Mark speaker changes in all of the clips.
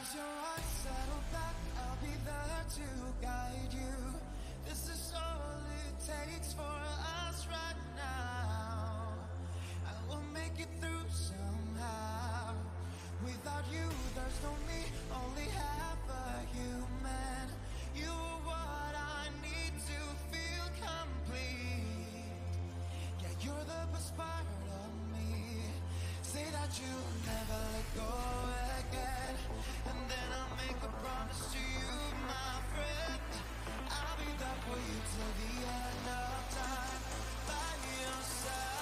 Speaker 1: Close your eyes, settle back, I'll be there to guide you. This is all it takes for us right now. I will make it through somehow. Without you, there's no me, only half a human. You are what I need to feel complete. Yeah, you're the best part of me. Say that you'll never let go again, and then I'll make a promise to you, my friend. I'll be there for you till the end of time, by your side.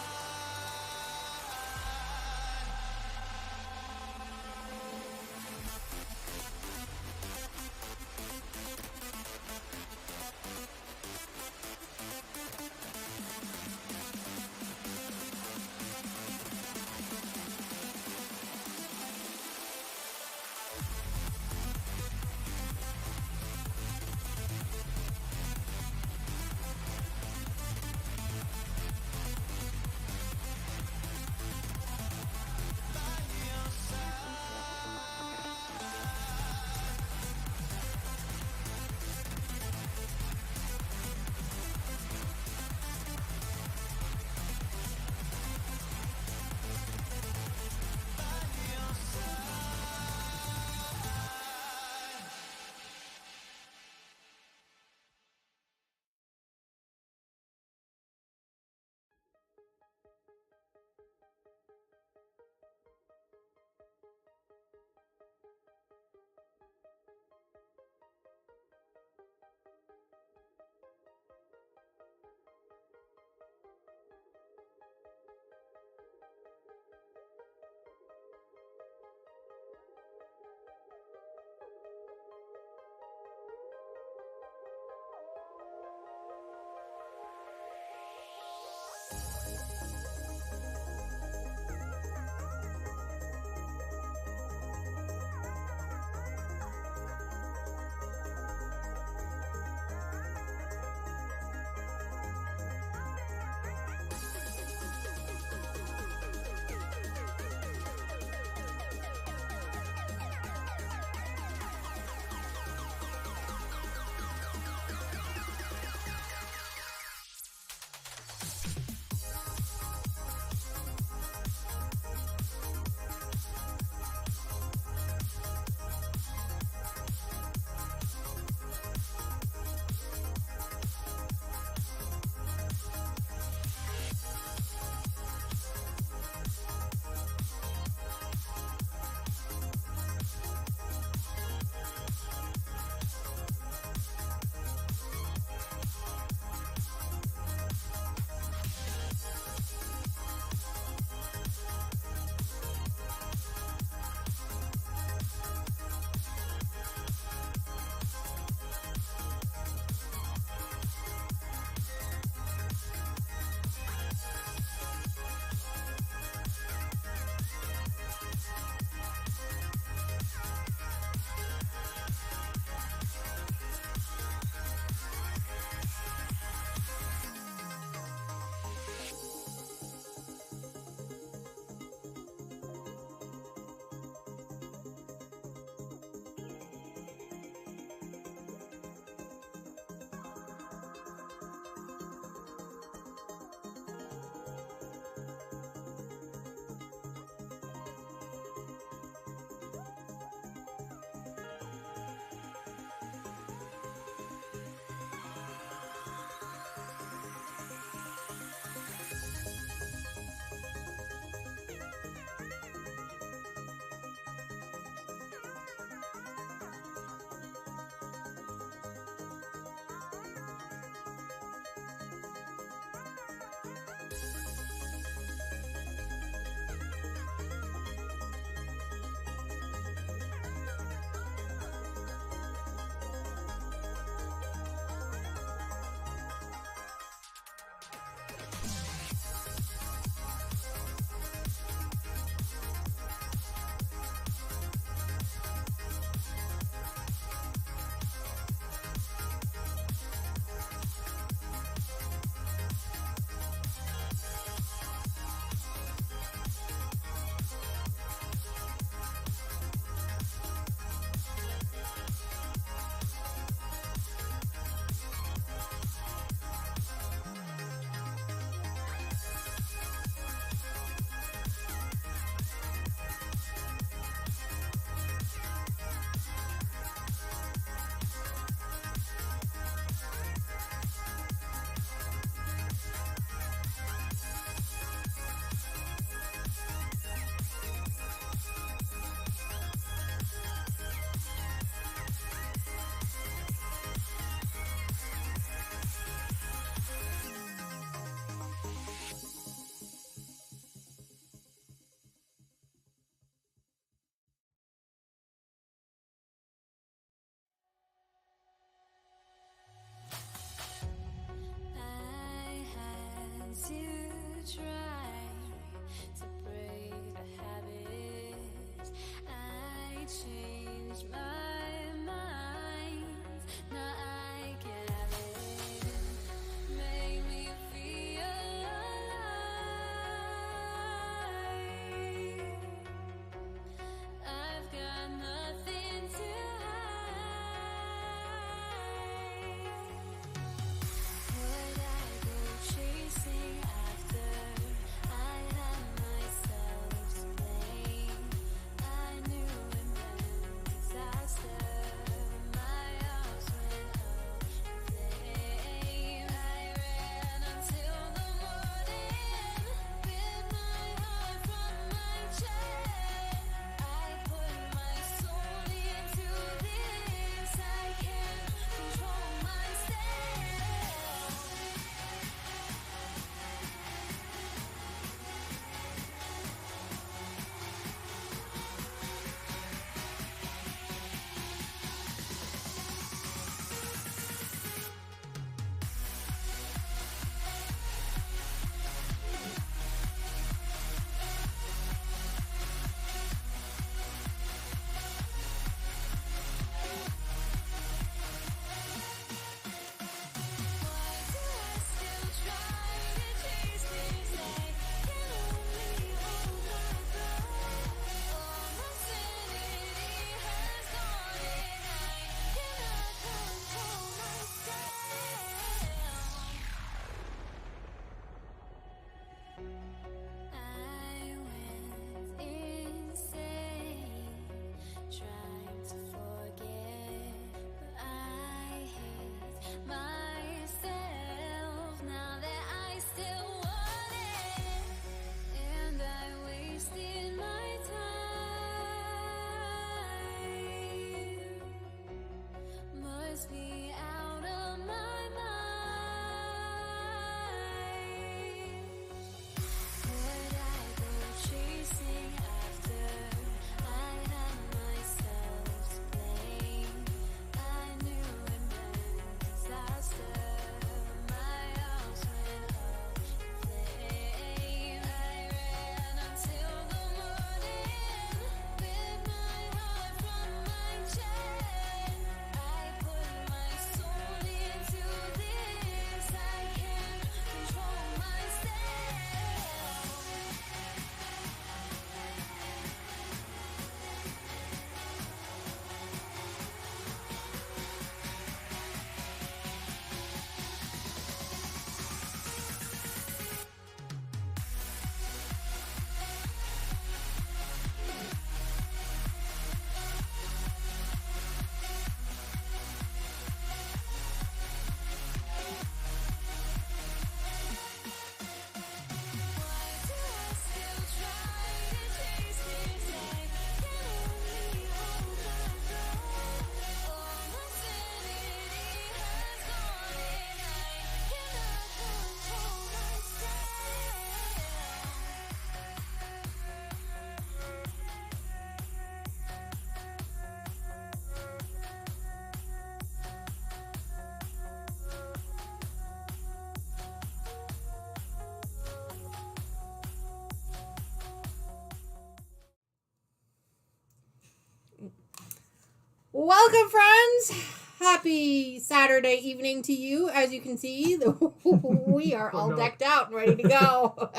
Speaker 2: Welcome, friends. Happy Saturday evening to you. As you can see, we are all decked out and ready to go.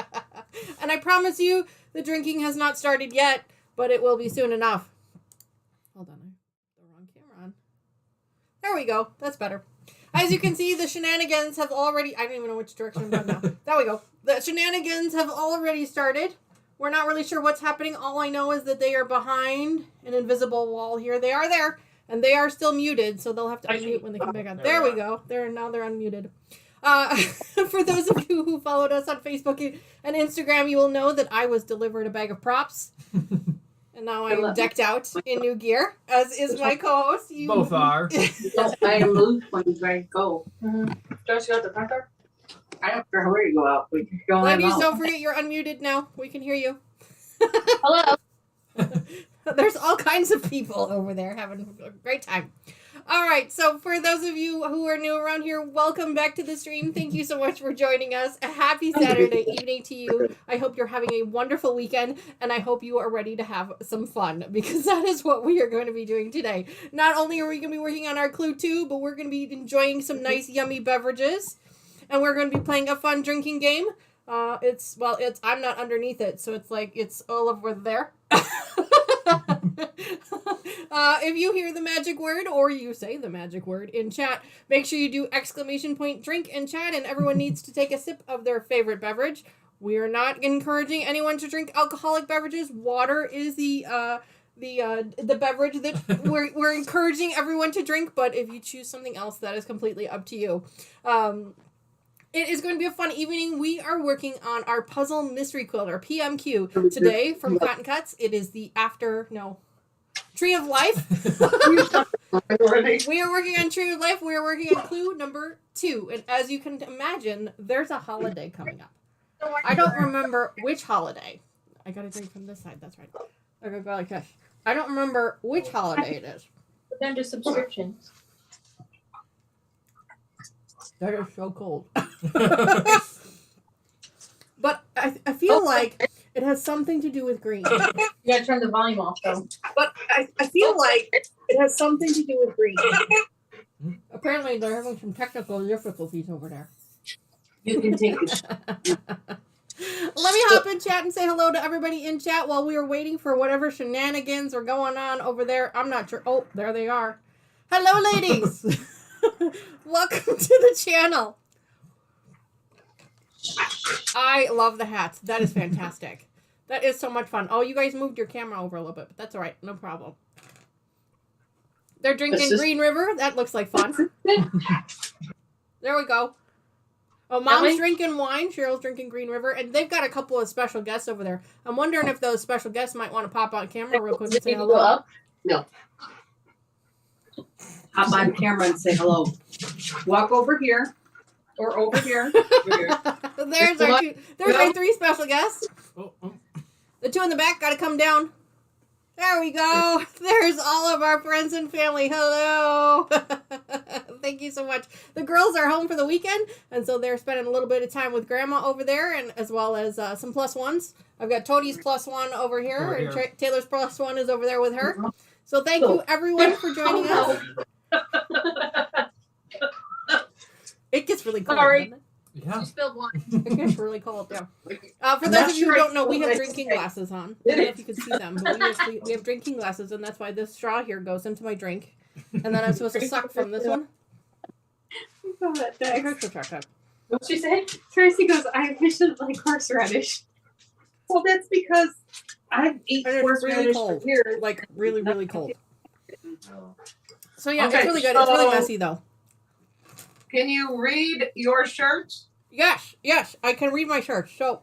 Speaker 2: And I promise you, the drinking has not started yet, but it will be soon enough. Hold on, I have the wrong camera on. There we go. That's better. As you can see, the shenanigans have already... I don't even know which direction I'm going now. There we go. The shenanigans have already started. We're not really sure what's happening. All I know is that they are behind an invisible wall here. They are there, and they are still muted, so they'll have to unmute when they come back on. There we go. Now they're unmuted. For those of you who followed us on Facebook and Instagram, you will know that I was delivered a bag of props. And now I'm decked out in new gear, as is my co-host. You
Speaker 3: both are.
Speaker 4: Yes, I lose when I go. Don't you got the printer? I don't care where you go out. We can go
Speaker 2: Ladies, don't forget you're unmuted now. We can hear you.
Speaker 4: Hello.
Speaker 2: There's all kinds of people over there having a great time. All right, so for those of you who are new around here, welcome back to the stream. Thank you so much for joining us. A happy Saturday evening to you. I hope you're having a wonderful weekend, and I hope you are ready to have some fun, because that is what we are going to be doing today. Not only are we going to be working on our Clue 2, but we're going to be enjoying some nice, yummy beverages, and we're going to be playing a fun drinking game. I'm not underneath it, so it's all over there. If you hear the magic word or you say the magic word in chat, make sure you do !drink in chat, and everyone needs to take a sip of their favorite beverage. We are not encouraging anyone to drink alcoholic beverages. Water is the beverage that we're encouraging everyone to drink, but if you choose something else, that is completely up to you. It is going to be a fun evening. We are working on our puzzle mystery quilt, or PMQ, today from Cotton Cuts. It is the Tree of Life. We are working on Tree of Life. We are working on clue number 2. And as you can imagine, there's a holiday coming up. I don't remember which holiday. I got to drink from this side. That's right. Okay, go like this. I don't remember which holiday it is.
Speaker 4: But then just subscriptions.
Speaker 2: That is so cold. But I feel like it has something to do with green.
Speaker 4: You gotta turn the volume off, though.
Speaker 2: But I feel like it has something to do with green. Apparently, they're having some technical difficulties over there.
Speaker 4: You can take it.
Speaker 2: Let me hop in chat and say hello to everybody in chat while we are waiting for whatever shenanigans are going on over there. I'm not sure. Oh, there they are. Hello, ladies. Welcome to the channel. I love the hats. That is fantastic. That is so much fun. Oh, you guys moved your camera over a little bit, but that's all right. No problem. They're drinking Green River. That looks like fun. There we go. Oh, Mom's drinking wine. Cheryl's drinking Green River. And they've got a couple of special guests over there. I'm wondering if those special guests might want to pop on camera real quick and say hello.
Speaker 4: No. Hop on camera and say hello. Walk over here. Or over here.
Speaker 2: There's our 3 special guests. The 2 in the back got to come down. There we go. There's all of our friends and family. Hello. Thank you so much. The girls are home for the weekend, and so they're spending a little bit of time with Grandma over there, and as well as some plus ones. I've got Tony's plus one over here, and Taylor's plus one is over there with her. So thank you, everyone, for joining us. It gets really cold.
Speaker 4: Sorry.
Speaker 3: Yeah.
Speaker 4: She spilled wine.
Speaker 2: It gets really cold, yeah. For those of you who don't know, we have drinking glasses on. I don't know if you can see them, but we have drinking glasses, and that's why this straw here goes into my drink. And then I'm supposed to suck from this one.
Speaker 4: What'd she say? Tracy goes, I wish it like horseradish. Well, that's because I've eaten horseradish
Speaker 2: cold.
Speaker 4: for years.
Speaker 2: Like, really, really cold. So, yeah, it's really good. It's really messy, though.
Speaker 4: Can you read your shirts?
Speaker 2: Yes, I can read my shirts. So,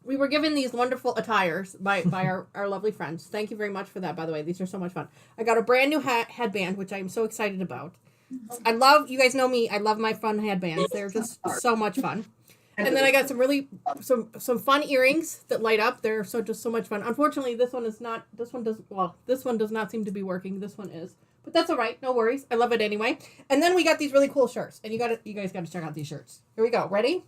Speaker 2: we were given these wonderful attires by our lovely friends. Thank you very much for that, by the way. These are so much fun. I got a brand new headband, which I'm so excited about. I love, you guys know me, I love my fun headbands. They're just so much fun. And then I got some fun earrings that light up. They're just so much fun. Unfortunately, this one does not seem to be working. This one is. But that's all right. No worries. I love it anyway. And then we got these really cool shirts. And you guys got to check out these shirts. Here we go. Ready?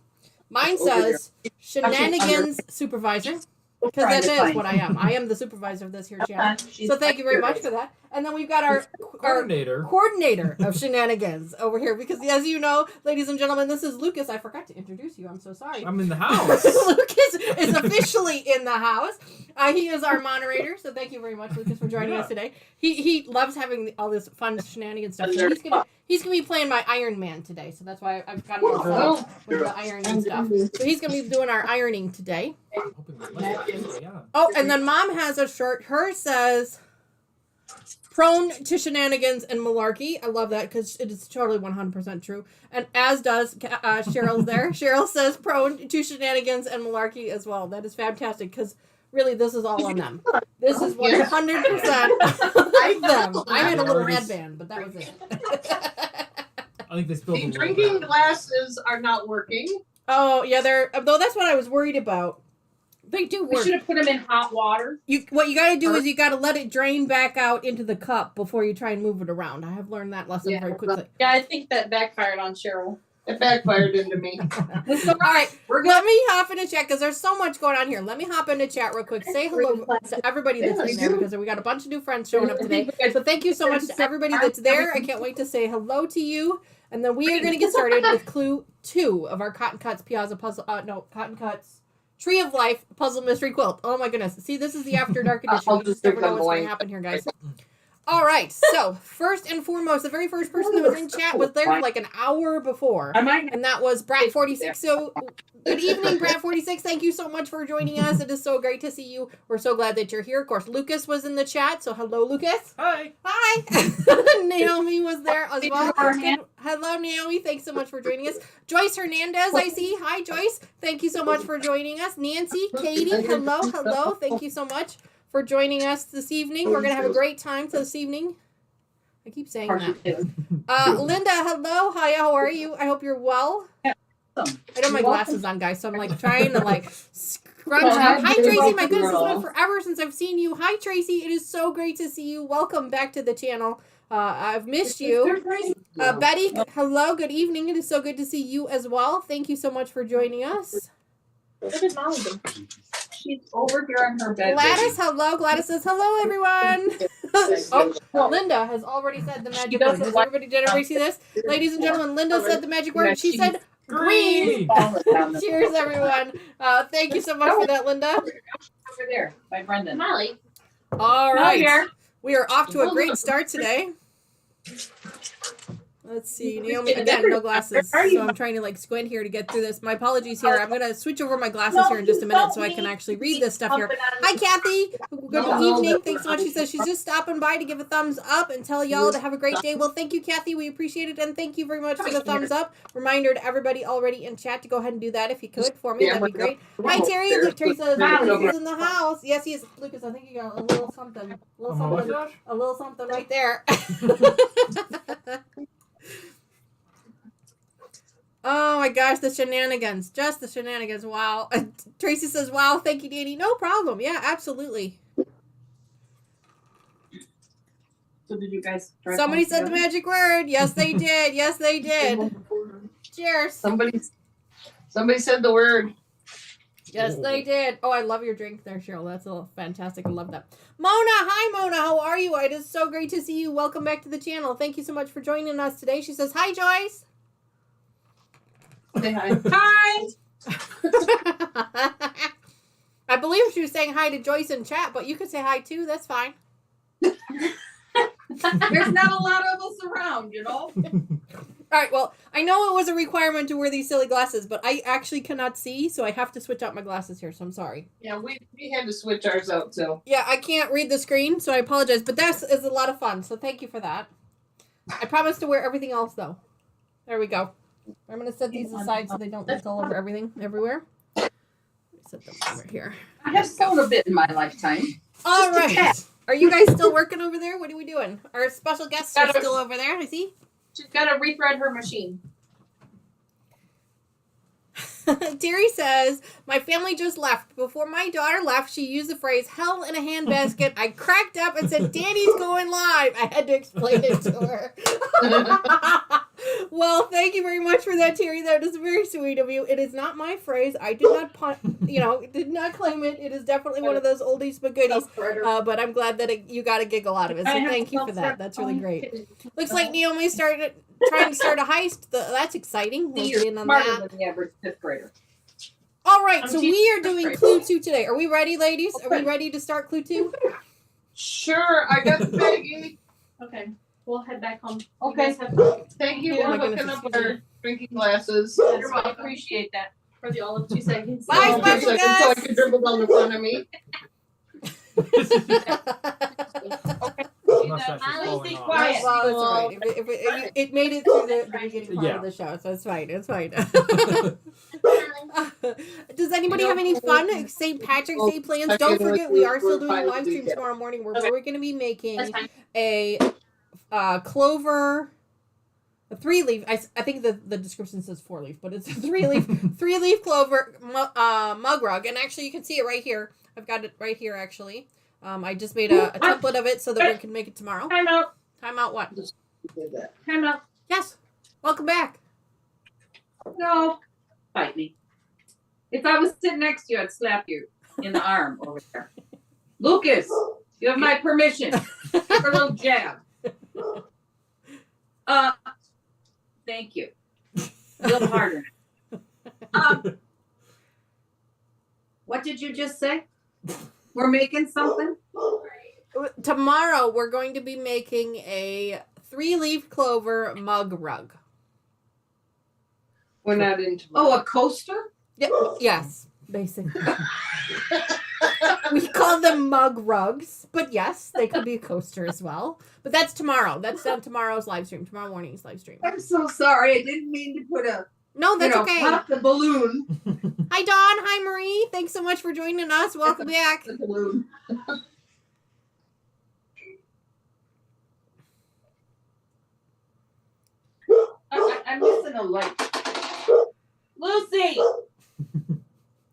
Speaker 2: Mine says Shenanigans Supervisor. Because that is what I am. I am the supervisor of this here channel. So thank you very much for that. And then we've got our coordinator of shenanigans over here. Because as you know, ladies and gentlemen, this is Lucas. I forgot to introduce you. I'm so sorry.
Speaker 3: I'm in the house.
Speaker 2: Lucas is officially in the house. He is our moderator. So thank you very much, Lucas, for joining us today. He loves having all this fun shenanigans stuff. So he's gonna be playing my Iron Man today. So that's why I've got him all set up with the ironing stuff. So he's gonna be doing our ironing today. Oh, and then Mom has a shirt. Hers says, "Prone to shenanigans and malarkey." I love that because it is totally 100% true. And as does Cheryl's there. Cheryl says, "Prone to shenanigans and malarkey" as well. That is fantastic because really this is all on them. This is 100% of them. I had a little headband, but that was it.
Speaker 3: I think they spilled
Speaker 5: The drinking glasses are not working.
Speaker 2: Oh, yeah, though that's what I was worried about. They do
Speaker 4: We
Speaker 2: work.
Speaker 4: should have put them in hot water.
Speaker 2: What you got to do is you got to let it drain back out into the cup before you try and move it around. I have learned that lesson very quickly.
Speaker 5: Yeah, I think that backfired on Cheryl. It backfired into me.
Speaker 2: All right, let me hop into chat because there's so much going on here. Let me hop into chat real quick. Say hello to everybody that's in there because we got a bunch of new friends showing up today. So thank you so much to everybody that's there. I can't wait to say hello to you. And then we are going to get started with clue 2 of our Cotton Cuts Piazza puzzle. Cotton Cuts Tree of Life puzzle mystery quilt. Oh my goodness. See, this is the After Dark edition. You just never know what's going to happen here, guys. All right. So, first and foremost, the very first person that was in chat was there like an hour before. And that was Brat46. So, good evening, Brat46. Thank you so much for joining us. It is so great to see you. We're so glad that you're here. Of course, Lucas was in the chat. So, hello, Lucas.
Speaker 3: Hi.
Speaker 2: Hi. Naomi was there as well. Hello, Naomi. Thanks so much for joining us. Joyce Hernandez, I see. Hi, Joyce. Thank you so much for joining us. Nancy, Katie, hello, hello. Thank you so much for joining us this evening. We're going to have a great time this evening. I keep saying that. Linda, hello. Hi, how are you? I hope you're well. I don't have my glasses on, guys, so I'm like trying to like scrunch up. Hi, Tracy. My goodness, it's been forever since I've seen you. Hi, Tracy. It is so great to see you. Welcome back to the channel. I've missed you. Betty, hello. Good evening. It is so good to see you as well. Thank you so much for joining us.
Speaker 4: What did Molly do? She's over here on her bed.
Speaker 2: Gladys, hello. Gladys says, hello, everyone. Oh, Linda has already said the magic word. Did everybody see this? Ladies and gentlemen, Linda said the magic word. She said green. Cheers, everyone. Thank you so much for that, Linda.
Speaker 5: Over there, by Brendan.
Speaker 4: Molly.
Speaker 2: All right. We are off to a great start today. Let's see. Naomi, again, no glasses. So I'm trying to like squint here to get through this. My apologies here. I'm going to switch over my glasses here in just a minute so I can actually read this stuff here. Hi, Kathy. Good evening. Thanks so much. She says she's just stopping by to give a thumbs up and tell y'all to have a great day. Well, thank you, Kathy. We appreciate it. And thank you very much for the thumbs up. Reminder to everybody already in chat to go ahead and do that if you could for me. That'd be great. Hi, Terry. Look, Terry says Lucas is in the house. Yes, he is. Lucas, I think you got a little something. A little something right there. Oh my gosh, the shenanigans. Just the shenanigans. Wow. Tracy says, wow, thank you, Dani. No problem. Yeah, absolutely.
Speaker 5: So did you guys try
Speaker 2: Somebody said the magic word. Yes, they did. Yes, they did. Cheers.
Speaker 5: Somebody said the word.
Speaker 2: Yes, they did. Oh, I love your drink there, Cheryl. That's fantastic. I love that. Mona, hi, Mona. How are you? It is so great to see you. Welcome back to the channel. Thank you so much for joining us today. She says, hi, Joyce.
Speaker 5: Say hi. Hi.
Speaker 2: I believe she was saying hi to Joyce in chat, but you could say hi too. That's fine.
Speaker 5: There's not a lot of us around, you know.
Speaker 2: All right, well, I know it was a requirement to wear these silly glasses, but I actually cannot see, so I have to switch out my glasses here, so I'm sorry.
Speaker 5: Yeah, we had to switch ours out, too.
Speaker 2: Yeah, I can't read the screen, so I apologize, but that is a lot of fun, so thank you for that. I promise to wear everything else, though. There we go. I'm going to set these aside so they don't leak all over everything, everywhere. Set them over here.
Speaker 5: I have sewn a bit in my lifetime.
Speaker 2: All right. Are you guys still working over there? What are we doing? Our special guests are still over there, I see.
Speaker 4: She's got to rethread her machine.
Speaker 2: Terry says, my family just left. Before my daughter left, she used the phrase, hell in a handbasket. I cracked up and said, Daddy's going live. I had to explain it to her. Well, thank you very much for that, Terry. That is very sweet of you. It is not my phrase. I did not did not claim it. It is definitely one of those oldies but goodies. But I'm glad that you got a giggle out of it. So thank you for that. That's really great. Looks like Naomi trying to start a heist. That's exciting. We'll be in on
Speaker 5: Smarter
Speaker 2: that.
Speaker 5: than the average fifth grader.
Speaker 2: All right,
Speaker 5: I'm
Speaker 2: so
Speaker 5: teaching
Speaker 2: we are
Speaker 5: fifth
Speaker 2: doing
Speaker 5: grade.
Speaker 2: Clue 2 today. Are we ready, ladies? Are we
Speaker 5: Okay.
Speaker 2: ready to start Clue 2?
Speaker 5: Sure, I got the baggie.
Speaker 4: Okay, we'll head back home.
Speaker 5: Okay.
Speaker 4: You guys have fun.
Speaker 5: Thank you
Speaker 2: Oh
Speaker 5: for
Speaker 2: my
Speaker 5: hooking
Speaker 2: goodness,
Speaker 5: up
Speaker 2: excuse
Speaker 5: our
Speaker 2: me.
Speaker 5: drinking glasses.
Speaker 4: You're
Speaker 5: I
Speaker 4: welcome.
Speaker 5: appreciate that.
Speaker 4: For the all of 2 seconds.
Speaker 2: Bye,
Speaker 5: Oh,
Speaker 2: special
Speaker 5: 2 seconds, so I
Speaker 2: guest.
Speaker 5: can dribble down the front of me.
Speaker 3: Mustache is
Speaker 5: Molly,
Speaker 3: falling
Speaker 5: stay
Speaker 3: off.
Speaker 5: quiet.
Speaker 2: Well, that's all right. It made it through the beginning part of the show, so it's fine. It's fine. Does anybody have any fun St. Patrick's Day plans? Don't forget, we are still doing a live stream tomorrow morning where we're going to be making
Speaker 4: That's fine.
Speaker 2: a clover, a 3-leaf. I think the description says 4-leaf, but it's a 3-leaf clover mug rug. And actually, you can see it right here. I've got it right here, actually. I just made a template of it so that we can make it tomorrow.
Speaker 4: Time out.
Speaker 2: Time out what?
Speaker 4: Time out.
Speaker 2: Yes. Welcome back.
Speaker 6: No, fight me. If I was sitting next to you, I'd slap you in the arm over there. Lucas, you have my permission for a little jab. Thank you. A little harder. What did you just say? We're making something?
Speaker 2: Tomorrow, we're going to be making a 3-leaf clover mug rug.
Speaker 5: We're not into.
Speaker 6: Oh, a coaster?
Speaker 2: Yeah, yes, basically. We call them mug rugs, but yes, they could be a coaster as well. But that's tomorrow. That's on tomorrow's live stream, tomorrow morning's live stream.
Speaker 6: I'm so sorry. I didn't mean to put a,
Speaker 2: No, that's okay.
Speaker 6: pop the balloon.
Speaker 2: Hi, Dawn. Hi, Marie. Thanks so much for joining us. Welcome back.
Speaker 6: The balloon. I'm missing a light. Lucy!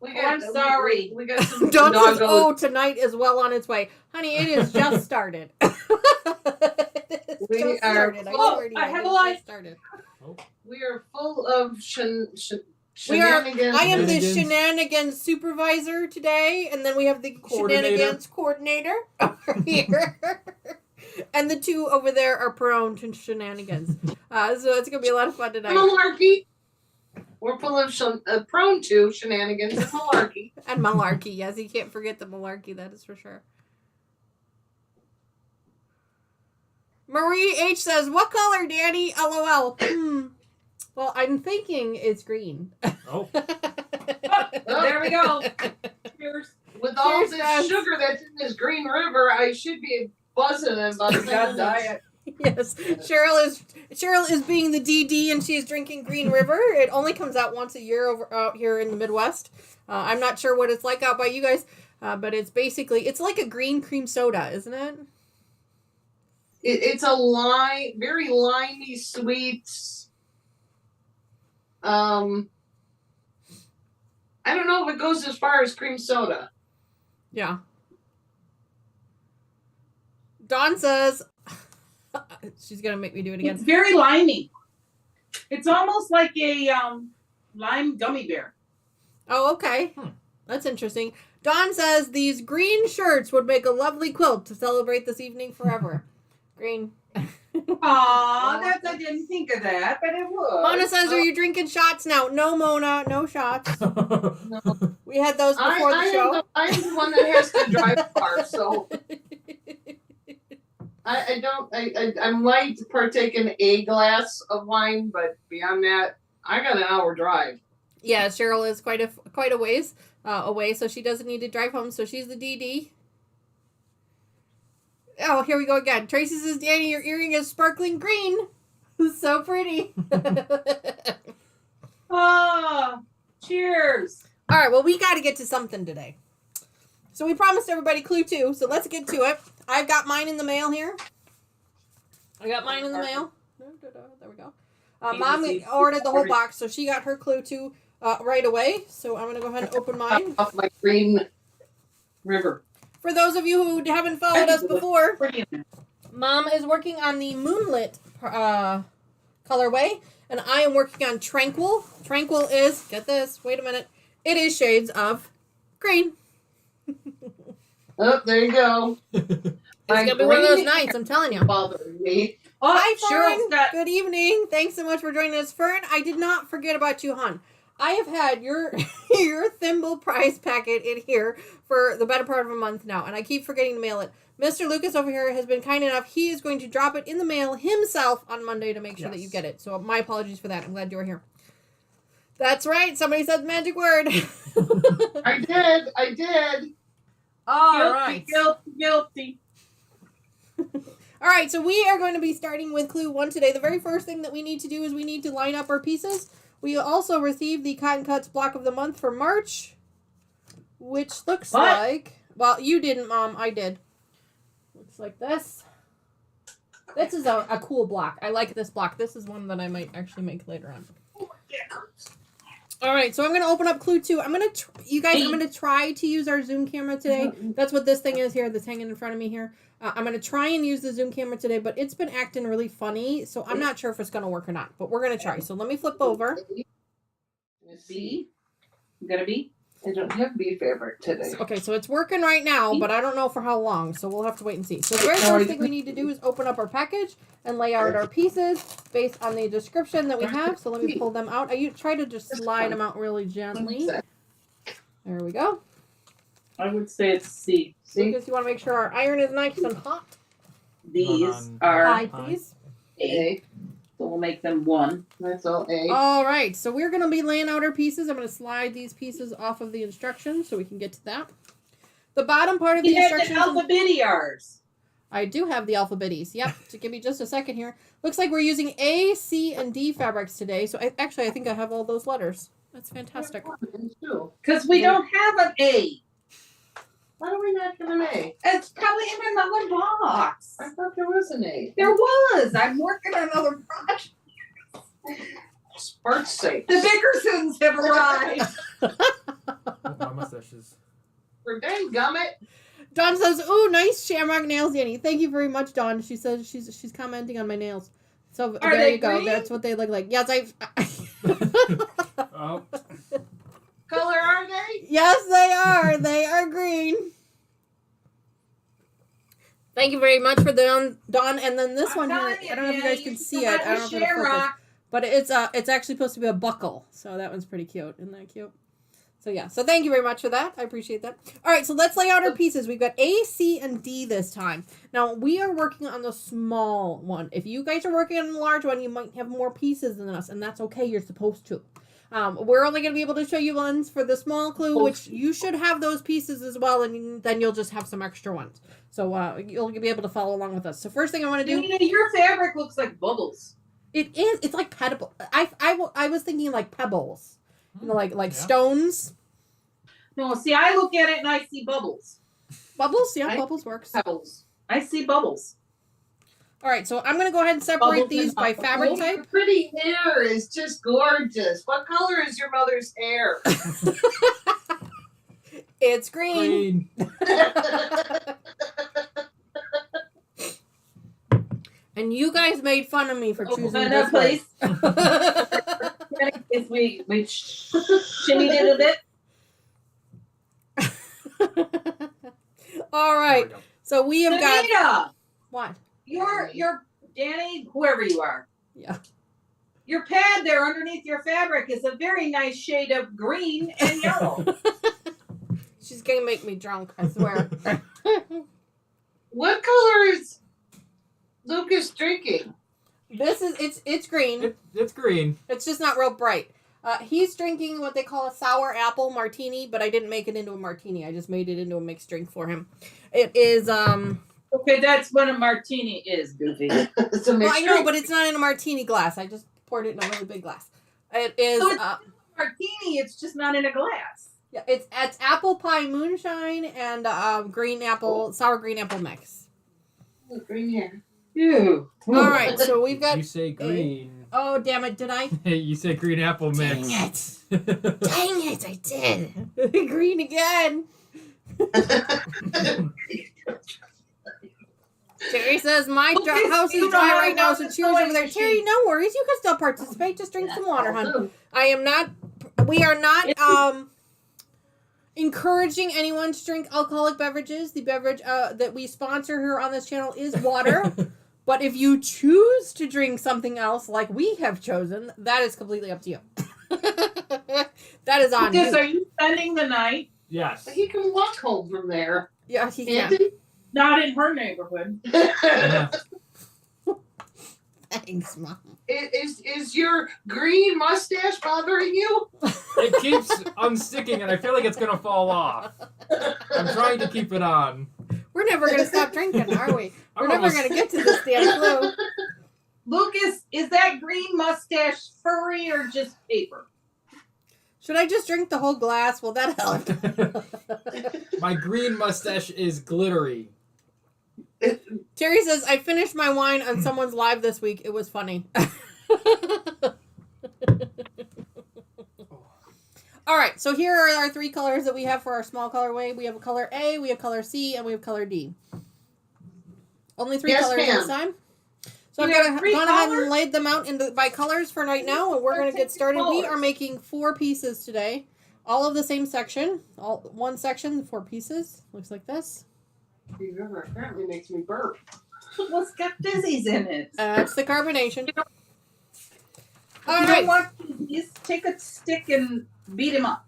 Speaker 6: I'm sorry.
Speaker 5: We got some
Speaker 2: Dawn says,
Speaker 5: doggos.
Speaker 2: oh, tonight is well on its way. Honey, it is just started. It's
Speaker 5: We
Speaker 2: just
Speaker 5: are
Speaker 2: started. I
Speaker 5: full-
Speaker 2: swear to you,
Speaker 6: I have
Speaker 2: it
Speaker 6: a
Speaker 2: is
Speaker 6: light.
Speaker 2: just started.
Speaker 5: We are full of
Speaker 2: We are.
Speaker 5: shenanigans.
Speaker 2: I am the
Speaker 3: Shenanigans.
Speaker 2: shenanigans supervisor today, and then we have the
Speaker 3: Coordinator.
Speaker 2: shenanigans coordinator over here. And the two over there are prone to shenanigans. So it's gonna be a lot of fun tonight.
Speaker 5: Malarkey. We're full of prone to shenanigans and malarkey.
Speaker 2: And malarkey, yes, you can't forget the malarkey, that is for sure. Marie H says, "What color, Daddy? LOL." Well, I'm thinking it's green.
Speaker 3: Oh,
Speaker 6: There we go. Cheers.
Speaker 5: With all
Speaker 2: Cheers,
Speaker 5: this
Speaker 2: guys.
Speaker 5: sugar that's in this green river, I should be buzzing about
Speaker 6: God diet.
Speaker 2: Yes, Cheryl is being the DD, and she's drinking Green River. It only comes out once a year over out here in the Midwest. I'm not sure what it's like out by you guys, but it's like a green cream soda, isn't it?
Speaker 5: It's a very limey, sweet. I don't know if it goes as far as cream soda.
Speaker 2: Yeah. Dawn says she's gonna make me do it
Speaker 6: It's
Speaker 2: again.
Speaker 6: very limey. It's almost like a lime gummy bear.
Speaker 2: Oh, okay. That's interesting. Dawn says these green shirts would make a lovely quilt to celebrate this evening forever. Green.
Speaker 6: Aw, I didn't think of that, but it would.
Speaker 2: Mona says, "Are you drinking shots now?" No, Mona, no shots. We had those before the show.
Speaker 5: I am the one that has to drive the car, so I might partake in a glass of wine, but beyond that, I got an hour drive.
Speaker 2: Yeah, Cheryl is quite a ways away, so she doesn't need to drive home. So she's the DD. Oh, here we go again. Tracy says, "Danny, your earring is sparkling green. So pretty."
Speaker 6: Ah, cheers.
Speaker 2: All right, well, we got to get to something today. So we promised everybody Clue 2, so let's get to it. I've got mine in the mail here. I got mine in the mail. There we go. Mom ordered the whole box, so she got her Clue 2 right away. So I'm going to go ahead and open mine.
Speaker 5: Off my green river.
Speaker 2: For those of you who haven't followed us before,
Speaker 6: Pretty in there.
Speaker 2: Mom is working on the Moonlit colorway, And I am working on Tranquil. Tranquil is, get this, wait a minute, it is shades of green.
Speaker 5: Oh, there you go.
Speaker 2: It's going to be one of those nights, I'm telling you.
Speaker 5: Bothering me.
Speaker 6: Oh,
Speaker 2: Hi,
Speaker 6: Cheryl's
Speaker 2: Fern.
Speaker 6: got
Speaker 2: Good evening. Thanks so much for joining us, Fern. I did not forget about you, hon. I have had your thimble prize packet in here for the better part of a month now, and I keep forgetting to mail it. Mr. Lucas over here has been kind enough. He is going to drop it in the mail himself on Monday to make sure that you get it. So my apologies for that. I'm glad you were here. That's right. Somebody said the magic word.
Speaker 5: I did.
Speaker 2: All right.
Speaker 6: guilty.
Speaker 2: All right, so we are going to be starting with clue 1 today. The very first thing that we need to do is we need to line up our pieces. We also received the Cotton Cuts block of the month for March, which looks like... Well, you didn't, Mom. I did. Looks like this. This is a cool block. I like this block. This is one that I might actually make later on. All right, so I'm going to open up clue 2. I'm going to try to use our Zoom camera today. That's what this thing is here that's hanging in front of me here. I'm going to try and use the Zoom camera today, but it's been acting really funny, so I'm not sure if it's going to work or not, but we're going to try. So let me flip over.
Speaker 6: B? You got a B?
Speaker 5: I don't have B fabric today.
Speaker 2: Okay, so it's working right now, but I don't know for how long, so we'll have to wait and see. So the very first thing we need to do is open up our package and lay out our pieces based on the description that we have. So let me pull them out. I try to just slide them out really gently. There we go.
Speaker 6: I would say it's C.
Speaker 2: Lucas, you want to make sure our iron is nice and hot?
Speaker 6: These are
Speaker 2: Hi, please.
Speaker 6: A. So we'll make them 1.
Speaker 5: That's all A.
Speaker 2: All right, so we're going to be laying out our pieces. I'm going to slide these pieces off of the instructions so we can get to that. The bottom part of the
Speaker 6: You have the
Speaker 2: instructions...
Speaker 6: alphabetiars.
Speaker 2: I do have the alphabeties. Yep. So give me just a second here. Looks like we're using A, C, and D fabrics today. So I think I have all those letters. That's fantastic.
Speaker 6: Because we don't have an A.
Speaker 5: Why do we not have an A?
Speaker 6: It's probably in another box.
Speaker 5: I thought there was an A.
Speaker 6: There was. I'm working on another project.
Speaker 5: Spark's sake.
Speaker 6: The Bickersons have arrived.
Speaker 3: Oh, my mustaches.
Speaker 5: For dang gummit.
Speaker 2: Dawn says, "Ooh, nice shamrock nails, Dani." Thank you very much, Dawn. She says she's commenting on my nails. So
Speaker 6: Are
Speaker 2: there
Speaker 6: they
Speaker 2: you go.
Speaker 6: green?
Speaker 2: That's what they look like. Yes,
Speaker 3: Oh.
Speaker 5: Color are they?
Speaker 2: Yes, they are. They are green. Thank you very much for the Dawn. And then this one here, I don't know if you guys can see it. I don't know if it'll focus. But it's actually supposed to be a buckle. So that one's pretty cute. Isn't that cute? So yeah. So thank you very much for that. I appreciate that. All right. So let's lay out our pieces. We've got A, C, and D this time. Now we are working on the small one. If you guys are working on the large one, you might have more pieces than us. And that's okay. You're supposed to. We're only going to be able to show you ones for the small clue, which you should have those pieces as well, and then you'll just have some extra ones. So you'll be able to follow along with us. So first thing I want to do...
Speaker 6: Your fabric looks like bubbles.
Speaker 2: It is. It's like pebble. I was thinking like pebbles. You know, like stones.
Speaker 6: No, see, I look at it and I see bubbles.
Speaker 2: Bubbles? Yeah, bubbles works.
Speaker 5: Pebbles.
Speaker 6: I see bubbles.
Speaker 2: All right, so I'm going to go ahead and separate these by fabric
Speaker 5: Oh, your
Speaker 2: type.
Speaker 5: pretty hair is just gorgeous. What color is your mother's hair?
Speaker 2: It's green. And you guys made fun of me for choosing this
Speaker 6: place.
Speaker 2: one.
Speaker 6: If we shimmy it a bit.
Speaker 2: All right, so we have got...
Speaker 6: Anita,
Speaker 2: What?
Speaker 6: your Dani, whoever you are.
Speaker 2: Yeah.
Speaker 6: Your pad there underneath your fabric is a very nice shade of green and yellow.
Speaker 2: She's going to make me drunk, I swear.
Speaker 5: What color is Lucas drinking?
Speaker 2: It's green.
Speaker 3: It's green.
Speaker 2: It's just not real bright. He's drinking what they call a sour apple martini, but I didn't make it into a martini. I just made it into a mixed drink for him. It is,
Speaker 6: Okay, that's what a martini is, Goofy.
Speaker 5: It's a
Speaker 2: well, I know,
Speaker 5: drink.
Speaker 2: but it's not in a martini glass. I just poured it in a really big glass. It is,
Speaker 6: So it's martini, it's just not in a glass.
Speaker 2: yeah, it's apple pie moonshine and sour green apple mix.
Speaker 5: Oh, green hair.
Speaker 6: Ew.
Speaker 2: All right, so we've got...
Speaker 3: You say green.
Speaker 2: Oh, damn it, did I?
Speaker 3: Hey, you say green apple mix.
Speaker 2: Dang it. Dang it, I did. Green again. Terry says my
Speaker 6: Lucas,
Speaker 2: house
Speaker 6: you
Speaker 2: is
Speaker 6: know
Speaker 2: dry
Speaker 6: how
Speaker 2: right
Speaker 6: to
Speaker 2: now,
Speaker 6: run
Speaker 2: so
Speaker 6: the
Speaker 2: cheers
Speaker 6: sewing
Speaker 2: over there.
Speaker 6: machine.
Speaker 2: Terry, no worries. You can still participate. Just drink some water, hon.
Speaker 5: Awesome.
Speaker 2: I am not. We are not encouraging anyone to drink alcoholic beverages. The beverage that we sponsor here on this channel is water. But if you choose to drink something else, like we have chosen, that is completely up to you. That is on
Speaker 6: Lucas,
Speaker 2: you.
Speaker 6: are you spending the night?
Speaker 3: Yes.
Speaker 5: He can walk home from there.
Speaker 2: Yeah, he
Speaker 5: Can't
Speaker 2: can.
Speaker 5: he?
Speaker 6: Not in her neighborhood.
Speaker 3: Yeah.
Speaker 2: Thanks, Mom.
Speaker 5: Is your green mustache bothering you?
Speaker 3: It keeps unsticking, and I feel like it's gonna fall off. I'm trying to keep it on.
Speaker 2: We're never going to stop drinking, are we? We're
Speaker 3: I'm
Speaker 2: never
Speaker 3: almost-
Speaker 2: going to get to this damn clue.
Speaker 6: Lucas, is that green mustache furry or just paper?
Speaker 2: Should I just drink the whole glass? Will that help?
Speaker 3: My green mustache is glittery.
Speaker 2: Terry says, I finished my wine on someone's live this week. It was funny. All right, so here are our three colors that we have for our small colorway. We have a color A, we have color C, and we have color D. Only three
Speaker 5: Yes,
Speaker 2: colors
Speaker 5: ma'am.
Speaker 2: this time. So
Speaker 6: You
Speaker 2: I've
Speaker 6: have three
Speaker 2: gone ahead and
Speaker 6: colors?
Speaker 2: laid them out by colors for right now, and we're going to get started. We are making 4 pieces today, all of the same section. One section, 4 pieces. Looks like this.
Speaker 5: Remember, apparently makes me burp.
Speaker 6: What's got dizzies in it?
Speaker 2: It's the carbonation. All
Speaker 6: You
Speaker 2: right.
Speaker 6: don't want these? Take a stick and beat him up.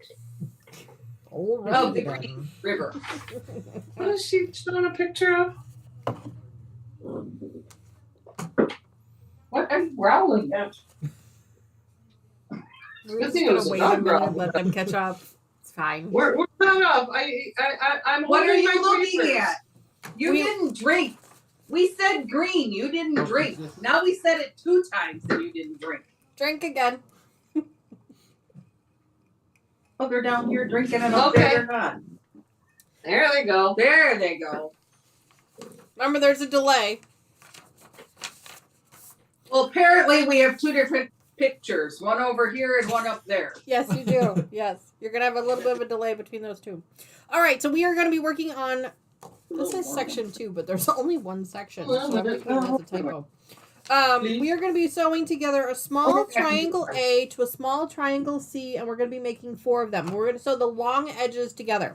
Speaker 2: All right.
Speaker 6: Oh, the green river.
Speaker 5: What is she showing a picture of?
Speaker 6: What are you growling at?
Speaker 2: We're
Speaker 5: Good
Speaker 2: just
Speaker 5: thing it
Speaker 2: gonna
Speaker 5: was a
Speaker 2: wait
Speaker 5: dog
Speaker 2: a minute,
Speaker 5: growl.
Speaker 2: let them catch up. It's fine.
Speaker 5: We're not up. I'm
Speaker 6: What are
Speaker 5: holding
Speaker 6: you
Speaker 5: my
Speaker 6: looking
Speaker 5: papers.
Speaker 6: at? You
Speaker 2: We-
Speaker 6: didn't drink. We said green. You didn't drink. Now we said it 2 times that you didn't drink.
Speaker 2: Drink again.
Speaker 6: Oh, they're down here drinking and up
Speaker 5: Okay.
Speaker 6: there they're not.
Speaker 5: There they go.
Speaker 6: There they go.
Speaker 2: Remember, there's a delay.
Speaker 6: Well, apparently we have 2 different pictures. One over here and one up there.
Speaker 2: Yes, you do. Yes. You're going to have a little bit of a delay between those two. All right, so we are going to be working on, this is section 2, but there's only one section. So I'm thinking that's a typo. We are going to be sewing together a small triangle A to a small triangle C, and we're going to be making 4 of them. We're going to sew the long edges together.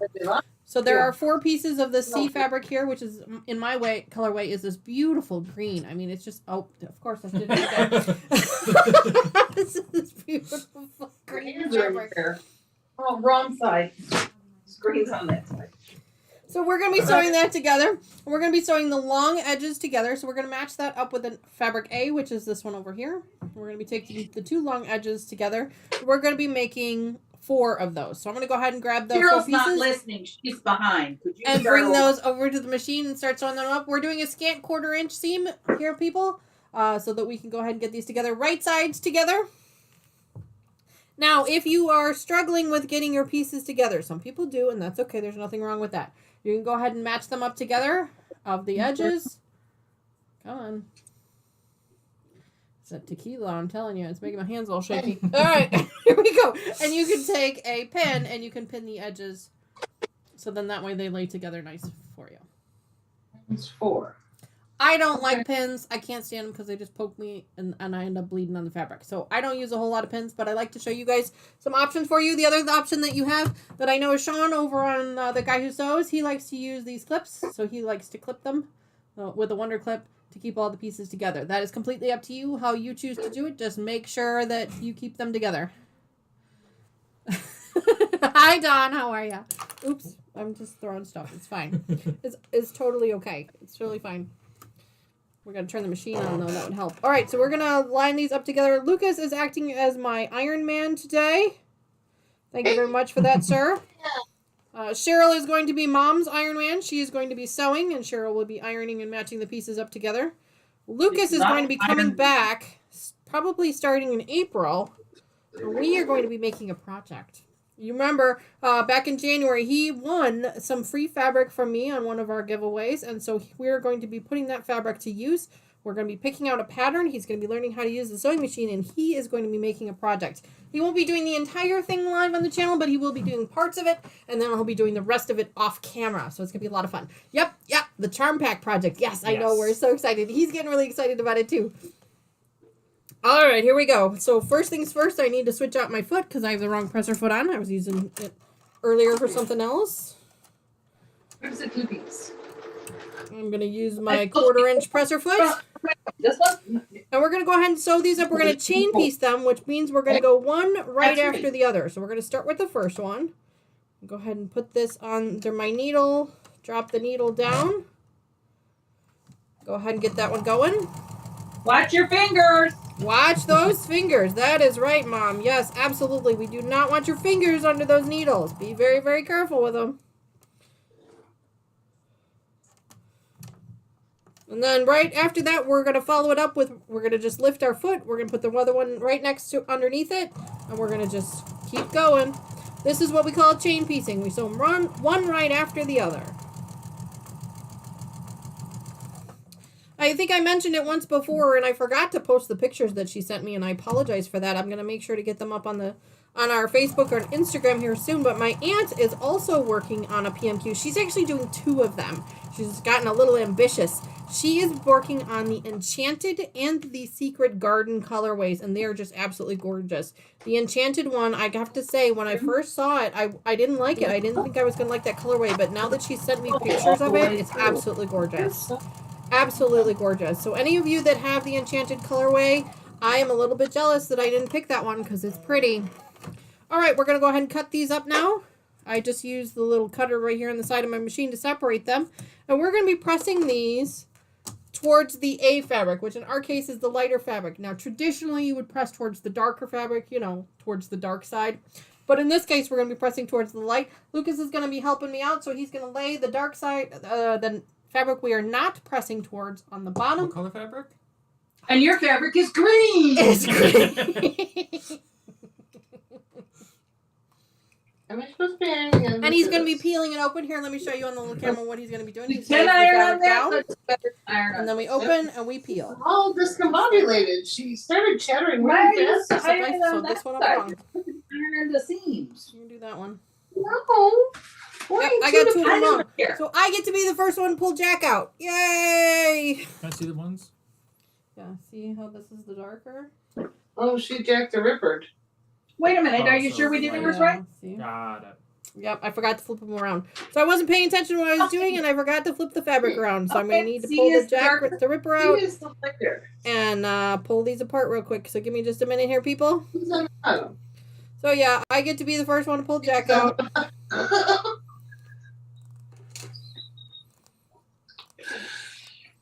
Speaker 2: So there are 4 pieces of the C fabric here, which is, in my colorway, is this beautiful green. I mean, it's just, oh, of course, I did it. This is this beautiful green
Speaker 5: Hands are
Speaker 2: fabric.
Speaker 5: there.
Speaker 6: Oh, wrong side. Screen's on that side.
Speaker 2: So we're going to be sewing that together. We're going to be sewing the long edges together. So we're going to match that up with a fabric A, which is this one over here. We're going to be taking the 2 long edges together. We're going to be making 4 of those. So I'm going to go ahead and grab the 4
Speaker 6: Cheryl's not
Speaker 2: pieces
Speaker 6: listening. She's behind. Could you
Speaker 2: and
Speaker 6: start
Speaker 2: bring
Speaker 6: over?
Speaker 2: those over to the machine and start sewing them up. We're doing a scant 1/4 inch seam here, people, so that we can go ahead and get these together. Right sides together. Now, if you are struggling with getting your pieces together, some people do, and that's okay. There's nothing wrong with that. You can go ahead and match them up together of the edges. Come on. It's that tequila, I'm telling you. It's making my hands all shaky. All right, here we go. And you can take a pin and you can pin the edges. So then that way they lay together nice for you.
Speaker 5: It's 4.
Speaker 2: I don't like pins. I can't stand them because they just poke me and I end up bleeding on the fabric. So I don't use a whole lot of pins, but I like to show you guys some options for you. The other option that you have that I know is Sean over on The Guy Who Sews. He likes to use these clips. So he likes to clip them with a Wonder Clip to keep all the pieces together. That is completely up to you how you choose to do it. Just make sure that you keep them together. Hi, Don. How are you? Oops. I'm just throwing stuff. It's fine. It's totally okay. It's totally fine. We're going to turn the machine on, though. That would help. All right, so we're going to line these up together. Lucas is acting as my Iron Man today. Thank you very much for that, sir. Cheryl is going to be Mom's Iron Man. She is going to be sewing, and Cheryl will be ironing and matching the pieces up together. Lucas is going to be coming back, probably starting in April. And we are going to be making a project. You remember, back in January, he won some free fabric from me on one of our giveaways, and so we're going to be putting that fabric to use. We're going to be picking out a pattern. He's going to be learning how to use the sewing machine, and he is going to be making a project. He won't be doing the entire thing live on the channel, but he will be doing parts of it, and then he'll be doing the rest of it off camera. So it's going to be a lot of fun. Yep, the Charm Pack project. Yes, I know.
Speaker 3: Yes.
Speaker 2: We're so excited. He's getting really excited about it, too. All right, here we go. So first things first, I need to switch out my foot because I have the wrong presser foot on. I was using it earlier for something else.
Speaker 6: Where's the cookies?
Speaker 2: I'm going to use my 1/4-inch presser foot.
Speaker 6: This one?
Speaker 2: And we're going to go ahead and sew these up. We're going to chain piece them, which means we're going to go one right
Speaker 6: That's
Speaker 2: after the other. So we're going to start with the first one. Go ahead and put this under my needle. Drop the needle down. Go ahead and get that one going.
Speaker 6: Watch your fingers.
Speaker 2: Watch those fingers. That is right, Mom. Yes, absolutely. We do not want your fingers under those needles. Be very, very careful with them. And then right after that, we're going to follow it up with, we're going to just lift our foot. We're going to put the other one right next to, underneath it. And we're going to just keep going. This is what we call chain piecing. We sew them one right after the other. I think I mentioned it once before, and I forgot to post the pictures that she sent me, and I apologize for that. I'm going to make sure to get them up on our Facebook or Instagram here soon. But my aunt is also working on a PMQ. She's actually doing 2 of them. She's gotten a little ambitious. She is working on the Enchanted and the Secret Garden colorways, and they are just absolutely gorgeous. The Enchanted one, I have to say, when I first saw it, I didn't like it. I didn't think I was going to like that colorway, but now that she sent me pictures of it, it's absolutely gorgeous. Absolutely gorgeous. So any of you that have the Enchanted colorway, I am a little bit jealous that I didn't pick that one because it's pretty. All right, we're going to go ahead and cut these up now. I just used the little cutter right here on the side of my machine to separate them. And we're going to be pressing these towards the A fabric, which in our case is the lighter fabric. Now, traditionally, you would press towards the darker fabric, you know, towards the dark side. But in this case, we're going to be pressing towards the light. Lucas is going to be helping me out, so he's going to lay the dark side, the fabric we are not pressing towards on the bottom.
Speaker 3: What color fabric?
Speaker 6: And your fabric is green.
Speaker 2: It's green.
Speaker 5: Am I supposed to be ironing on
Speaker 2: And he's
Speaker 5: this?
Speaker 2: going to be peeling it open. Here, let me show you on the little camera what he's going to be doing. He's
Speaker 6: Can
Speaker 2: laying the
Speaker 6: I iron
Speaker 2: fabric
Speaker 6: on that?
Speaker 2: down,
Speaker 6: Let's better iron on
Speaker 2: and then we open and we peel.
Speaker 5: All discombobulated. She started chattering
Speaker 6: Why
Speaker 5: really
Speaker 6: is
Speaker 5: fast.
Speaker 6: iron
Speaker 2: I
Speaker 6: on
Speaker 2: sewed
Speaker 6: that
Speaker 2: this one up
Speaker 6: side?
Speaker 2: wrong.
Speaker 6: Iron on the seams.
Speaker 2: You can do that one.
Speaker 5: No.
Speaker 2: Yep, I got 2 of them wrong.
Speaker 6: don't care.
Speaker 2: So I get to be the first one to pull Jack out. Yay!
Speaker 3: Can I see the ones?
Speaker 2: Yeah, see how this is the darker?
Speaker 5: Oh, she jacked the rippered.
Speaker 6: Wait a minute.
Speaker 3: Oh,
Speaker 6: Are you
Speaker 3: so
Speaker 6: sure we
Speaker 3: it's
Speaker 6: did
Speaker 3: like-
Speaker 6: yours right?
Speaker 2: See?
Speaker 3: Got it.
Speaker 2: Yep, I forgot to flip them around. So I wasn't paying attention to what I was doing, and I forgot to flip the fabric around. So I'm going to need to
Speaker 6: C
Speaker 2: pull the
Speaker 6: is
Speaker 2: Jack, the ripper out,
Speaker 6: She is the liquor.
Speaker 2: and pull these apart real quick. So give me just a minute here, people.
Speaker 5: Who's on the bottom?
Speaker 2: So yeah, I get to be the first one to pull Jack out.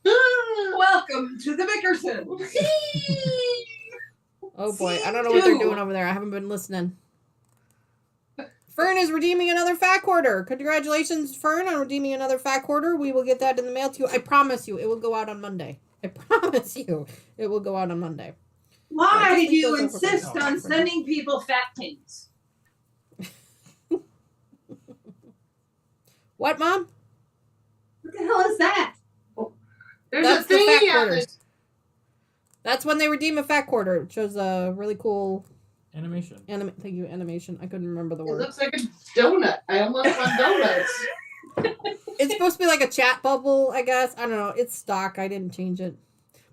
Speaker 6: Welcome to the Bickerson.
Speaker 2: Oh boy, I don't know what they're doing over there. I haven't been listening. Fern is redeeming another fat quarter. Congratulations, Fern, on redeeming another fat quarter. We will get that in the mail to you. I promise you, it will go out on Monday. I promise you, it will go out on Monday.
Speaker 6: Why
Speaker 2: just
Speaker 6: do you
Speaker 2: leave those over
Speaker 6: insist
Speaker 2: for now.
Speaker 6: on sending people fat things?
Speaker 2: What, Mom?
Speaker 6: What the hell is that?
Speaker 5: There's
Speaker 2: That's
Speaker 5: a
Speaker 2: the fat
Speaker 5: thingy on
Speaker 2: quarters.
Speaker 5: this.
Speaker 2: That's when they redeem a fat quarter. It shows a really cool
Speaker 3: Animation.
Speaker 2: thank you, animation. I couldn't remember the
Speaker 5: It
Speaker 2: word.
Speaker 5: looks like a donut. I almost want donuts.
Speaker 2: It's supposed to be like a chat bubble, I guess. I don't know. It's stock. I didn't change it.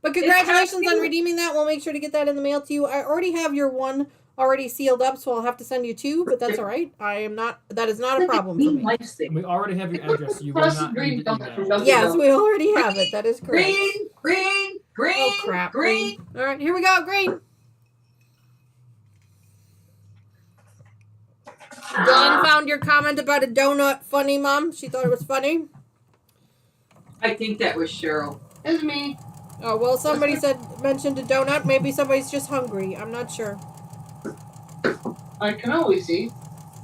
Speaker 2: But congratulations on redeeming that. We'll make sure to get that in the mail to you. I already have your one already sealed up, so I'll have to send you 2, but that's all right. That is not a problem for me.
Speaker 3: And we already have your address. You will
Speaker 5: Plus
Speaker 3: not
Speaker 5: green
Speaker 3: need to
Speaker 5: donut from
Speaker 3: email.
Speaker 5: Dunkin'
Speaker 2: Yes, we already have it. That is correct.
Speaker 6: Green.
Speaker 2: Oh crap.
Speaker 6: Green.
Speaker 2: All right, here we go. Green. Dawn found your comment about a donut funny, Mom. She thought it was funny.
Speaker 6: I think that was Cheryl.
Speaker 5: It's me.
Speaker 2: Oh, well, somebody mentioned a donut. Maybe somebody's just hungry. I'm not sure.
Speaker 5: I can always eat.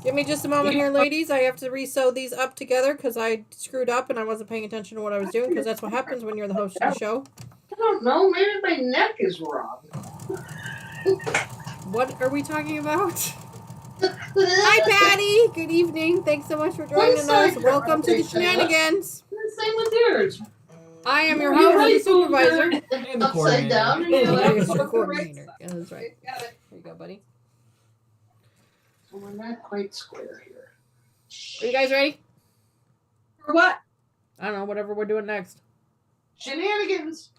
Speaker 2: Give me just a moment here, ladies. I have to re-sew these up together because I screwed up and I wasn't paying attention to what I was doing because that's what happens when you're the host of the show.
Speaker 5: I don't know. Maybe my neck is wrong.
Speaker 2: What are we talking about? Hi, Patty. Good evening. Thanks so much for joining us. Welcome to the shenanigans.
Speaker 5: Same with yours.
Speaker 2: I am your host and supervisor.
Speaker 3: And the
Speaker 5: Upside down.
Speaker 3: coordinator.
Speaker 2: And
Speaker 5: Yeah.
Speaker 2: here's your coordinator. Yeah, that's right.
Speaker 6: Got it.
Speaker 2: Here you go, buddy.
Speaker 5: So we're not quite square here.
Speaker 2: Are you guys ready?
Speaker 6: For what?
Speaker 2: I don't know, whatever we're doing next.
Speaker 5: Shenanigans.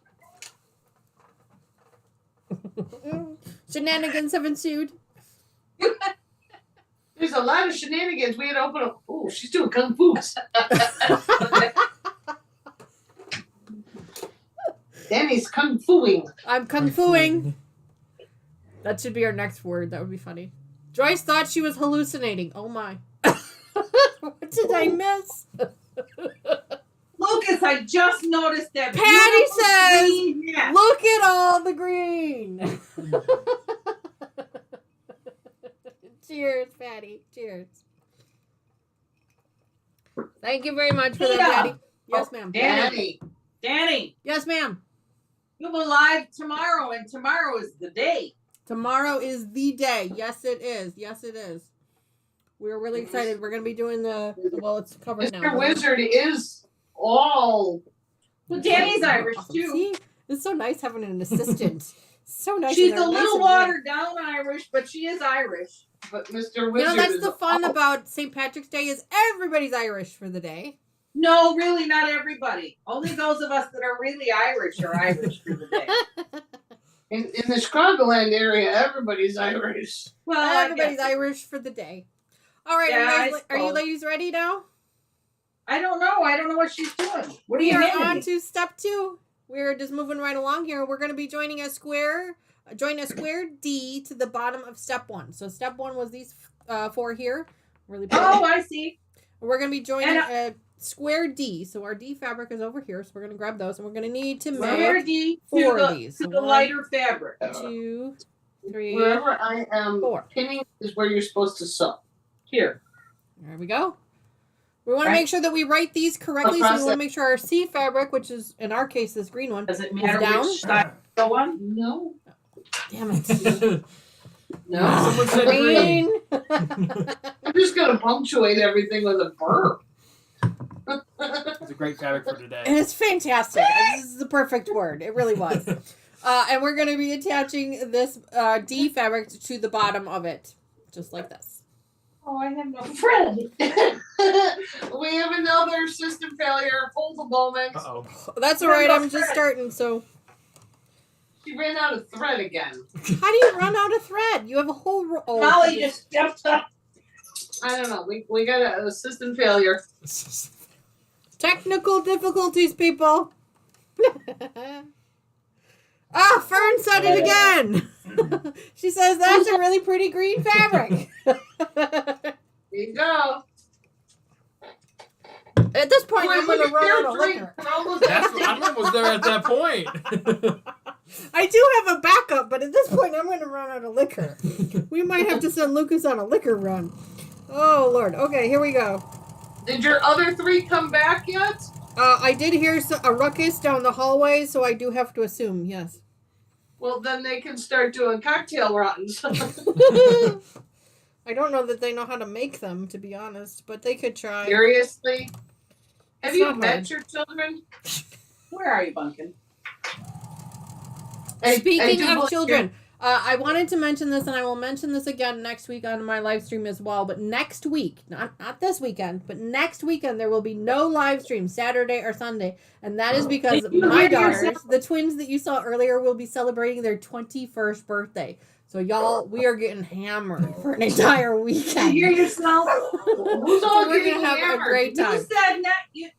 Speaker 2: Shenanigans have ensued.
Speaker 5: There's a lot of shenanigans. We had to open up. Oh, she's doing kung fu. Danny's kung fuing.
Speaker 2: I'm kung fuing. That should be our next word. That would be funny. Joyce thought she was hallucinating. Oh my. What did I miss?
Speaker 6: Lucas, I just noticed that.
Speaker 2: Patty
Speaker 6: beautiful
Speaker 2: says,
Speaker 6: green net.
Speaker 2: look at all the green. Cheers, Patty. Cheers. Thank you very much for that,
Speaker 6: Tina.
Speaker 2: Patty. Yes, ma'am.
Speaker 5: Danny.
Speaker 6: Danny,
Speaker 2: Yes, ma'am.
Speaker 6: you have a live tomorrow, and tomorrow is the day.
Speaker 2: Tomorrow is the day. Yes, it is. Yes, it is. We're really excited. We're going to be doing well, it's covered now.
Speaker 5: Mr. Wizard is all.
Speaker 6: Well, Danny's Irish too.
Speaker 2: See? It's so nice having an assistant. So nice.
Speaker 6: She's
Speaker 2: when
Speaker 6: a
Speaker 2: they're nice
Speaker 6: little
Speaker 2: and
Speaker 6: watered down Irish, but she is Irish.
Speaker 5: But Mr.
Speaker 2: You
Speaker 5: Wizard
Speaker 2: know, that's
Speaker 5: is
Speaker 2: the fun
Speaker 5: all.
Speaker 2: about St. Patrick's Day is everybody's Irish for the day.
Speaker 6: No, really, not everybody. Only those of us that are really Irish are Irish for the day.
Speaker 5: In the Chicagoland area, everybody's Irish.
Speaker 6: Well, I
Speaker 2: Everybody's
Speaker 6: guess.
Speaker 2: Irish for the day. All right,
Speaker 6: Yeah,
Speaker 2: you guys,
Speaker 6: I
Speaker 2: are you
Speaker 6: suppose.
Speaker 2: ladies ready now?
Speaker 6: I don't know. I don't know what she's doing. What are
Speaker 2: We
Speaker 6: you
Speaker 2: are
Speaker 6: handing
Speaker 2: on
Speaker 6: me?
Speaker 2: to step 2. We're just moving right along here. We're going to be joining a square D to the bottom of step 1. So step 1 was these 4 here. Really pretty.
Speaker 6: Oh, I see.
Speaker 2: We're going to be joining
Speaker 6: And
Speaker 2: a square D. So our D fabric is over here. So we're going to grab those and we're going to need to
Speaker 6: Square
Speaker 2: make
Speaker 6: D
Speaker 2: 4
Speaker 6: to
Speaker 2: of
Speaker 6: the,
Speaker 2: these.
Speaker 6: to
Speaker 2: So
Speaker 6: the
Speaker 2: 1,
Speaker 6: lighter fabric.
Speaker 2: 2, 3,
Speaker 5: Wherever I am
Speaker 2: 4.
Speaker 5: pinning is where you're supposed to sew.
Speaker 6: Here.
Speaker 2: There we go. We want to
Speaker 6: Right.
Speaker 2: make sure that we write these correctly. So we want to make sure our C fabric, which is in our case this green one.
Speaker 6: Does it matter
Speaker 2: down?
Speaker 6: which side you go on?
Speaker 5: No.
Speaker 2: Damn it.
Speaker 5: No.
Speaker 3: Someone said
Speaker 2: Green.
Speaker 5: I'm just going to punctuate everything with a burp.
Speaker 3: It's a great fabric for today.
Speaker 2: And it's fantastic. This is the perfect word. It really was. And we're going to be attaching this D fabric to the bottom of it. Just like this.
Speaker 6: Oh, I have no
Speaker 5: Fred. We have another system failure. Hold a moment.
Speaker 3: Uh-oh.
Speaker 2: That's all right. I'm just starting. So
Speaker 5: She ran out of thread again.
Speaker 2: how do you run out of thread? You have a whole row.
Speaker 6: Molly just stepped up.
Speaker 5: I don't know. We got a system failure.
Speaker 2: Technical difficulties, people. Fern said it again. She says that's a really pretty green fabric.
Speaker 5: There you go.
Speaker 2: At this point, I'm going to run out of
Speaker 5: Drink.
Speaker 2: liquor.
Speaker 5: We're almost
Speaker 3: That's,
Speaker 5: empty.
Speaker 3: I'm almost there at that point.
Speaker 2: I do have a backup, but at this point, I'm going to run out of liquor. We might have to send Lucas on a liquor run. Oh, Lord. Okay, here we go.
Speaker 5: Did your other 3 come back yet?
Speaker 2: I did hear a ruckus down the hallway, so I do have to assume, yes.
Speaker 5: Well, then they can start doing cocktail runs.
Speaker 2: I don't know that they know how to make them, to be honest, but they could try.
Speaker 5: Seriously? Have
Speaker 2: It's
Speaker 5: you
Speaker 2: not
Speaker 5: met
Speaker 2: hard.
Speaker 5: your children?
Speaker 6: Where are you, Bunkin?
Speaker 5: I
Speaker 2: Speaking
Speaker 5: do
Speaker 2: of
Speaker 5: believe
Speaker 2: children, I wanted to mention this, and I will mention this again next week on my live stream as well. But next week, not this weekend, but next weekend, there will be no live stream, Saturday or Sunday. And that is because
Speaker 6: Did you
Speaker 2: my
Speaker 6: hear
Speaker 2: daughters,
Speaker 6: yourself?
Speaker 2: the twins that you saw earlier, will be celebrating their 21st birthday. So y'all, we are getting hammered for an entire
Speaker 6: You
Speaker 2: weekend.
Speaker 6: hear yourself?
Speaker 5: Who's
Speaker 2: So
Speaker 5: all
Speaker 2: we're
Speaker 5: getting
Speaker 2: gonna have a
Speaker 5: hammered?
Speaker 2: great
Speaker 6: You
Speaker 2: time.
Speaker 6: said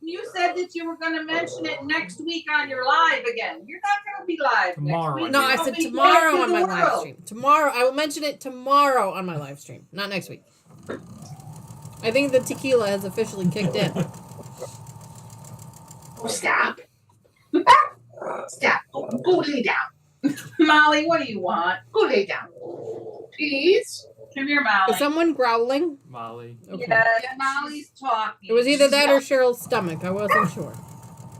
Speaker 6: you said that you were going to mention it next week on your live again. You're not going to be live
Speaker 3: Tomorrow.
Speaker 6: next week.
Speaker 2: No,
Speaker 6: You're
Speaker 2: I
Speaker 6: gonna
Speaker 2: said
Speaker 6: be
Speaker 2: tomorrow
Speaker 6: back to
Speaker 2: on
Speaker 6: the
Speaker 2: my live
Speaker 6: world.
Speaker 2: stream. Tomorrow, I will mention it tomorrow on my live stream, not next week. I think the tequila has officially kicked in.
Speaker 5: Oh, stop. Stop. Go lay down.
Speaker 6: Molly, what do you want?
Speaker 5: Go lay down. Please.
Speaker 6: Come here, Molly.
Speaker 2: Is someone growling?
Speaker 3: Molly.
Speaker 2: Okay.
Speaker 6: Yeah, Molly's talking.
Speaker 2: It was either that or Cheryl's stomach. I wasn't sure.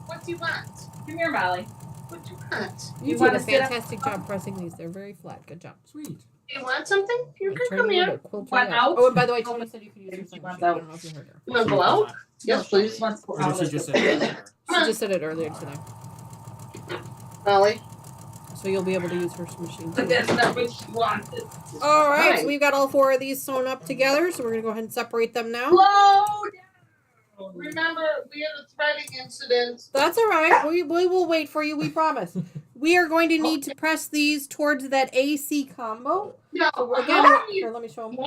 Speaker 5: What do you want?
Speaker 6: Come here, Molly.
Speaker 5: What do you want?
Speaker 2: You
Speaker 6: You
Speaker 2: did
Speaker 6: wanna
Speaker 2: a
Speaker 6: sit up?
Speaker 2: fantastic job pressing these. They're very flat. Good job.
Speaker 3: Sweet.
Speaker 5: You want something? You
Speaker 2: I
Speaker 5: can
Speaker 2: turned
Speaker 5: come
Speaker 2: you
Speaker 5: here.
Speaker 2: into a quilter
Speaker 6: Want
Speaker 2: out.
Speaker 6: out?
Speaker 2: Oh, and by the way, Tony said you could use your
Speaker 6: She
Speaker 2: sunshade.
Speaker 6: wants
Speaker 2: I
Speaker 6: out.
Speaker 2: don't know if you heard her.
Speaker 5: You want to go out? Yes, please.
Speaker 6: Wants to
Speaker 3: Or did she just say?
Speaker 5: No,
Speaker 2: She just said it earlier today.
Speaker 5: Molly.
Speaker 2: So you'll be able to use her machine too.
Speaker 6: But that's not what she wanted.
Speaker 2: All right,
Speaker 5: Right.
Speaker 2: so we've got all 4 of these sewn up together. So we're gonna go ahead and separate them now.
Speaker 5: Slow down. Remember, we had a threading incident.
Speaker 2: That's all right. We will wait for you. We promise. We are going to need to press these towards that AC combo.
Speaker 5: No,
Speaker 2: Again,
Speaker 5: how do
Speaker 2: here,
Speaker 5: you
Speaker 2: let me show them.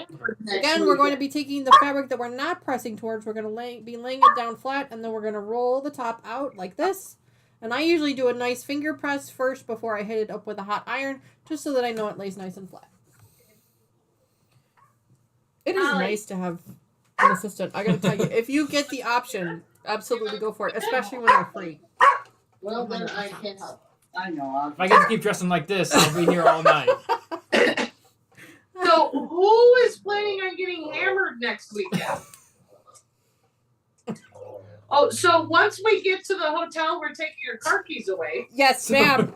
Speaker 5: next
Speaker 2: Again, we're going to
Speaker 5: weekend?
Speaker 2: be taking the fabric that we're not pressing towards. We're going to be laying it down flat, and then we're going to roll the top out like this. And I usually do a nice finger press first before I hit it up with a hot iron, just so that I know it lays nice and flat. It is nice to have an assistant. I got to tell you, if you get the option, absolutely go for it, especially when they're free.
Speaker 5: Well, then I can't help.
Speaker 6: I know.
Speaker 3: If I get to keep dressing like this, I'll be here all night.
Speaker 5: So, who is planning on getting hammered next weekend? Oh, so once we get to the hotel, we're taking your car keys away.
Speaker 2: Yes, ma'am.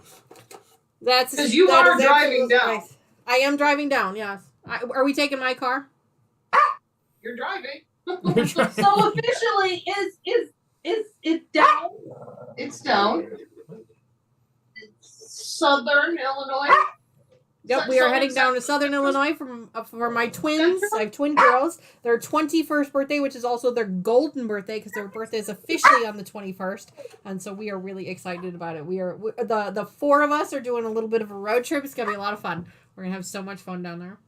Speaker 2: That's
Speaker 5: 'Cause you
Speaker 2: that
Speaker 5: are
Speaker 2: is
Speaker 5: driving
Speaker 2: absolutely
Speaker 5: down.
Speaker 2: nice. I am driving down. Yes. Are we taking my car?
Speaker 5: You're driving.
Speaker 6: So officially, is it down?
Speaker 5: It's down. Southern Illinois.
Speaker 2: Yep, we are heading down to Southern Illinois for my twins. I have twin girls. Their 21st birthday, which is also their golden birthday, because their birthday is officially on the 21st, and so we are really excited about it. The 4 of us are doing a little bit of a road trip. It's gonna be a lot of fun. We're gonna have so much fun down there.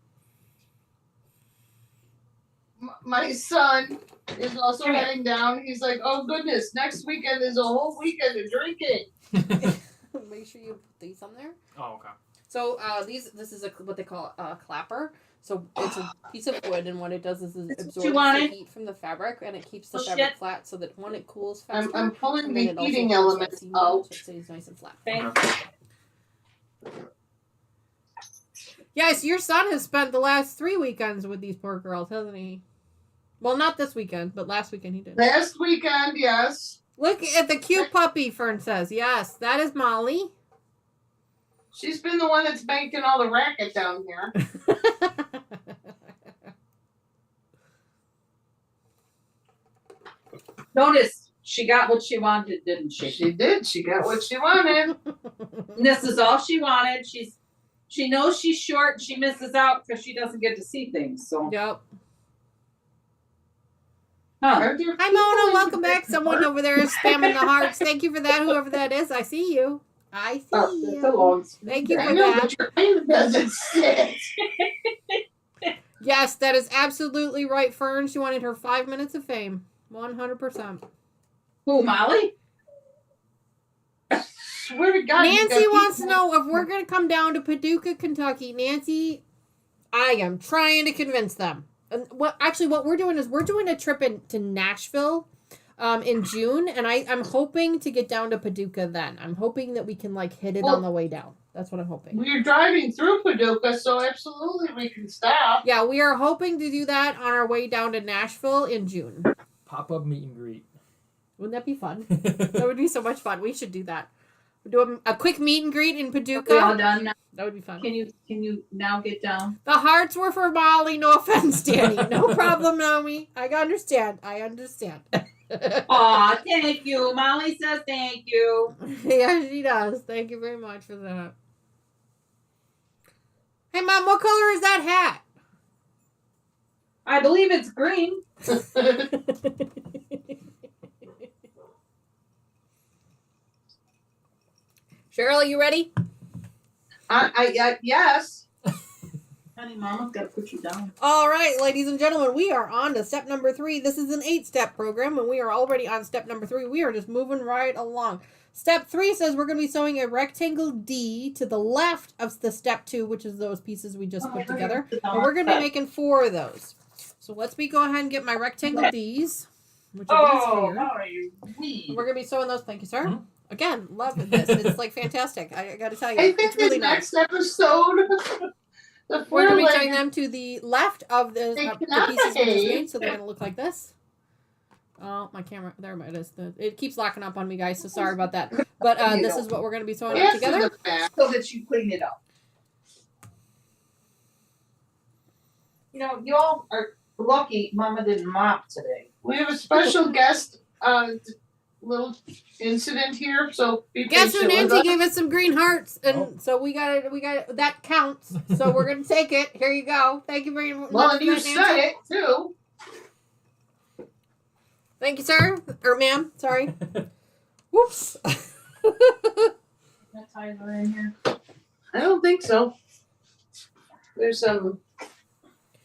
Speaker 5: My son is also heading down. He's like, "Oh goodness, next weekend is a whole weekend of drinking."
Speaker 2: Make sure you put these on there.
Speaker 3: Oh, okay.
Speaker 2: So this is what they call a clapper. So it's a piece of wood, and what it does is it
Speaker 6: That's what
Speaker 2: absorbs
Speaker 6: you
Speaker 2: the
Speaker 6: wanted?
Speaker 2: heat from the fabric, and it keeps the
Speaker 6: Oh,
Speaker 2: fabric
Speaker 6: shit.
Speaker 2: flat, so that when it cools faster,
Speaker 5: I'm pulling
Speaker 2: and then
Speaker 5: the
Speaker 2: it also
Speaker 5: heating
Speaker 2: holds that
Speaker 5: element
Speaker 2: seam down,
Speaker 5: out.
Speaker 2: so it stays nice and flat.
Speaker 6: Okay.
Speaker 2: Yes, your son has spent the last 3 weekends with these poor girls, hasn't he? Well, not this weekend, but last weekend he did.
Speaker 5: Last weekend, yes.
Speaker 2: Look at the cute puppy, Fern says. Yes, that is Molly.
Speaker 5: She's been the one that's making all the racket down here.
Speaker 6: Notice she got what she wanted, didn't she?
Speaker 5: She did. She got what she wanted.
Speaker 6: And this is all she wanted. She knows she's short. And she misses out because she doesn't get to see things. So,
Speaker 2: Yep.
Speaker 6: huh?
Speaker 5: Are there
Speaker 2: Hi,
Speaker 5: people
Speaker 2: Mona.
Speaker 5: in
Speaker 2: Welcome
Speaker 5: the
Speaker 2: back. Someone over there is spamming the hearts. Thank you for that, whoever that is. I see you. I see
Speaker 6: Oh,
Speaker 2: you.
Speaker 6: it's a long.
Speaker 2: Thank you
Speaker 5: I
Speaker 2: for
Speaker 5: know,
Speaker 2: that.
Speaker 5: but your name doesn't sit.
Speaker 2: Yes, that is absolutely right, Fern. She wanted her 5 minutes of fame. 100%.
Speaker 6: Who, Molly?
Speaker 5: Swear to God. you
Speaker 2: Nancy
Speaker 5: got
Speaker 2: wants to
Speaker 5: people-
Speaker 2: know if we're going to come down to Paducah, Kentucky. Nancy, I am trying to convince them. And what we're doing is we're doing a trip to Nashville in June, and I'm hoping to get down to Paducah then. I'm hoping that we can hit it on the way down. That's what I'm hoping.
Speaker 5: We're driving through Paducah, so absolutely we can stop.
Speaker 2: Yeah, we are hoping to do that on our way down to Nashville in June.
Speaker 3: Pop-up meet and greet.
Speaker 2: Wouldn't that be fun? That would be so much fun. We should do that. Do a quick meet and greet in
Speaker 6: Are we all
Speaker 2: Paducah.
Speaker 6: done now?
Speaker 2: That would be fun.
Speaker 6: Can you now get down?
Speaker 2: The hearts were for Molly. No offense, Danny. No problem, Naomi. I understand.
Speaker 6: Aw, thank you. Molly says thank you.
Speaker 2: Yeah, she does. Thank you very much for that. Hey, Mom, what color is that hat?
Speaker 6: I believe it's green.
Speaker 2: Cheryl, you ready?
Speaker 5: Yes.
Speaker 6: Honey, Mama's got to put you down.
Speaker 2: All right, ladies and gentlemen, we are on to step number 3. This is an 8-step program, and we are already on step number 3. We are just moving right along. Step 3 says we're going to be sewing a rectangle D to the left of the step 2, which is those pieces we just put together. And we're going to be making 4 of those. So let's go ahead and get my rectangle Ds, which are these here.
Speaker 6: Molly,
Speaker 2: And we're going to be sewing those. Thank you, sir. Mm-hmm. Again, love this. It's fantastic. I got to tell you,
Speaker 5: I think
Speaker 2: it's really
Speaker 5: this
Speaker 2: nice.
Speaker 5: next episode, the
Speaker 2: We're going to be
Speaker 5: four-legged-
Speaker 2: tying them to the left of the pieces we just made, so they're going to look like this. Oh, my camera. There it is. It keeps locking up on me, guys, so sorry about that. But this is what we're going to be sewing up
Speaker 5: After
Speaker 2: together.
Speaker 5: the fact.
Speaker 6: so that you clean it up. You know, y'all are lucky Mama didn't mop today.
Speaker 5: We have a special guest little incident here, so be
Speaker 2: Guess who?
Speaker 5: patient with
Speaker 2: Nancy
Speaker 5: us.
Speaker 2: gave us some green hearts, and
Speaker 3: Oh.
Speaker 2: so we got it. That counts. So we're gonna take it. Here you go. Thank you very much.
Speaker 5: Well, and
Speaker 2: for
Speaker 5: you
Speaker 2: that,
Speaker 5: said
Speaker 2: Nancy.
Speaker 5: it too.
Speaker 2: Thank you, sir or ma'am. Sorry. Whoops.
Speaker 6: That Tyler in here.
Speaker 5: I don't think so. There's some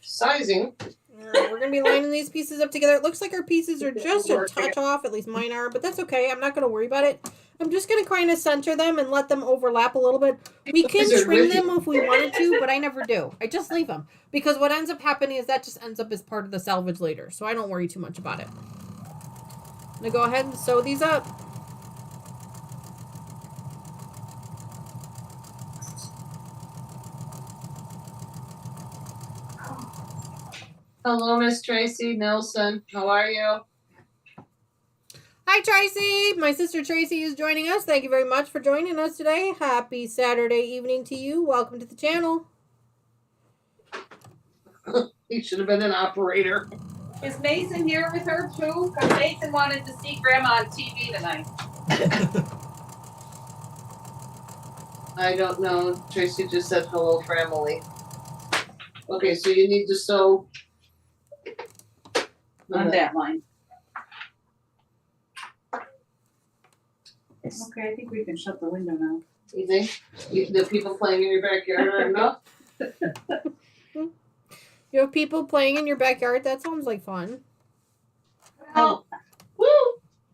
Speaker 5: sizing.
Speaker 2: Alright, we're gonna be lining these pieces up together. It looks like our pieces are just a touch off, at least mine are, but that's okay. I'm not gonna worry about it. I'm just gonna kind of center them and let them overlap a little bit. We can
Speaker 5: These are
Speaker 2: trim
Speaker 5: really-
Speaker 2: them if we wanted to, but I never do. I just leave them because what ends up happening is that just ends up as part of the salvage later, so I don't worry too much about it. I'm gonna go ahead and sew these up.
Speaker 5: Hello, Miss Tracy Nelson. How are you?
Speaker 2: Hi, Tracy. My sister Tracy is joining us. Thank you very much for joining us today. Happy Saturday evening to you. Welcome to the channel.
Speaker 5: He should have been an operator.
Speaker 6: Is Mason here with her too? Because Mason wanted to see Grandma on TV tonight.
Speaker 5: I don't know. Tracy just said hello, family. Okay, so you need to sew
Speaker 6: On that line. Okay, I think we can shut the window now.
Speaker 5: You think the people playing in your backyard are enough?
Speaker 2: You have people playing in your backyard? That sounds like fun.
Speaker 6: Well,
Speaker 5: Woo!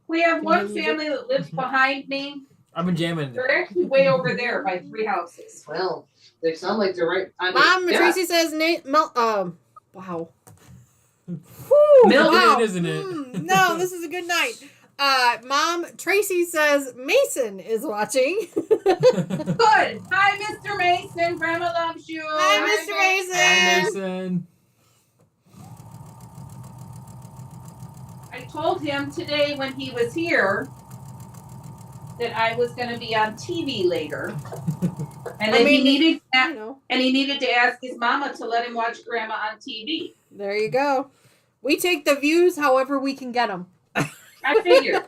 Speaker 6: we have one
Speaker 2: Can you
Speaker 6: family that lives behind me.
Speaker 3: I've been jamming.
Speaker 6: They're actually way over there by 3 houses.
Speaker 5: Well, they sound like they're right. I mean,
Speaker 2: Mom,
Speaker 5: yeah.
Speaker 2: Tracy says, wow.
Speaker 6: Mildred,
Speaker 2: Wow.
Speaker 3: isn't it?
Speaker 2: No, this is a good night. Mom, Tracy says Mason is watching.
Speaker 6: Good. Hi, Mr. Mason. Grandma loves you.
Speaker 2: Hi, Mr. Mason.
Speaker 3: Hi, Mason.
Speaker 6: I told him today when he was here that I was going to be on TV later, and that he needed
Speaker 2: You know,
Speaker 6: and he needed to ask his mama to let him watch Grandma on TV.
Speaker 2: there you go. We take the views however we can get them.
Speaker 6: I figured.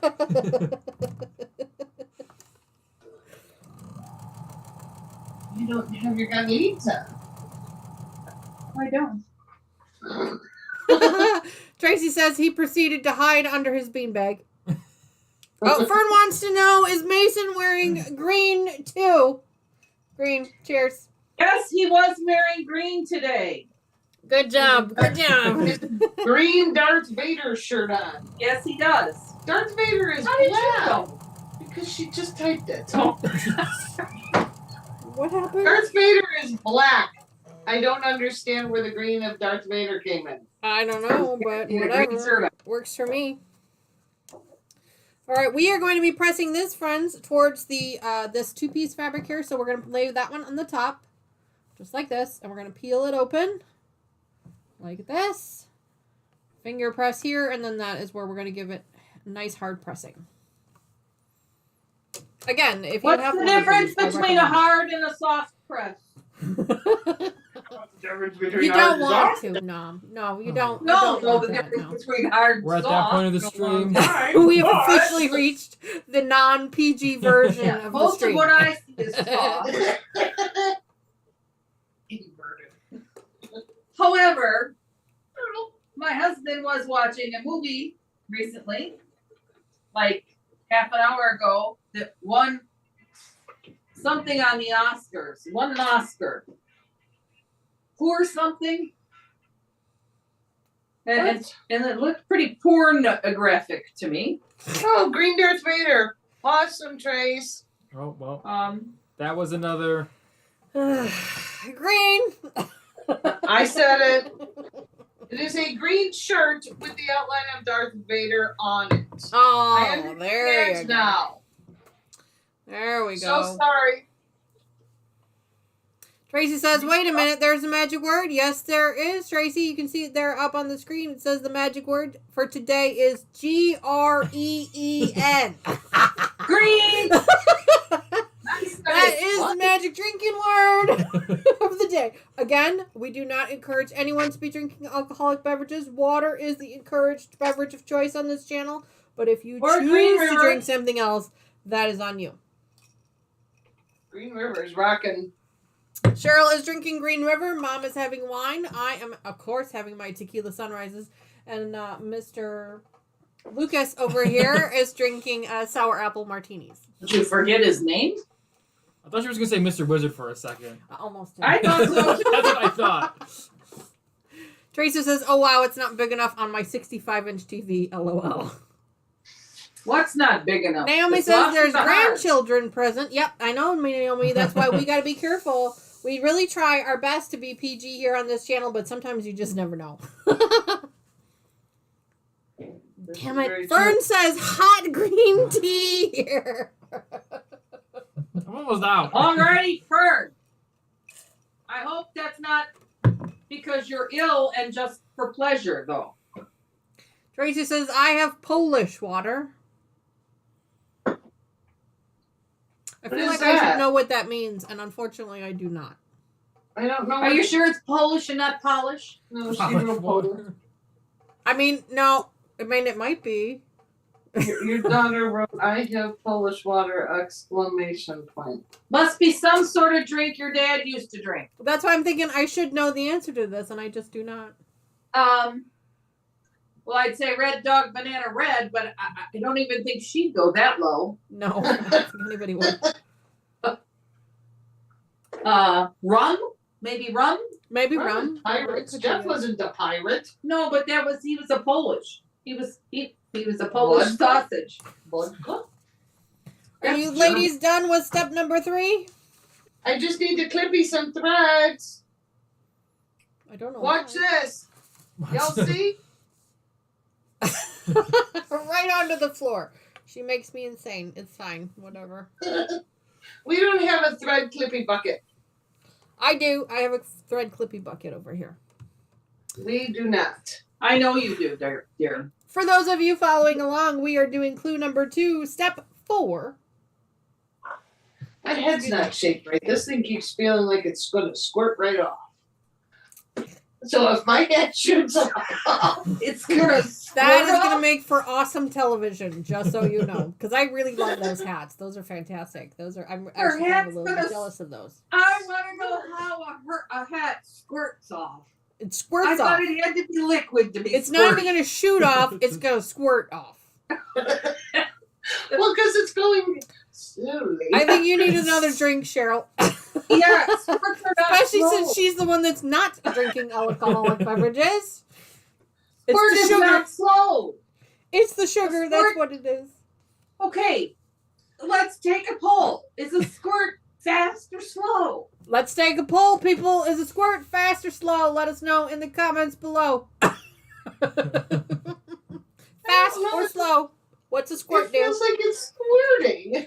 Speaker 5: You don't have your Galita.
Speaker 6: I don't.
Speaker 2: Tracy says he proceeded to hide under his beanbag. Oh, Fern wants to know, is Mason wearing green too? Green. Cheers.
Speaker 6: Yes, he was wearing green today.
Speaker 2: Good job. Good job.
Speaker 5: Green Darth Vader shirt on.
Speaker 6: Yes, he does.
Speaker 5: Darth Vader is
Speaker 6: How did you
Speaker 5: black.
Speaker 6: know?
Speaker 5: Because she just typed it.
Speaker 2: What happened?
Speaker 5: Darth Vader is black. I don't understand where the green of Darth Vader came in.
Speaker 2: I don't know, but
Speaker 6: He had a green
Speaker 2: whatever.
Speaker 6: shirt on.
Speaker 2: Works for me. All right, we are going to be pressing this, friends, towards the this two-piece fabric here. So we're going to lay that one on the top, just like this, and we're going to peel it open, like this. Finger press here, and then that is where we're going to give it a nice hard pressing. Again, if you
Speaker 6: What's
Speaker 2: have
Speaker 6: the
Speaker 2: one of
Speaker 6: difference
Speaker 2: these, I
Speaker 6: between a
Speaker 2: recommend
Speaker 6: hard and a soft press?
Speaker 2: it.
Speaker 5: Difference
Speaker 2: You
Speaker 5: between
Speaker 2: don't want to, no, you don't.
Speaker 6: No,
Speaker 2: you don't
Speaker 6: no,
Speaker 2: want
Speaker 6: the
Speaker 2: that,
Speaker 6: difference
Speaker 2: no.
Speaker 6: between hard and
Speaker 3: We're at
Speaker 6: soft.
Speaker 3: that point of the
Speaker 6: in a
Speaker 3: stream.
Speaker 6: long time,
Speaker 2: We have
Speaker 6: but-
Speaker 2: officially reached the non-PG version
Speaker 6: Yeah,
Speaker 2: of the
Speaker 6: most
Speaker 2: stream.
Speaker 6: of what I see is soft.
Speaker 5: Inverted.
Speaker 6: However, my husband was watching a movie recently, like half an hour ago, that won something on the Oscars. Won an Oscar. Poor something. And it looked pretty pornographic to me.
Speaker 5: Oh, Green Darth Vader. Awesome, Trace.
Speaker 3: Oh, well,
Speaker 6: That
Speaker 3: was another.
Speaker 2: Green.
Speaker 5: I said it. It is a green shirt with the outline of Darth Vader on it. I
Speaker 2: Oh, there you
Speaker 5: understand
Speaker 2: go.
Speaker 5: now.
Speaker 2: There we
Speaker 5: So
Speaker 2: go.
Speaker 5: sorry.
Speaker 2: Tracy says, wait a minute, there's a magic word. Yes, there is, Tracy. You can see it there up on the screen. It says the magic word for today is Green.
Speaker 6: green.
Speaker 2: That is the magic drinking word of the day. Again, we do not encourage anyone to be drinking alcoholic beverages. Water is the encouraged beverage of choice on this channel. But if you
Speaker 6: Or Green
Speaker 2: choose to
Speaker 6: River.
Speaker 2: drink something else, that is on you.
Speaker 5: Green River's rocking.
Speaker 2: Cheryl is drinking Green River. Mom is having wine. I am, of course, having my tequila sunrises. And Mr. Lucas over here is drinking sour apple martinis.
Speaker 6: Did you forget his name?
Speaker 3: I thought you were going to say Mr. Wizard for a second.
Speaker 2: I almost did.
Speaker 6: I thought so.
Speaker 3: That's what I thought.
Speaker 2: Teresa says, oh, wow, it's not big enough on my 65-inch TV. LOL.
Speaker 6: What's not big enough?
Speaker 2: Naomi
Speaker 6: The
Speaker 2: says
Speaker 6: soft
Speaker 2: there's
Speaker 6: or the hard?
Speaker 2: grandchildren present. Yep, I know, Naomi. That's why we got to be careful. We really try our best to be PG here on this channel, but sometimes you just never know. Damn it. Fern says hot green tea here.
Speaker 3: I'm almost out.
Speaker 6: Alrighty, Fern. I hope that's not because you're ill and just for pleasure, though.
Speaker 2: Tracy says, I have Polish water. I feel
Speaker 5: What
Speaker 2: like
Speaker 5: is
Speaker 2: I should
Speaker 5: that?
Speaker 2: know what that means, and unfortunately I do not.
Speaker 5: I don't know.
Speaker 6: Are you sure it's Polish and not polish?
Speaker 5: No, she wrote Polish.
Speaker 2: I mean, no. I mean, it might be.
Speaker 5: Your daughter wrote, I have Polish water, !
Speaker 6: Must be some sort of drink your dad used to drink.
Speaker 2: That's why I'm thinking I should know the answer to this, and I just do not.
Speaker 6: Well, I'd say red dog, banana red, but I don't even think she'd go that low.
Speaker 2: No, I don't think anybody would.
Speaker 6: Rum? Maybe rum?
Speaker 2: Maybe rum.
Speaker 5: Pirates.
Speaker 2: Could
Speaker 5: Jeff
Speaker 2: be.
Speaker 5: wasn't a pirate.
Speaker 6: No, but he was a Polish. He was a Polish
Speaker 5: What?
Speaker 6: sausage.
Speaker 5: Vodka.
Speaker 2: Are you
Speaker 6: That's
Speaker 2: ladies done with step number 3?
Speaker 5: I just need to clippy some threads.
Speaker 2: I don't know.
Speaker 5: Watch this. Y'all see?
Speaker 2: Right onto the floor. She makes me insane. It's fine. Whatever.
Speaker 5: We don't have a thread clippy bucket.
Speaker 2: I do. I have a thread clippy bucket over here.
Speaker 5: We do not.
Speaker 6: I know you do, dear.
Speaker 2: For those of you following along, we are doing clue number 2, step 4.
Speaker 5: My head's not shaped right. This thing keeps feeling like it's going to squirt right off. So if my head shoots off,
Speaker 6: It's gonna
Speaker 2: That is going to make for awesome television, just so you know. Because I really love those hats. Those are fantastic. I'm actually kind of a little bit jealous of those.
Speaker 6: I want to know how a hat squirts off.
Speaker 2: It
Speaker 6: I
Speaker 2: squirts
Speaker 6: thought
Speaker 2: off.
Speaker 6: it had to be liquid to be
Speaker 2: It's not even going to shoot off. It's going to squirt off.
Speaker 5: well, because it's going slowly.
Speaker 2: I think you need another drink, Cheryl.
Speaker 6: Yeah, squirts are not
Speaker 2: Especially
Speaker 6: slow.
Speaker 2: since she's the one that's not drinking alcoholic beverages. It's
Speaker 6: Squirt
Speaker 2: the
Speaker 6: is
Speaker 2: sugar.
Speaker 6: not slow.
Speaker 2: It's the sugar. That's
Speaker 6: Squirt-
Speaker 2: what it is.
Speaker 6: Okay, let's take a poll. Is a squirt fast or slow?
Speaker 2: Let's take a poll, people. Is a squirt fast or slow? Let us know in the comments below. Fast or slow? What's a squirt
Speaker 5: It
Speaker 2: do?
Speaker 5: feels like it's squirting.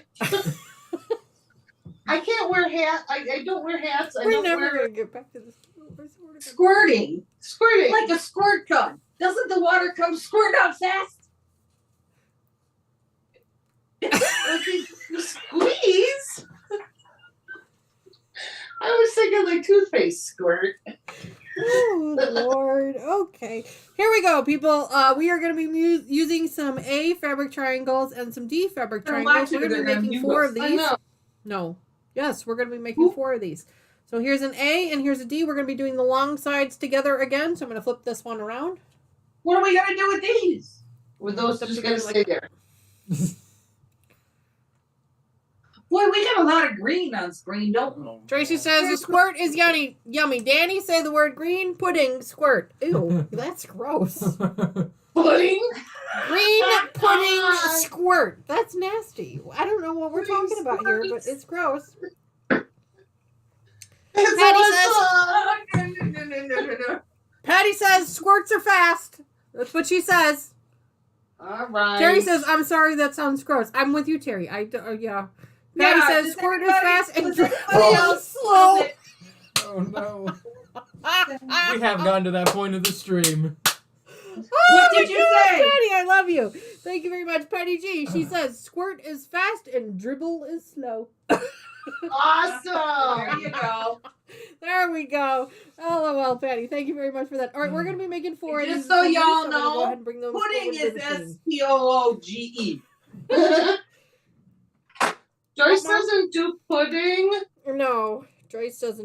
Speaker 5: I can't wear hat. I don't wear hats. I
Speaker 2: We're
Speaker 5: don't
Speaker 2: never
Speaker 5: wear
Speaker 2: going to get back to this.
Speaker 6: Squirting.
Speaker 5: squirting.
Speaker 6: Like a squirt gun. Doesn't the water come squirt out fast?
Speaker 5: Like you squeeze. I was thinking like toothpaste squirt.
Speaker 2: Oh, Lord. Okay. Here we go, people. We are going to be using some A fabric triangles and some D fabric triangles. We're going to be making 4 of
Speaker 5: I
Speaker 2: these.
Speaker 5: know.
Speaker 2: No. Yes, we're going to be making 4 of these. So here's an A and here's a D. We're going to be doing the long sides together again. So I'm going to flip this one around.
Speaker 6: What are we gonna do with these?
Speaker 5: With those
Speaker 2: Put them
Speaker 5: just gonna
Speaker 2: together
Speaker 5: stay there.
Speaker 6: Boy, we got a lot of green on screen, don't we?
Speaker 2: Tracy says the squirt is yummy. Yummy. Danny, say the word green pudding squirt. Ew, that's gross.
Speaker 5: Pudding?
Speaker 2: Green pudding squirt. That's nasty. I don't know what we're talking about here, but it's gross. Patty says squirts are fast. That's what she says.
Speaker 5: All right.
Speaker 2: Terry says, I'm sorry, that sounds gross. I'm with you, Terry. Yeah. Patty says squirt is fast and slow.
Speaker 3: Oh no. We have gotten to that point of the stream.
Speaker 2: What
Speaker 6: did you say?
Speaker 2: Patty, I love you. Thank you very much, Patty G. She says squirt is fast and dribble is slow.
Speaker 5: Awesome.
Speaker 6: There you go.
Speaker 2: There There we go. LOL, Patty. Thank you very much for that. All right, we're going to be making 4 of
Speaker 6: Just
Speaker 2: these.
Speaker 6: so
Speaker 2: this evening,
Speaker 6: y'all
Speaker 2: I'm gonna go
Speaker 6: know,
Speaker 2: ahead and bring those
Speaker 6: Pudding
Speaker 2: over to the
Speaker 6: is
Speaker 2: machine.
Speaker 6: Spooge.
Speaker 5: Joyce doesn't do pudding.
Speaker 2: No, Joyce does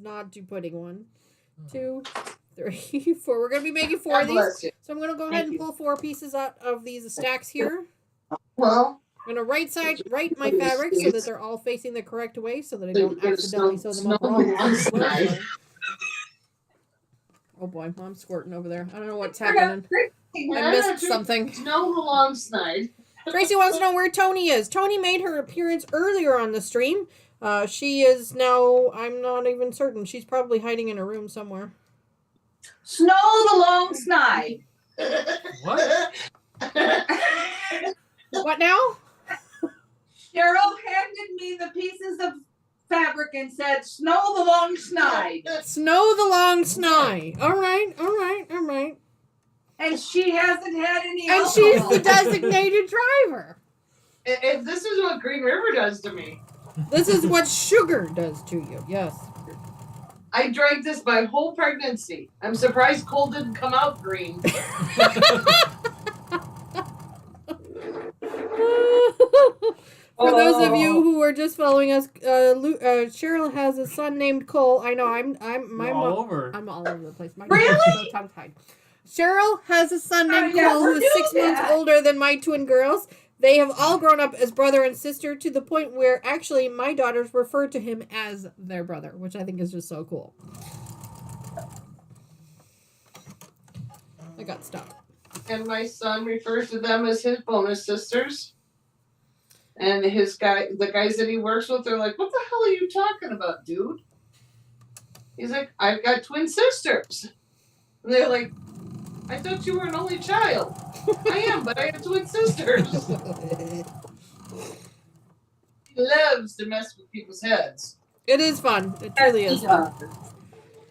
Speaker 2: not do pudding. 1, 2, 3, 4. We're going to be making 4 of
Speaker 5: God
Speaker 2: these.
Speaker 5: bless you.
Speaker 2: So I'm going to go ahead and pull 4 pieces out of these stacks here.
Speaker 5: Well,
Speaker 2: I'm going to right my fabric so that they're all facing the correct way so that I don't accidentally sew them up wrong. Oh boy, Mom's squirting over there. I don't know what's happening. I missed something.
Speaker 5: Snow the long snide.
Speaker 2: Tracy wants to know where Tony is. Tony made her appearance earlier on the stream. She is now, I'm not even certain. She's probably hiding in her room somewhere.
Speaker 6: Snow the long snide.
Speaker 3: What?
Speaker 2: What now?
Speaker 6: Cheryl handed me the pieces of fabric and said, "Snow the long snide."
Speaker 2: Snow the long snide. All right.
Speaker 6: And she hasn't had any
Speaker 2: And
Speaker 6: alcohol.
Speaker 2: she's the designated driver.
Speaker 5: If this is what Green River does to me,
Speaker 2: This is what sugar does to you. Yes.
Speaker 5: I drank this my whole pregnancy. I'm surprised Cole didn't come out green.
Speaker 2: For those of you who are just following us, Cheryl has a son named Cole. I know I'm
Speaker 3: all over.
Speaker 2: I'm all over the place. My
Speaker 6: Really?
Speaker 2: God, I'm so tongue-tied. Cheryl has a son named
Speaker 6: I
Speaker 2: Cole who
Speaker 6: never
Speaker 2: is 6
Speaker 6: knew
Speaker 2: months
Speaker 6: that.
Speaker 2: older than my twin girls. They have all grown up as brother and sister to the point where actually my daughters refer to him as their brother, which I think is just so cool. I got stuck.
Speaker 5: And my son refers to them as his bonus sisters. And the guys that he works with are like, "What the hell are you talking about, dude?" He's like, "I've got twin sisters." And they're like, "I thought you were an only child." I am, but I have twin sisters. He loves to mess with people's heads.
Speaker 2: It is fun. It truly is fun.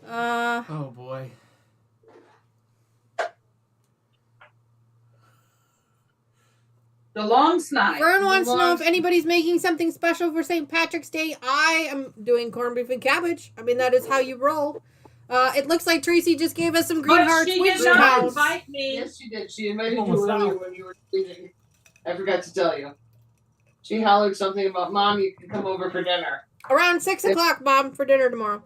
Speaker 3: Oh boy.
Speaker 6: The long snide.
Speaker 2: Vern wants to know if anybody's making something special for St. Patrick's Day. I am doing corned beef and cabbage. I mean, that is how you roll. It looks like Tracy just gave us some green
Speaker 6: But
Speaker 2: hearts
Speaker 6: she
Speaker 2: witch
Speaker 6: did not
Speaker 2: cows.
Speaker 6: invite me.
Speaker 5: Yes, she did. She invited
Speaker 3: Almost
Speaker 5: you earlier
Speaker 3: out.
Speaker 5: when you were leaving. I forgot to tell you. She hollered something about, "Mom, you can come over for dinner."
Speaker 2: Around 6 o'clock, Mom, for dinner tomorrow.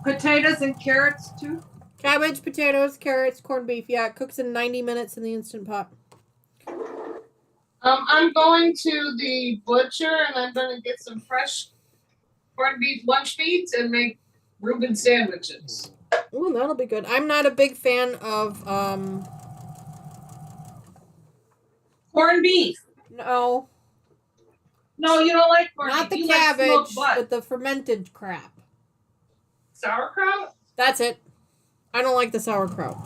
Speaker 6: Potatoes and carrots too.
Speaker 2: Cabbage, potatoes, carrots, corned beef. Yeah, it cooks in 90 minutes in the Instant Pot.
Speaker 5: I'm going to the butcher and I'm going to get some fresh corned beef lunch meat and make Reuben sandwiches.
Speaker 2: Ooh, that'll be good. I'm not a big fan of,
Speaker 6: Corned beef.
Speaker 2: no,
Speaker 6: No, you don't like corned
Speaker 2: not
Speaker 6: beef.
Speaker 2: the
Speaker 6: You like
Speaker 2: cabbage,
Speaker 6: smoked butt.
Speaker 2: but the fermented crap.
Speaker 5: Sauerkraut?
Speaker 2: That's it. I don't like the sauerkraut.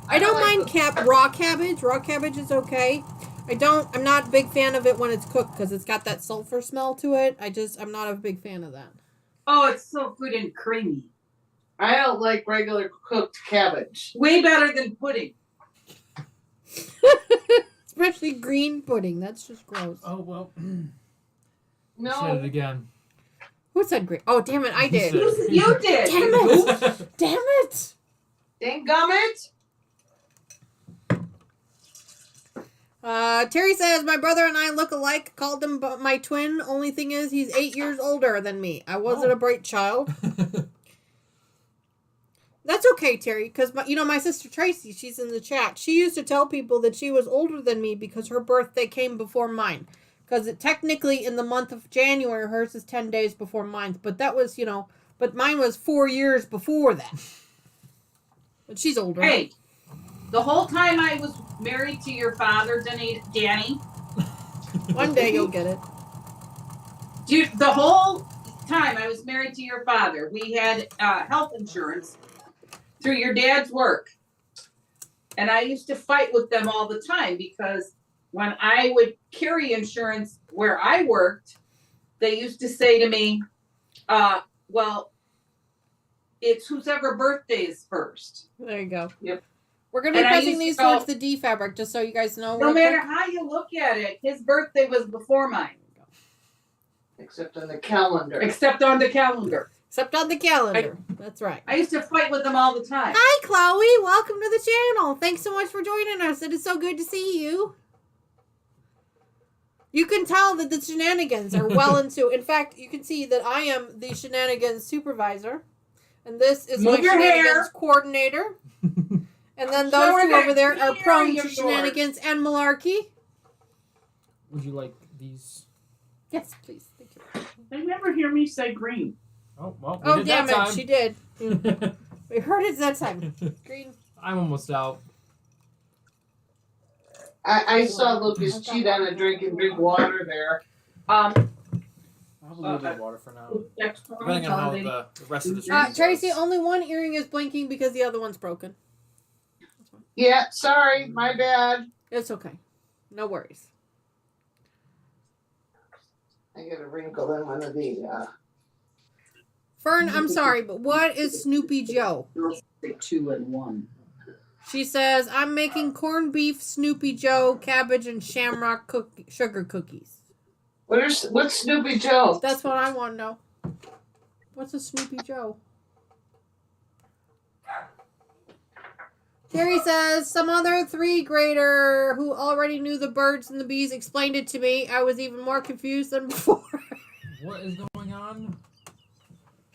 Speaker 2: I
Speaker 5: I
Speaker 2: don't
Speaker 5: like
Speaker 2: mind raw cabbage. Raw cabbage is okay. I'm not a big fan of it when it's cooked because it's got that sulfur smell to it. I'm not a big fan of that.
Speaker 6: Oh, it's so good and creamy.
Speaker 5: I don't like regular cooked cabbage.
Speaker 6: Way better than pudding.
Speaker 2: Especially green pudding. That's just gross.
Speaker 3: Oh well. Said it
Speaker 5: No.
Speaker 3: again.
Speaker 2: Who said green? Oh, damn it. I did.
Speaker 6: You did.
Speaker 2: Damn it. Damn it.
Speaker 5: Dang gummit.
Speaker 2: Terry says, my brother and I look alike. Called him my twin. Only thing is, he's 8 years older than me. I wasn't a bright child. That's okay, Terry, because my sister Tracy, she's in the chat. She used to tell people that she was older than me because her birthday came before mine. Because technically in the month of January, hers is 10 days before mine. But that was, but mine was 4 years before that. But she's older.
Speaker 6: Hey, the whole time I was married to your father, Dani,
Speaker 2: One day you'll get it.
Speaker 6: dude, the whole time I was married to your father, we had health insurance through your dad's work. And I used to fight with them all the time because when I would carry insurance where I worked, they used to say to me, well, it's whosever birthday is first.
Speaker 2: There you go.
Speaker 5: Yep.
Speaker 2: We're going to be
Speaker 6: And I
Speaker 2: pressing
Speaker 6: used to
Speaker 2: these
Speaker 6: go-
Speaker 2: towards the D fabric, just so you guys know.
Speaker 6: No
Speaker 2: real
Speaker 6: matter
Speaker 2: quick.
Speaker 6: how you look at it, his birthday was before mine,
Speaker 5: Except on the calendar.
Speaker 6: except on the calendar.
Speaker 2: Except on the calendar. That's right.
Speaker 6: I used to fight with them all the time.
Speaker 2: Hi, Chloe. Welcome to the channel. Thanks so much for joining us. It is so good to see you. You can tell that the shenanigans are well into. In fact, you can see that I am the shenanigans supervisor. And this is
Speaker 6: Move
Speaker 2: my
Speaker 6: your
Speaker 2: shenanigans
Speaker 6: hair.
Speaker 2: coordinator. And then
Speaker 6: Show
Speaker 2: those
Speaker 6: her
Speaker 2: two
Speaker 6: that
Speaker 2: over there are
Speaker 6: hair
Speaker 2: prone
Speaker 6: of
Speaker 2: to
Speaker 6: yours.
Speaker 2: shenanigans and malarkey.
Speaker 3: Would you like these?
Speaker 2: Yes, please. Thank you.
Speaker 6: They never hear me say green.
Speaker 3: Oh, well, we
Speaker 2: Oh,
Speaker 3: did
Speaker 2: damn
Speaker 3: that
Speaker 2: it. She did. We heard it that time.
Speaker 3: time.
Speaker 2: Green.
Speaker 3: I'm almost out.
Speaker 5: I saw Lucas cheat on a drink and drink water there.
Speaker 3: I'll have a little bit of water for now. Depending on how the rest of the stream goes.
Speaker 2: Tracy, only one earring is blinking because the other one's broken.
Speaker 5: Yeah, sorry, my bad.
Speaker 2: It's okay. No worries.
Speaker 5: I got a wrinkle in one of the.
Speaker 2: Fern, I'm sorry, but what is Snoopy Joe?
Speaker 6: 2 and 1.
Speaker 2: She says, I'm making corned beef, Snoopy Joe, cabbage, and shamrock sugar cookies.
Speaker 5: What's Snoopy Joe?
Speaker 2: That's what I want to know. What's a Snoopy Joe? Terry says, some other 3rd grader who already knew the birds and the bees explained it to me. I was even more confused than before.
Speaker 3: What is going on?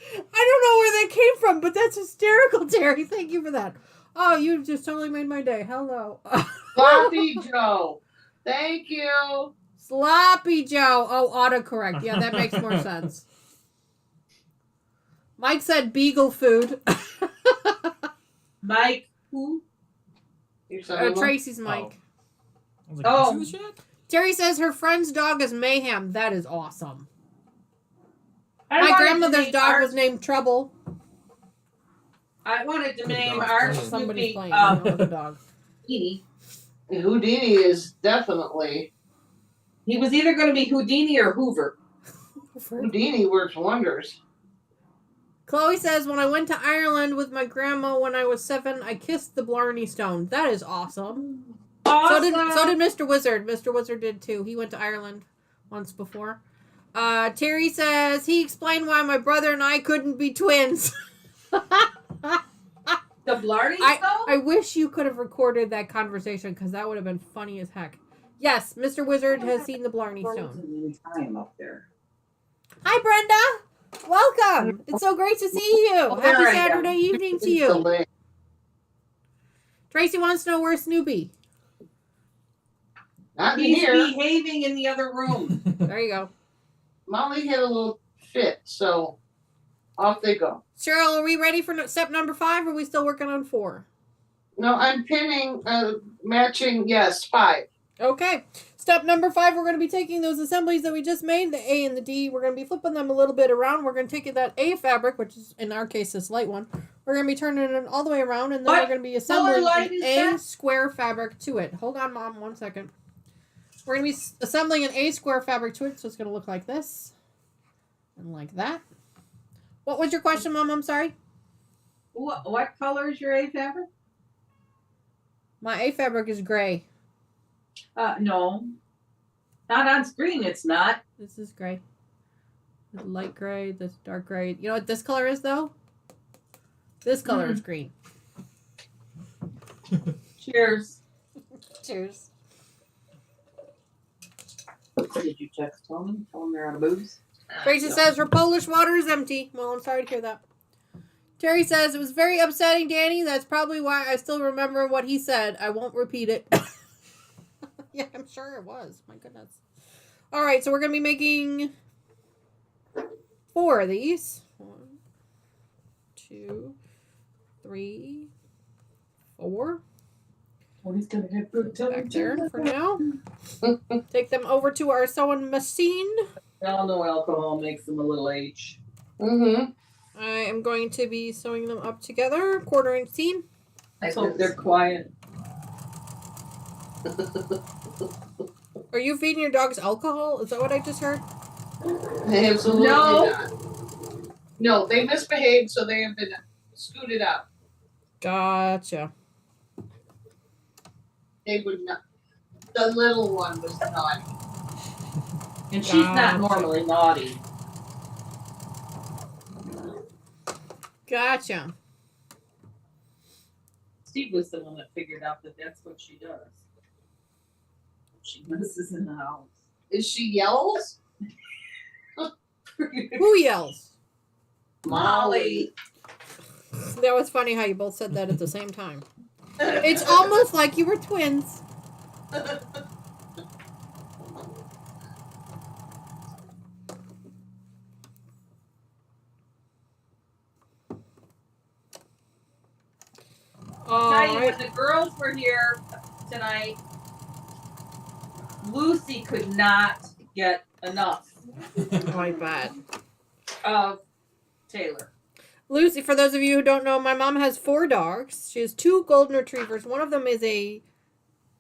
Speaker 2: I don't know where that came from, but that's hysterical, Terry. Thank you for that. Oh, you just totally made my day. Hello.
Speaker 5: Sloppy Joe. Thank you.
Speaker 2: Sloppy Joe. Oh, autocorrect. Yeah, that makes more sense. Mike said beagle food.
Speaker 6: Mike, who?
Speaker 2: Tracy's Mike.
Speaker 3: I was like,
Speaker 6: Oh.
Speaker 3: "Can you see the chat?"
Speaker 2: Terry says her friend's dog is Mayhem. That is awesome.
Speaker 6: I
Speaker 2: My
Speaker 6: wanted to
Speaker 2: grandmother's
Speaker 6: name
Speaker 2: dog
Speaker 6: our-
Speaker 2: was named Trouble.
Speaker 6: I wanted to
Speaker 3: Good
Speaker 6: name
Speaker 3: dog.
Speaker 6: our
Speaker 2: Somebody's
Speaker 6: Snoopy
Speaker 2: playing. I don't know the dog.
Speaker 6: Houdini.
Speaker 5: Houdini is definitely.
Speaker 6: He was either going to be Houdini or Hoover.
Speaker 5: Houdini works wonders.
Speaker 2: Chloe says, when I went to Ireland with my grandma when I was 7, I kissed the Blarney Stone. That is awesome.
Speaker 6: Awesome.
Speaker 2: So did Mr. Wizard. Mr. Wizard did too. He went to Ireland once before. Terry says, he explained why my brother and I couldn't be twins.
Speaker 6: The Blarney Stone?
Speaker 2: I wish you could have recorded that conversation because that would have been funny as heck. Yes, Mr. Wizard has seen the Blarney Stone.
Speaker 6: Time up there.
Speaker 2: Hi, Brenda. Welcome. It's so great to see you.
Speaker 6: There
Speaker 2: Happy
Speaker 6: I am.
Speaker 2: Saturday evening to you. Tracy wants to know where's Snoopy.
Speaker 5: Not
Speaker 6: He's
Speaker 5: here.
Speaker 6: behaving in the other room.
Speaker 2: There you go.
Speaker 5: Molly had a little fit, so off they go.
Speaker 2: Cheryl, are we ready for step number 5 or are we still working on 4?
Speaker 5: No, I'm pinning, matching, yes, 5.
Speaker 2: Okay. Step number 5, we're going to be taking those assemblies that we just made, the A and the D. We're going to be flipping them a little bit around. We're going to take that A fabric, which is in our case this light one. We're going to be turning it all the way around, and then
Speaker 6: What
Speaker 2: we're going to be assembling
Speaker 6: light
Speaker 2: an
Speaker 6: is
Speaker 2: A
Speaker 6: that?
Speaker 2: square fabric to it. Hold on, Mom, 1 second. We're going to be assembling an A square fabric to it, so it's going to look like this. And like that. What was your question, Mom? I'm sorry.
Speaker 6: What color is your A fabric?
Speaker 2: My A fabric is gray.
Speaker 6: No. Not on screen, it's not.
Speaker 2: This is gray. This light gray, this dark gray. You know what this color is, though? This color is green.
Speaker 6: Cheers.
Speaker 2: Cheers.
Speaker 6: Did you text Tony? Tell him they're out of booze?
Speaker 2: Tracy says her Polish water is empty. Well, I'm sorry to hear that. Terry says it was very upsetting, Danny. That's probably why I still remember what he said. I won't repeat it. Yeah, I'm sure it was. My goodness. All right, so we're going to be making 4 of these. 1, 2, 3, 4.
Speaker 6: Tony's gonna have good
Speaker 2: Back there for now. Take them over to our sewing machine.
Speaker 6: Y'all know alcohol makes them a little H.
Speaker 5: Mm-hmm.
Speaker 2: I am going to be sewing them up together, 1/4 inch seam.
Speaker 6: I hope they're quiet.
Speaker 2: Are you feeding your dogs alcohol? Is that what I just heard?
Speaker 5: Absolutely
Speaker 6: No.
Speaker 5: not. No, they misbehaved, so they have been scooted out.
Speaker 2: Gotcha.
Speaker 5: They would not. The little one was naughty.
Speaker 6: And she's not
Speaker 2: Gotcha.
Speaker 6: normally naughty.
Speaker 2: Gotcha.
Speaker 6: Steve was the one that figured out that that's what she does. She messes in the house.
Speaker 5: Is she yells?
Speaker 2: Who yells?
Speaker 5: Molly.
Speaker 2: That was funny how you both said that at the same time. It's almost like you were twins.
Speaker 6: Tell you, when the girls were here tonight, Lucy could not get enough
Speaker 2: My bad.
Speaker 6: of Taylor.
Speaker 2: Lucy, for those of you who don't know, my mom has 4 dogs. She has 2 golden retrievers. One of them is a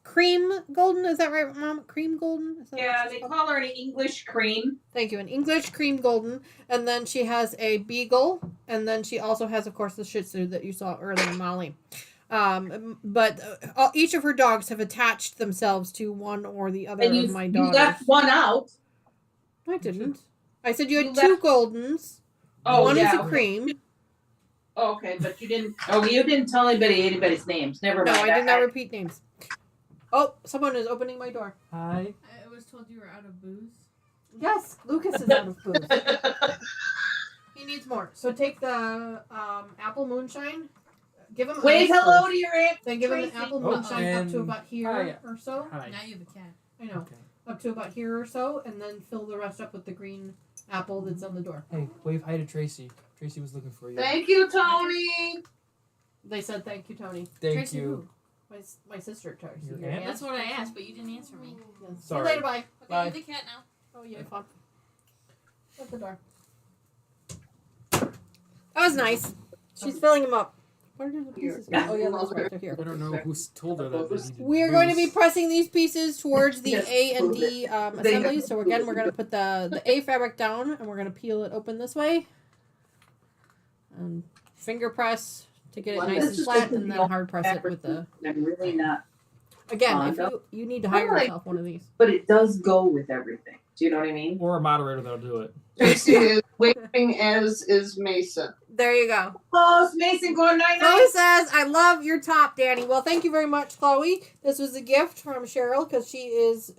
Speaker 2: cream golden. Is that right, Mom? Cream golden? Is that
Speaker 6: Yeah,
Speaker 2: what
Speaker 6: they
Speaker 2: she's called?
Speaker 6: call her an English cream.
Speaker 2: Thank you. An English cream golden. And then she has a beagle. And then she also has, of course, the Shih Tzu that you saw earlier, Molly. But each of her dogs have attached themselves to one or the other
Speaker 6: And
Speaker 2: of my
Speaker 6: you
Speaker 2: daughters.
Speaker 6: left one out.
Speaker 2: I didn't. I said you had
Speaker 6: You
Speaker 2: 2
Speaker 6: left-
Speaker 2: goldens.
Speaker 6: Oh,
Speaker 2: One
Speaker 6: yeah.
Speaker 2: is a cream.
Speaker 6: Oh, okay, but you didn't. Oh, you didn't tell anybody's names. Never
Speaker 2: No,
Speaker 6: mind.
Speaker 2: I did not repeat names. Oh, someone is opening my door.
Speaker 3: Hi.
Speaker 7: I was told you were out of booze.
Speaker 2: Yes, Lucas is out of booze. He needs more. So take the apple moonshine. Give him
Speaker 6: Wave
Speaker 2: ice
Speaker 6: hello
Speaker 2: first.
Speaker 6: to your aunt.
Speaker 2: Then give him an
Speaker 6: Tracy.
Speaker 2: apple
Speaker 3: Oh,
Speaker 2: moonshine up to
Speaker 3: and-
Speaker 2: about here
Speaker 3: Hi.
Speaker 2: or so.
Speaker 3: Hi.
Speaker 7: Now you have a cat.
Speaker 2: I know.
Speaker 3: Okay.
Speaker 2: Up to about here or so, and then fill the rest up with the green apple that's on the door.
Speaker 3: Hey, wave hi to Tracy. Tracy was looking for you.
Speaker 5: Thank you, Tony.
Speaker 2: They said thank you, Tony.
Speaker 3: Thank
Speaker 7: Tracy
Speaker 3: you.
Speaker 2: My sister Tracy.
Speaker 3: Your
Speaker 2: Your
Speaker 3: aunt?
Speaker 7: That's what I asked, but you didn't answer me.
Speaker 2: Yes. See
Speaker 3: Sorry.
Speaker 2: you later, bye.
Speaker 7: Okay,
Speaker 3: Bye.
Speaker 7: you have the cat now.
Speaker 2: Oh yeah, fun. At the door. That was nice. She's filling him up. Where did the pieces go? Oh yeah, those right they're here.
Speaker 3: I don't know who told her that. they needed
Speaker 2: We're going to be
Speaker 3: booze.
Speaker 2: pressing these pieces towards the
Speaker 6: Yes.
Speaker 2: A and D assemblies. So again, we're going to put the A fabric down, and we're going to peel it open this way, and finger press to get it
Speaker 6: Well,
Speaker 2: nice
Speaker 6: this
Speaker 2: and
Speaker 6: is
Speaker 2: flat,
Speaker 6: just
Speaker 2: and then hard press it with the.
Speaker 6: I'm really not.
Speaker 2: Again, if
Speaker 6: Fond
Speaker 2: you need to hire
Speaker 5: like-
Speaker 2: yourself one of these.
Speaker 6: But it does go with everything. Do you know what I mean?
Speaker 3: Or a moderator that'll do it.
Speaker 5: Tracy is waving, as is Mason.
Speaker 2: There you go.
Speaker 6: Oh, Mason going 9
Speaker 2: Chloe says, "I love your top, Dani." Well, thank you very much, Chloe. This was a gift from Cheryl because she is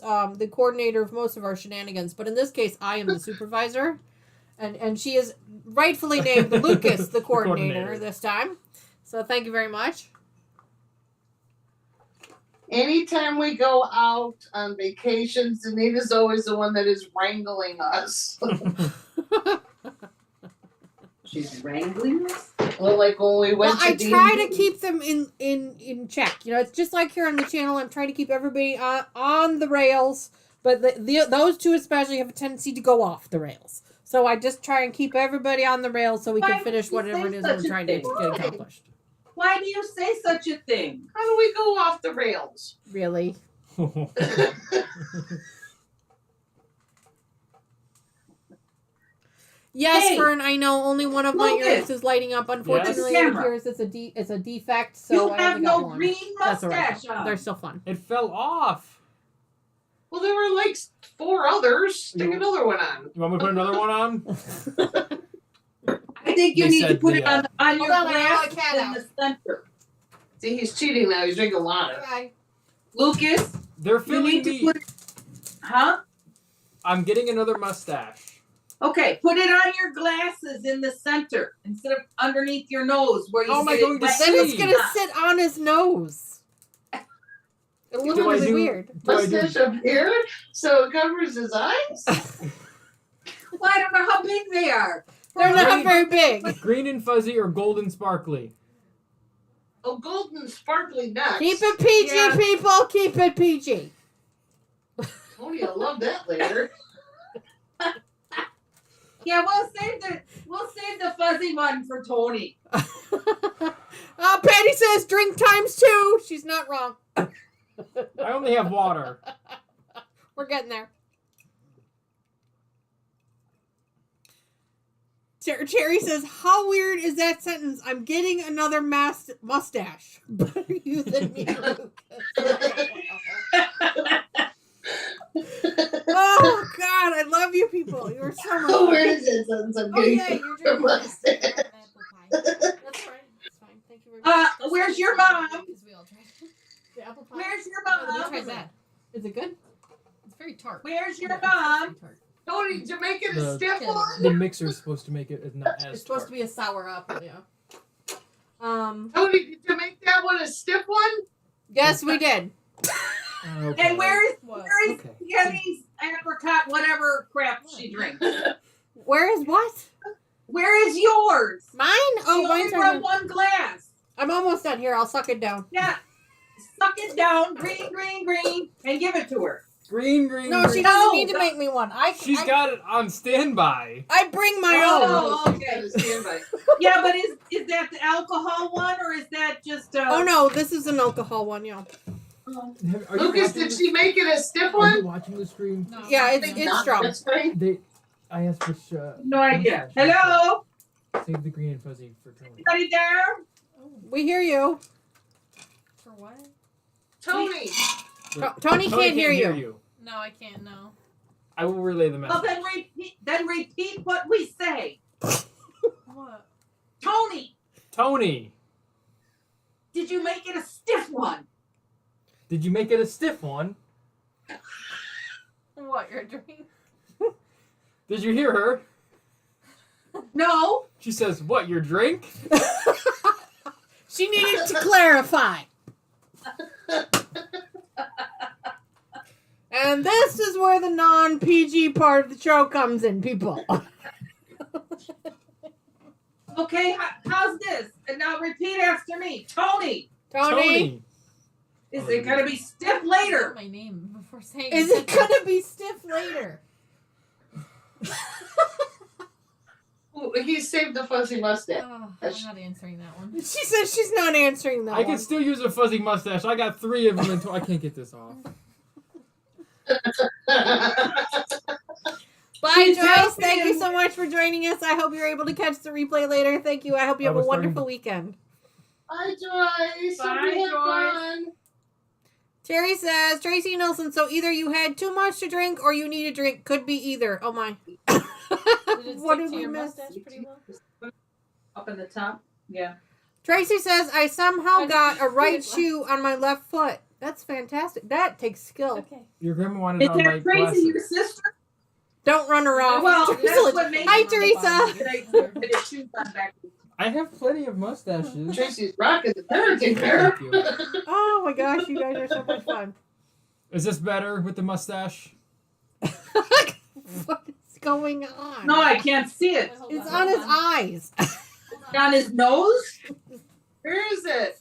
Speaker 2: the coordinator of most of our shenanigans. But in this case, I am the supervisor, and she is rightfully named Lucas the coordinator
Speaker 3: coordinator.
Speaker 2: this time. So thank you very much.
Speaker 5: Anytime we go out on vacations, Anita's always the one that is wrangling us.
Speaker 6: She's wrangling us?
Speaker 5: Well, like when we
Speaker 2: Well,
Speaker 5: went to
Speaker 2: I try to
Speaker 5: D&D.
Speaker 2: keep them in check. You know, it's just like here on the channel. I'm trying to keep everybody on the rails, but those two especially have a tendency to go off the rails. So I just try and keep everybody on the rails so we
Speaker 6: Why
Speaker 2: can finish
Speaker 6: would you
Speaker 2: whatever
Speaker 6: say
Speaker 2: it is we're
Speaker 6: such a
Speaker 2: trying to
Speaker 6: thing?
Speaker 2: get accomplished.
Speaker 6: Why do you say such a thing?
Speaker 5: How do we go off the rails?
Speaker 2: Really? Yes,
Speaker 6: Hey,
Speaker 2: Fern, I know only one of my
Speaker 6: Lucas.
Speaker 2: ears is lighting up. Unfortunately,
Speaker 6: Yes.
Speaker 2: it appears it's a defect, so
Speaker 6: You
Speaker 2: I
Speaker 6: have
Speaker 2: only got
Speaker 6: no
Speaker 2: one.
Speaker 6: green
Speaker 2: That's all right.
Speaker 6: mustache on.
Speaker 2: They're still fun.
Speaker 3: It fell off.
Speaker 5: Well, there were like 4 others. Stick
Speaker 3: You-
Speaker 5: another one on.
Speaker 3: You want me to put another one on?
Speaker 6: I think you
Speaker 3: They
Speaker 6: need to
Speaker 3: said
Speaker 6: put
Speaker 3: the,
Speaker 6: it on your
Speaker 2: Hold on, I got
Speaker 6: glass
Speaker 2: a cat
Speaker 6: in
Speaker 2: out.
Speaker 6: the center.
Speaker 5: See, he's cheating now. He's drinking water.
Speaker 2: Bye.
Speaker 6: Lucas,
Speaker 3: They're
Speaker 6: you
Speaker 3: filling
Speaker 6: need to
Speaker 3: me.
Speaker 6: put it. Huh?
Speaker 3: I'm getting another mustache.
Speaker 6: Okay, put it on your glasses in the center instead of underneath your nose where you
Speaker 3: How am I
Speaker 6: get
Speaker 3: going
Speaker 6: it
Speaker 3: to
Speaker 6: wet.
Speaker 2: Then it's
Speaker 3: see?
Speaker 2: gonna sit on his nose. It'll look
Speaker 3: Do I
Speaker 2: really
Speaker 3: do-
Speaker 2: weird.
Speaker 3: Do I do-
Speaker 5: Mustache up here, so it covers his eyes.
Speaker 6: Well, I don't know how big they are.
Speaker 2: They're not very big.
Speaker 3: green and fuzzy or golden sparkly?
Speaker 5: Oh, golden sparkly nuts.
Speaker 2: Keep it PG,
Speaker 6: Yeah.
Speaker 2: people. Keep it PG.
Speaker 5: Tony, I'll love that later.
Speaker 6: Yeah, we'll save the fuzzy one for Tony.
Speaker 2: Patty says drink times 2. She's not wrong.
Speaker 3: I only have water.
Speaker 2: We're getting there. Cherry says, "How weird is that sentence? I'm getting another mustache. Better you than me, Lucas." Oh God, I love you people. You're so much
Speaker 5: Oh,
Speaker 2: fun.
Speaker 5: where is it? Since I'm
Speaker 2: Oh
Speaker 5: getting
Speaker 2: yeah, you're
Speaker 5: a
Speaker 2: drinking.
Speaker 5: mustache.
Speaker 2: That's fine. That's fine. Thank you very much.
Speaker 6: Where's your mom?
Speaker 7: Because we all tried.
Speaker 2: The apple pie.
Speaker 6: Where's your
Speaker 2: Oh,
Speaker 6: mom?
Speaker 2: let me try that. Is it good? It's very tart.
Speaker 6: Where's your
Speaker 2: Yeah,
Speaker 6: mom?
Speaker 2: it's very tart.
Speaker 5: Tony, did you make it a
Speaker 3: The-
Speaker 5: stiff
Speaker 7: Kid.
Speaker 5: one?
Speaker 3: The mixer's supposed to make it not as
Speaker 2: It's supposed
Speaker 3: tart.
Speaker 2: to be a sour apple, yeah.
Speaker 5: Tony, did you make that one a stiff one?
Speaker 2: Yes, we did.
Speaker 3: Okay.
Speaker 6: And where's
Speaker 2: What?
Speaker 3: Okay.
Speaker 6: Jenny's apricot, whatever crap she drinks?
Speaker 2: Where is what?
Speaker 6: Where is yours?
Speaker 2: Mine?
Speaker 6: You
Speaker 2: Oh,
Speaker 6: only
Speaker 2: mine's right
Speaker 6: brought
Speaker 2: here.
Speaker 6: one glass.
Speaker 2: I'm almost done. Here, I'll suck it down.
Speaker 6: Yeah. Suck it down, green, green, green, and give it to her.
Speaker 3: Green, green.
Speaker 2: No,
Speaker 3: green.
Speaker 2: she doesn't
Speaker 6: No,
Speaker 2: need to
Speaker 6: no.
Speaker 2: make me one.
Speaker 3: She's got it on standby.
Speaker 2: I bring my own.
Speaker 6: Oh, okay. Yeah, but is that the alcohol one or is that just
Speaker 2: Oh no, this is an alcohol one, yeah.
Speaker 3: Are you
Speaker 5: Lucas,
Speaker 3: watching
Speaker 5: did
Speaker 3: the-
Speaker 5: she make it a stiff
Speaker 3: Are you
Speaker 5: one?
Speaker 3: watching the stream?
Speaker 7: No.
Speaker 2: Yeah,
Speaker 5: I think
Speaker 2: it's
Speaker 5: not.
Speaker 2: strong.
Speaker 5: That's fine.
Speaker 3: I asked which.
Speaker 6: No idea.
Speaker 3: mustache.
Speaker 6: Hello?
Speaker 3: Save the green and fuzzy for Tony.
Speaker 6: Anybody there?
Speaker 2: We hear you.
Speaker 7: For what?
Speaker 5: Tony,
Speaker 2: Tony can't hear you.
Speaker 7: No, I can't. No.
Speaker 3: I will relay the
Speaker 6: Well,
Speaker 3: message.
Speaker 6: then repeat what we say.
Speaker 7: What?
Speaker 6: Tony,
Speaker 3: Tony,
Speaker 6: did you make it a stiff one?
Speaker 3: did you make it a stiff one?
Speaker 7: What? Your drink?
Speaker 3: Did you hear her?
Speaker 6: No.
Speaker 3: She says, "What, your drink?"
Speaker 2: She needed to clarify. And this is where the non-PG part of the show comes in, people.
Speaker 6: Okay, how's this? And now repeat after me. Tony,
Speaker 2: Tony,
Speaker 6: is it going to be stiff later?
Speaker 7: My name before saying.
Speaker 2: is it gonna be stiff later?
Speaker 5: Ooh, he saved the fuzzy mustache.
Speaker 7: Oh, I'm not answering that one.
Speaker 2: She says she's not answering that
Speaker 3: I
Speaker 2: one.
Speaker 3: can still use a fuzzy mustache. I got 3 of them until I can't get this off.
Speaker 2: Bye,
Speaker 6: She's
Speaker 2: Joyce.
Speaker 6: helping
Speaker 2: Thank you
Speaker 6: him.
Speaker 2: so much for joining us. I hope you're able to catch the replay later. Thank you. I hope you
Speaker 3: I
Speaker 2: have a
Speaker 3: was starting
Speaker 2: wonderful
Speaker 3: to-
Speaker 2: weekend.
Speaker 5: Hi, Joyce.
Speaker 6: Bye,
Speaker 5: Hope you had
Speaker 6: Joyce.
Speaker 5: fun.
Speaker 2: Terry says, Tracy Nilsson, so either you had too much to drink or you need a drink. Could be either. Oh my.
Speaker 7: Did it
Speaker 2: What
Speaker 7: stick
Speaker 2: did
Speaker 7: to
Speaker 2: we
Speaker 7: your
Speaker 2: miss?
Speaker 7: mustache pretty well?
Speaker 6: Up in the top? Yeah.
Speaker 2: Tracy says, I somehow
Speaker 7: did
Speaker 2: got
Speaker 7: you
Speaker 2: a right
Speaker 7: do it?
Speaker 2: shoe on my left foot. That's fantastic. That takes skill.
Speaker 7: Okay.
Speaker 3: Your grandma wanted
Speaker 6: Is
Speaker 3: on my
Speaker 6: that Tracy your
Speaker 3: glasses.
Speaker 6: sister?
Speaker 2: Don't run her off.
Speaker 6: Well,
Speaker 2: Teresa,
Speaker 6: that's what made
Speaker 2: Hi,
Speaker 6: me
Speaker 2: Teresa.
Speaker 6: Put your shoes on back.
Speaker 3: I have plenty of mustaches.
Speaker 5: Tracy's rocking the parenting there.
Speaker 3: Thank you.
Speaker 2: Oh my gosh, you guys are so much fun.
Speaker 3: Is this better with the mustache?
Speaker 2: What is going on?
Speaker 6: No, I can't see it.
Speaker 7: Wait, hold
Speaker 2: It's
Speaker 7: on,
Speaker 2: on
Speaker 7: hold
Speaker 2: his eyes.
Speaker 7: Hold on.
Speaker 6: On his nose?
Speaker 5: Where is it?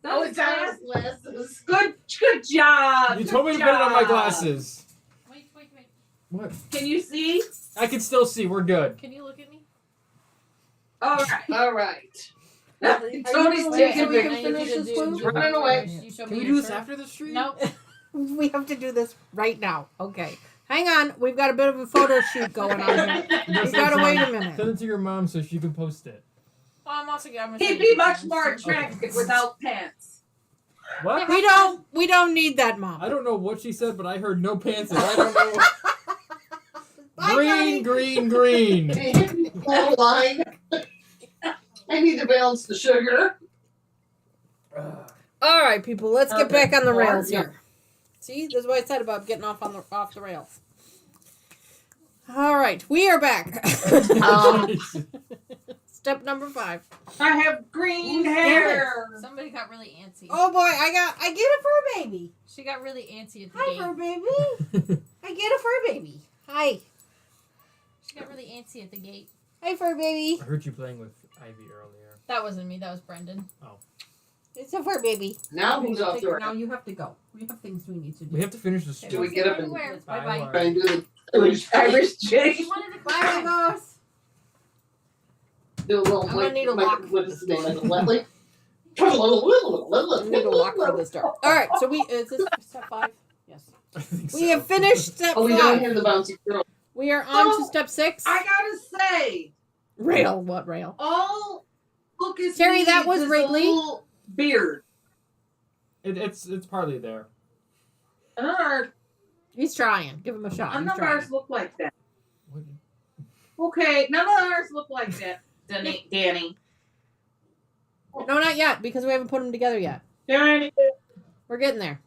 Speaker 5: Oh, it's on his glasses.
Speaker 6: Good job.
Speaker 3: You
Speaker 6: Good
Speaker 3: told me to put it on my
Speaker 6: job.
Speaker 3: glasses.
Speaker 7: Wait.
Speaker 3: What?
Speaker 6: Can you see?
Speaker 3: I can still see. We're good.
Speaker 7: Can you look at me?
Speaker 6: All right.
Speaker 5: All right.
Speaker 6: Tony's
Speaker 2: you
Speaker 6: taking
Speaker 2: so we can
Speaker 6: pictures.
Speaker 2: finish this one?
Speaker 5: Running away.
Speaker 7: You show
Speaker 3: Can
Speaker 7: me
Speaker 3: we
Speaker 7: your
Speaker 3: do this
Speaker 7: shirt.
Speaker 3: after the stream?
Speaker 7: Nope.
Speaker 2: We have to do this right now. Okay. Hang on. We've got a bit of a photo shoot going on here.
Speaker 3: Just
Speaker 2: We gotta
Speaker 3: send
Speaker 2: wait a
Speaker 3: Send
Speaker 2: minute.
Speaker 3: it to your mom so she can post it.
Speaker 7: Well, I'm also gonna.
Speaker 6: He'd be much more attractive without pants.
Speaker 3: What?
Speaker 2: We don't need that, Mom.
Speaker 3: I don't know what she said, but I heard no pants. I don't know.
Speaker 2: Bye,
Speaker 3: Green,
Speaker 2: Johnny.
Speaker 3: green, green.
Speaker 5: Can you hit me full line? I need to balance the sugar.
Speaker 2: All right, people. Let's get
Speaker 6: Okay.
Speaker 2: back on the rails
Speaker 6: Yeah.
Speaker 2: here. See, this is what I said about getting off the rails. All right, we are back. Step number 5.
Speaker 6: I have green hair.
Speaker 7: Somebody got really antsy.
Speaker 2: Oh boy, I get a fur baby.
Speaker 7: She got really antsy at the
Speaker 2: Hi,
Speaker 7: gate.
Speaker 2: fur baby. I get a fur baby. Hi.
Speaker 7: She got really antsy at the gate.
Speaker 2: Hi, fur baby.
Speaker 3: I heard you playing with Ivy earlier.
Speaker 7: That wasn't me. That was Brendan.
Speaker 2: It's a fur baby.
Speaker 5: Now who's off the
Speaker 2: Now you have to go. We have things we need to do.
Speaker 3: We have to finish the
Speaker 5: Do we
Speaker 3: stream.
Speaker 5: get up and
Speaker 7: Where?
Speaker 3: Bye,
Speaker 7: Bye
Speaker 3: Laura.
Speaker 5: try and do the
Speaker 6: Irish chick.
Speaker 7: She wanted to
Speaker 2: Bye,
Speaker 7: cry.
Speaker 2: Legos.
Speaker 5: do a little
Speaker 2: I'm gonna need a
Speaker 5: like
Speaker 2: lock
Speaker 5: what
Speaker 2: for
Speaker 5: is
Speaker 2: this
Speaker 5: the name of
Speaker 2: door.
Speaker 5: it? Leslie?
Speaker 2: I'm gonna lock for this door. All right, so is this step 5? Yes.
Speaker 3: I think
Speaker 2: We
Speaker 3: so.
Speaker 2: have finished step
Speaker 5: Oh, we don't
Speaker 2: 5.
Speaker 5: have the bouncy girl.
Speaker 2: We are on
Speaker 6: Oh,
Speaker 2: to step 6.
Speaker 6: I gotta say,
Speaker 2: Rail. What rail?
Speaker 6: all Lucas
Speaker 2: Terry, that
Speaker 6: needs
Speaker 2: was
Speaker 6: is
Speaker 2: Wrigley.
Speaker 6: a little beard.
Speaker 3: It's partly there.
Speaker 6: None of ours,
Speaker 2: He's trying. Give him a shot.
Speaker 6: none
Speaker 2: He's
Speaker 6: of
Speaker 2: trying.
Speaker 6: ours look like that.
Speaker 3: What?
Speaker 6: Okay, none of ours look like that. Danny.
Speaker 2: No, not yet, because we haven't put them together yet.
Speaker 6: Danny.
Speaker 2: We're getting there.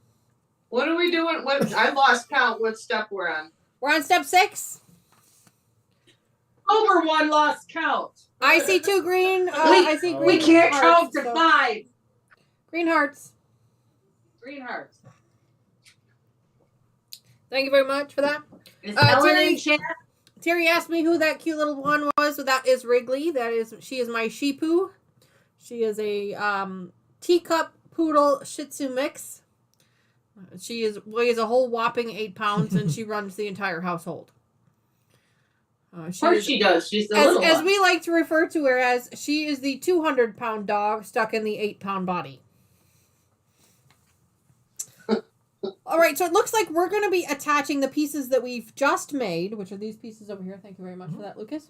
Speaker 5: What are we doing? What I lost count. What step we're on?
Speaker 2: We're on step 6.
Speaker 6: Over one lost count.
Speaker 2: I see 2 green. I see green.
Speaker 6: We can't
Speaker 2: hearts,
Speaker 6: count to
Speaker 2: so-
Speaker 6: 5.
Speaker 2: Green hearts.
Speaker 6: Green hearts.
Speaker 2: Thank you very much for that.
Speaker 6: Is Ellen
Speaker 2: Terry-
Speaker 6: in chat?
Speaker 2: Terry asked me who that cute little one was. So that is Wrigley. She is my Shipu. She is a teacup poodle Shih Tzu mix. She weighs a whole whopping 8 pounds, and she runs the entire household.
Speaker 6: Of course she does. She's the little
Speaker 2: as
Speaker 6: one.
Speaker 2: we like to refer to her as, she is the 200-pound dog stuck in the 8-pound body. All right, so it looks like we're going to be attaching the pieces that we've just made, which are these pieces over here. Thank you very much for that, Lucas.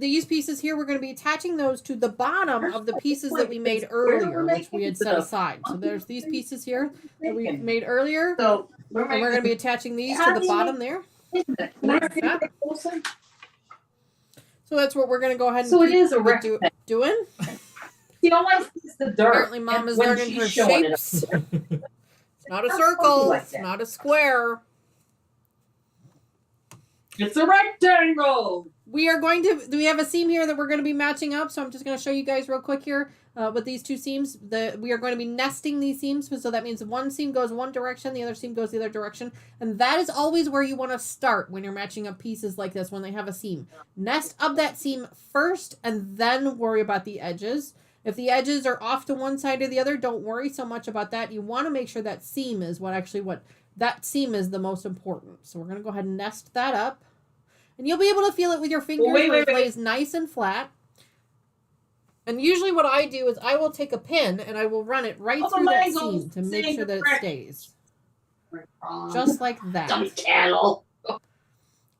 Speaker 2: These pieces here, we're going to be attaching those to the bottom of the pieces that we made earlier, which we had set aside. So there's these pieces here that we made earlier,
Speaker 5: So
Speaker 2: and we're going to be attaching these to the bottom there. So that's what we're going to go ahead and
Speaker 6: So it
Speaker 2: keep
Speaker 6: is a rectangle.
Speaker 2: doing.
Speaker 6: She always sees the dirt.
Speaker 2: Apparently, Mom is
Speaker 6: when
Speaker 2: learning
Speaker 6: she's
Speaker 2: her
Speaker 6: showing it
Speaker 2: shapes.
Speaker 6: up.
Speaker 2: It's not a
Speaker 6: Not
Speaker 2: circle.
Speaker 6: like
Speaker 2: It's
Speaker 6: that.
Speaker 2: not a square.
Speaker 6: It's a rectangle.
Speaker 2: We have a seam here that we're going to be matching up, so I'm just going to show you guys real quick here with these 2 seams. We are going to be nesting these seams, so that means one seam goes one direction, the other seam goes the other direction, and that is always where you want to start when you're matching up pieces like this, when they have a seam. Nest up that seam first, and then worry about the edges. If the edges are off to one side or the other, don't worry so much about that. You want to make sure that seam is that seam is the most important. So we're going to go ahead and nest that up. And you'll be able to feel it with your fingers where it lays nice and flat. And usually what I do is I will take a pin and I will run it right through that seam to make sure that it stays. Just like that.
Speaker 5: Dumb cattle.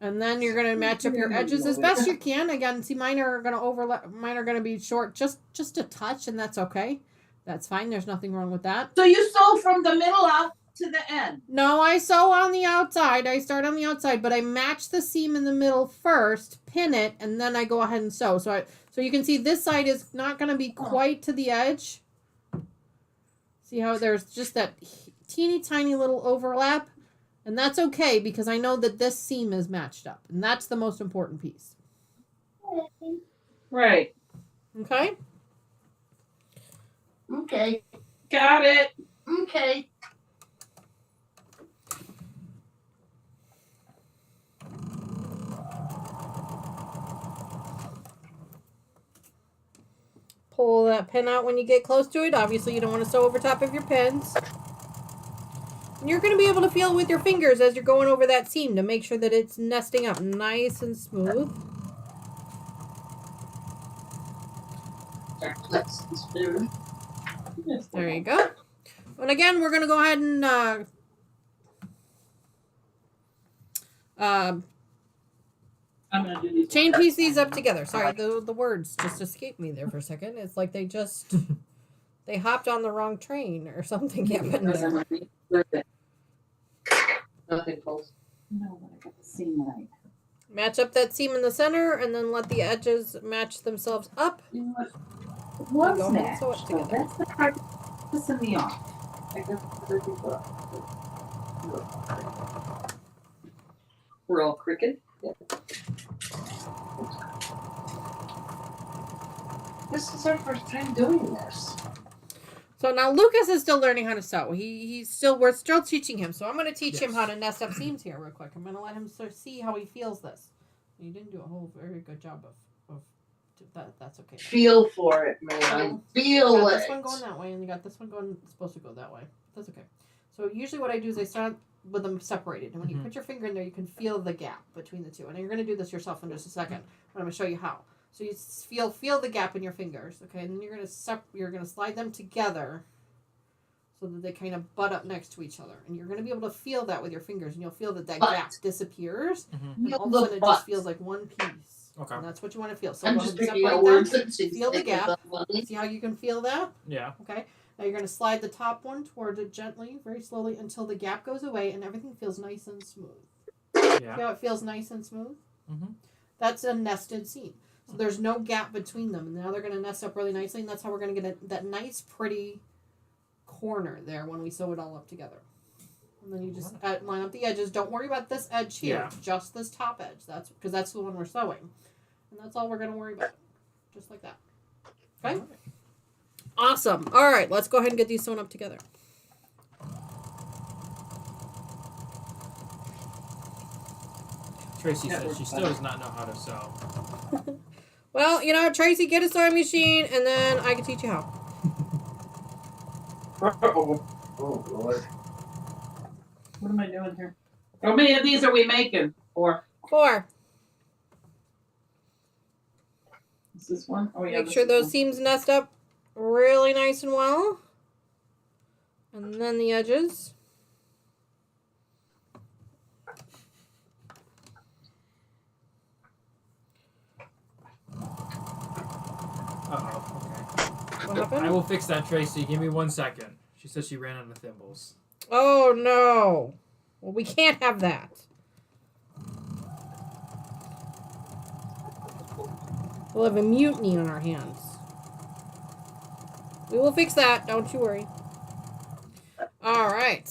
Speaker 2: And then you're going to match up your edges as best you can. Again, see, mine are going to overlap. Mine are going to be short just a touch, and that's okay. That's fine. There's nothing wrong with that.
Speaker 6: So you sew from the middle out to the end.
Speaker 2: No, I sew on the outside. I start on the outside, but I match the seam in the middle first, pin it, and then I go ahead and sew. So you can see this side is not going to be quite to the edge. See how there's just that teeny tiny little overlap? And that's okay, because I know that this seam is matched up. And that's the most important piece.
Speaker 6: Right.
Speaker 2: Okay?
Speaker 5: Okay.
Speaker 6: Got it.
Speaker 5: Okay.
Speaker 2: Pull that pin out when you get close to it. Obviously, you don't want to sew over top of your pins. And you're going to be able to feel with your fingers as you're going over that seam to make sure that it's nesting up nice and smooth. There you go. And again, we're going to go ahead and
Speaker 6: I'm gonna do these.
Speaker 2: chain piece these up together. Sorry, the words just escaped me there for a second. It's like they hopped on the wrong train or something happened there.
Speaker 5: Nothing close.
Speaker 6: No, but I got the seam right.
Speaker 2: Match up that seam in the center and then let the edges match themselves up.
Speaker 6: You know what?
Speaker 2: Go
Speaker 6: One
Speaker 2: ahead and
Speaker 6: snatch.
Speaker 2: sew it
Speaker 6: So
Speaker 2: together.
Speaker 6: that's the part that's pissing me off. I got the people. We're all crooked.
Speaker 5: This is our first time doing this.
Speaker 2: So now Lucas is still learning how to sew. We're still teaching him. So I'm going to teach him how to nest up seams here real quick. I'm going to let him see how he feels this. You didn't do a whole very good job of that. That's okay.
Speaker 5: Feel for it, man.
Speaker 2: You
Speaker 5: Feel
Speaker 2: got
Speaker 5: it.
Speaker 2: this one going that way, and you got this one supposed to go that way. That's okay. So usually what I do is I start with them separated. And when you put your finger in there, you can feel the gap between the two. And you're going to do this yourself in just a second. But I'm going to show you how. So you feel the gap in your fingers, okay? And then you're going to slide them together so that they kind of butt up next to each other. And you're going to be able to feel that with your fingers, and you'll feel that gap disappears. And all of a sudden it just feels like one piece.
Speaker 3: Okay.
Speaker 2: And that's what you want to feel. So
Speaker 5: I'm
Speaker 2: go
Speaker 5: just
Speaker 2: ahead and
Speaker 5: picking out
Speaker 2: separate
Speaker 5: words
Speaker 2: them.
Speaker 5: that she's
Speaker 2: Feel the
Speaker 5: thinking
Speaker 2: gap.
Speaker 5: about money.
Speaker 2: See how you can feel that?
Speaker 3: Yeah.
Speaker 2: Okay. Now you're going to slide the top one towards it gently, very slowly, until the gap goes away and everything feels nice and smooth.
Speaker 3: Yeah.
Speaker 2: See how it feels nice and smooth?
Speaker 3: Mm-hmm.
Speaker 2: That's a nested seam. So there's no gap between them. And now they're going to nest up really nicely, and that's how we're going to get that nice, pretty corner there when we sew it all up together. And then you just line up the edges. Don't worry about this edge here, just this top edge. That's because that's the one we're sewing. And that's all we're going to worry about. Just like that. Okay? Awesome. All right, let's go ahead and get these sewn up together.
Speaker 3: Tracy says she still does not know how to sew.
Speaker 2: Well, Tracy, get a sewing machine, and then I can teach you how.
Speaker 5: Oh, Lord.
Speaker 6: What am I doing here? How many of these are we making? 4.
Speaker 2: 4.
Speaker 6: Is this one? Oh, yeah.
Speaker 2: Make sure those seams nest up really nice and well. And then the edges.
Speaker 3: Uh-oh, okay.
Speaker 2: What happened?
Speaker 3: I will fix that, Tracy. Give me 1 second. She says she ran out of thimbles.
Speaker 2: Oh, no. Well, we can't have that. We'll have a mutiny on our hands. We will fix that. Don't you worry. All right.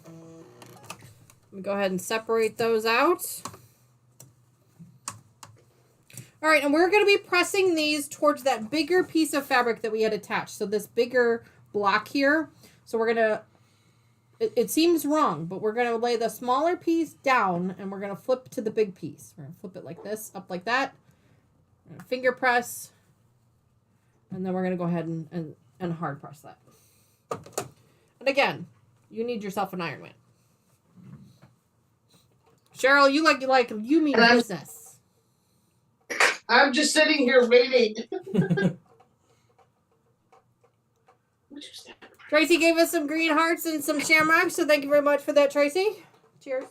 Speaker 2: Let me go ahead and separate those out. All right, and we're going to be pressing these towards that bigger piece of fabric that we had attached. So this bigger block here. So we're going to, it seems wrong, but we're going to lay the smaller piece down and we're going to flip to the big piece. We're going to flip it like this, up like that. We're going to finger press. And then we're going to go ahead and hard press that. And again, you need yourself an Iron Man. Cheryl, you mean business.
Speaker 5: I'm just sitting here waiting.
Speaker 2: Tracy gave us some green hearts and some shamrocks, so thank you very much for that, Tracy. Cheers.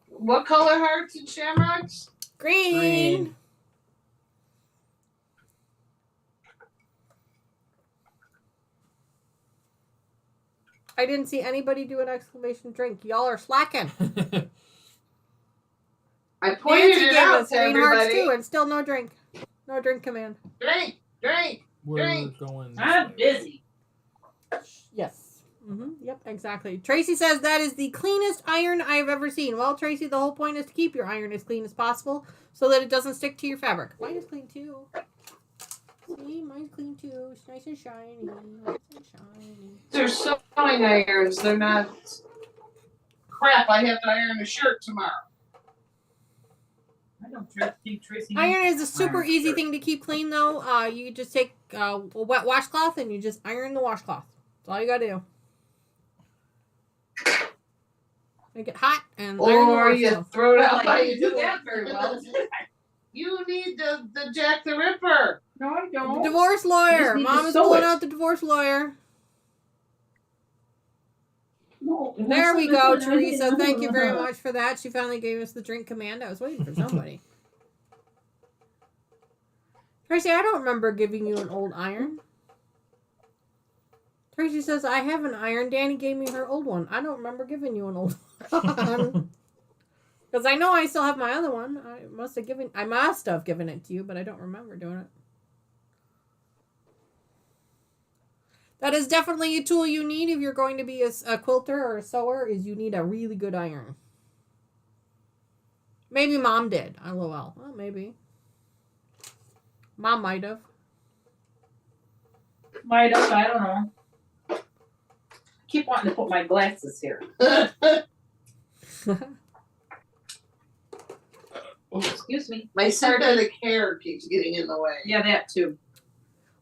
Speaker 5: What color hearts and shamrocks?
Speaker 2: Green. I didn't see anybody do an exclamation drink. Y'all are slacking.
Speaker 5: I pointed
Speaker 2: Nancy
Speaker 5: it
Speaker 2: gave
Speaker 5: out
Speaker 2: us
Speaker 5: to
Speaker 2: green hearts
Speaker 5: everybody.
Speaker 2: too, and still no drink. No drink command.
Speaker 5: Drink.
Speaker 3: We're
Speaker 5: Drink.
Speaker 3: going this
Speaker 6: I'm
Speaker 3: way.
Speaker 6: busy.
Speaker 2: Yes. Yep, exactly. Tracy says that is the cleanest iron I've ever seen. Well, Tracy, the whole point is to keep your iron as clean as possible so that it doesn't stick to your fabric. Mine is clean too. See, mine's clean too. It's nice and shiny. Nice and shiny.
Speaker 5: They're sewing irons. They're not. Crap! I have to iron a shirt tomorrow.
Speaker 6: I don't think Tracy.
Speaker 2: Iron is a super
Speaker 6: Iron
Speaker 2: easy
Speaker 6: shirt.
Speaker 2: thing to keep clean, though. You just take a wet washcloth and you just iron the washcloth. That's all you gotta do. Make it hot and iron the
Speaker 5: Or you
Speaker 2: washcloth.
Speaker 5: throw it
Speaker 6: Well,
Speaker 5: out
Speaker 6: I
Speaker 5: by
Speaker 6: didn't do that very well.
Speaker 5: You need the Jack the Ripper.
Speaker 6: No, I don't.
Speaker 2: Divorce
Speaker 6: You
Speaker 2: lawyer.
Speaker 6: just need to
Speaker 2: Mom is
Speaker 6: sew
Speaker 2: pulling
Speaker 6: it.
Speaker 2: out the divorce lawyer.
Speaker 6: No,
Speaker 2: There we go, Teresa. Thank you very much for that. She finally gave us the drink command. I was waiting for somebody. Tracy, I don't remember giving you an old iron. Tracy says, I have an iron. Dani gave me her old one. I don't remember giving you an old one. Because I know I still have my other one. I must have given it to you, but I don't remember doing it. That is definitely a tool you need if you're going to be a quilter or a sewer, is you need a really good iron. Maybe Mom did. LOL. Well, maybe. Mom might have.
Speaker 6: I don't know. I keep wanting to put my glasses here. Excuse me.
Speaker 5: My synthetic hair keeps getting in the way.
Speaker 6: Yeah, that too.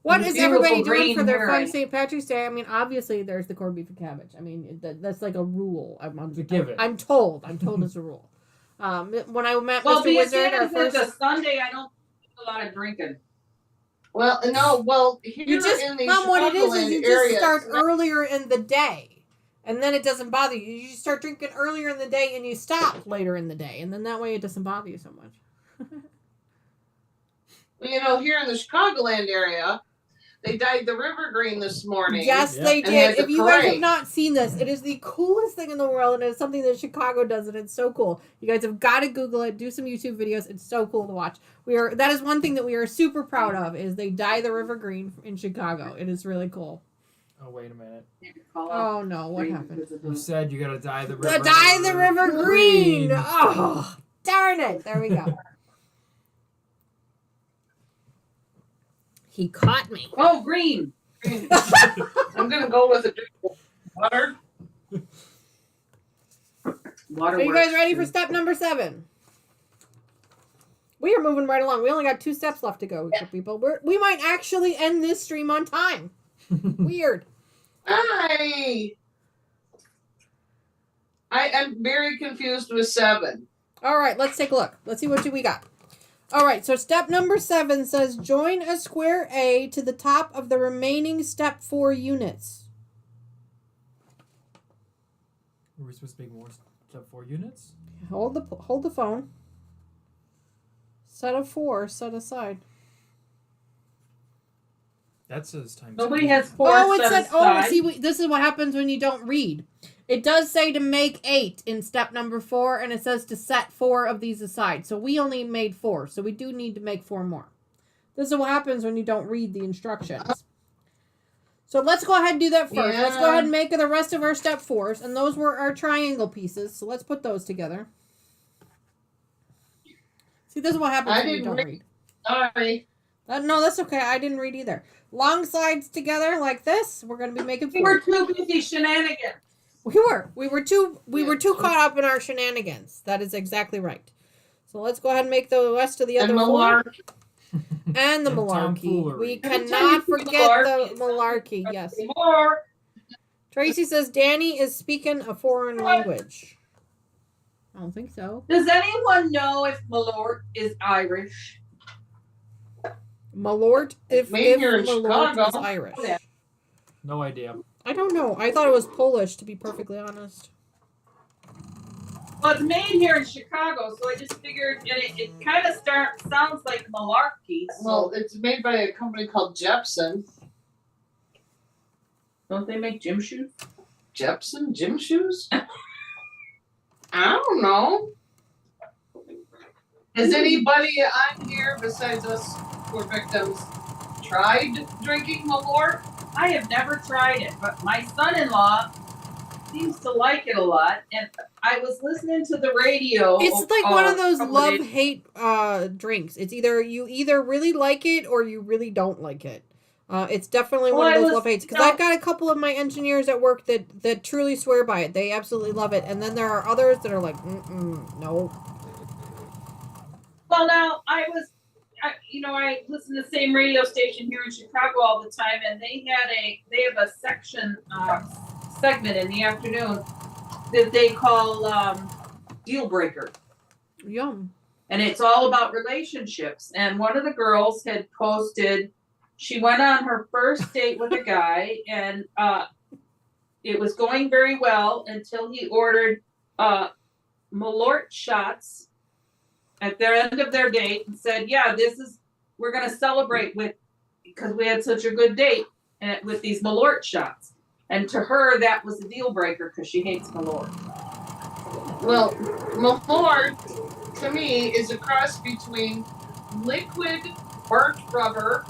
Speaker 2: What is everybody
Speaker 6: Beautiful
Speaker 2: doing for
Speaker 6: green
Speaker 2: their
Speaker 6: hair.
Speaker 2: fun St. Patrick's Day? I mean, obviously there's the corned beef and cabbage. I mean, that's like a rule.
Speaker 3: It's a given.
Speaker 2: I'm told it's a rule. When I met
Speaker 6: Well,
Speaker 2: Mr.
Speaker 6: being
Speaker 2: Wizard, our
Speaker 6: it's
Speaker 2: first,
Speaker 6: a Sunday, I don't do a lot of drinking.
Speaker 5: Well, no, well, here
Speaker 2: you just
Speaker 5: in the
Speaker 2: Mom, what it is
Speaker 5: Chicagoland
Speaker 2: you just
Speaker 5: area,
Speaker 2: start earlier in the day, and then it doesn't bother you. You just start drinking earlier in the day, and you stop later in the day, and then that way it doesn't bother you so much.
Speaker 5: you know, here in the Chicagoland area, They dyed the river green this morning.
Speaker 2: Yes,
Speaker 3: Yeah.
Speaker 2: they
Speaker 5: And they had
Speaker 2: did.
Speaker 5: the
Speaker 2: If you guys have
Speaker 5: parade.
Speaker 2: not seen this, it is the coolest thing in the world, and it's something that Chicago does, and it's so cool. You guys have got to Google it, do some YouTube videos. It's so cool to watch. That is one thing that we are super proud of, is they dye the river green in Chicago. It is really cool.
Speaker 3: Oh, wait a minute.
Speaker 2: Oh no, what happened?
Speaker 3: You said you gotta dye the river.
Speaker 2: Dye the river green! Oh, darn it! There we go. He caught me.
Speaker 6: Oh, green.
Speaker 5: I'm gonna go with a drink of water.
Speaker 6: Water
Speaker 2: Are you guys
Speaker 6: works,
Speaker 2: ready for
Speaker 6: too.
Speaker 2: step number 7? We are moving right along. We only got 2 steps left to go, people. We might actually end this stream on time. Weird.
Speaker 5: I am very confused with 7.
Speaker 2: All right, let's take a look. Let's see what we got. All right, so step number 7 says join a square A to the top of the remaining step 4 units.
Speaker 3: Were we supposed to make more step 4 units?
Speaker 2: Hold the phone. Set of 4 set aside.
Speaker 3: That says times.
Speaker 6: Nobody
Speaker 3: 2.
Speaker 6: has 4
Speaker 2: Oh, it
Speaker 6: set
Speaker 2: said.
Speaker 6: aside.
Speaker 2: Oh, see, this is what happens when you don't read. It does say to make 8 in step number 4, and it says to set 4 of these aside. So we only made 4, so we do need to make 4 more. This is what happens when you don't read the instructions. So let's go ahead and do that first. Let's go ahead and make the rest of our step 4s, and those were our triangle pieces. So let's put those together. See, this is what happens when you don't read.
Speaker 5: Sorry.
Speaker 2: No, that's okay. I didn't read either. Long sides together like this. We're going to be making 4.
Speaker 6: We were too busy shenanigans.
Speaker 2: We were too caught up in our shenanigans. That is exactly right. So let's go ahead and make the rest of the other 4. And the
Speaker 3: And
Speaker 2: malarkey.
Speaker 3: tomfoolery.
Speaker 2: We
Speaker 6: Every time
Speaker 2: cannot
Speaker 6: you say
Speaker 2: forget the
Speaker 6: malarkey,
Speaker 2: malarkey. Yes.
Speaker 6: More.
Speaker 2: Tracy says Dani is speaking a foreign language. I don't think so.
Speaker 6: Does anyone know if Malort is Irish?
Speaker 2: Malort, if
Speaker 5: Maybe you're in
Speaker 2: Malort
Speaker 5: Chicago.
Speaker 2: is Irish.
Speaker 6: Yeah.
Speaker 3: No idea.
Speaker 2: I don't know. I thought it was Polish, to be perfectly honest.
Speaker 6: Well, it's made here in Chicago, so I just figured, and it kind of sounds like malarkey. So
Speaker 5: Well, it's made by a company called Jepson.
Speaker 6: don't they make gym shoes?
Speaker 5: Jepson gym shoes? I don't know. Has anybody on here besides us poor victims tried drinking Malort?
Speaker 6: I have never tried it, but my son-in-law seems to like it a lot. And I was listening to the radio.
Speaker 2: It's like one of those
Speaker 6: couple days-
Speaker 2: love-hate drinks. It's you either really like it or you really don't like it. It's definitely one of those love-hates. Because I've got a couple of my engineers at work that truly swear by it. They absolutely love it. And then there are others that are like, no.
Speaker 6: Well, now I listen to the same radio station here in Chicago all the time, and they have a segment in the afternoon that they call Deal Breaker.
Speaker 2: Yum.
Speaker 6: And it's all about relationships. And one of the girls had posted, she went on her first date with a guy, and it was going very well until he ordered Malort shots at the end of their date and said, yeah, we're going to celebrate because we had such a good date with these Malort shots. And to her, that was a deal breaker because she hates Malort.
Speaker 5: Well, Malort, to me, is a cross between liquid burnt rubber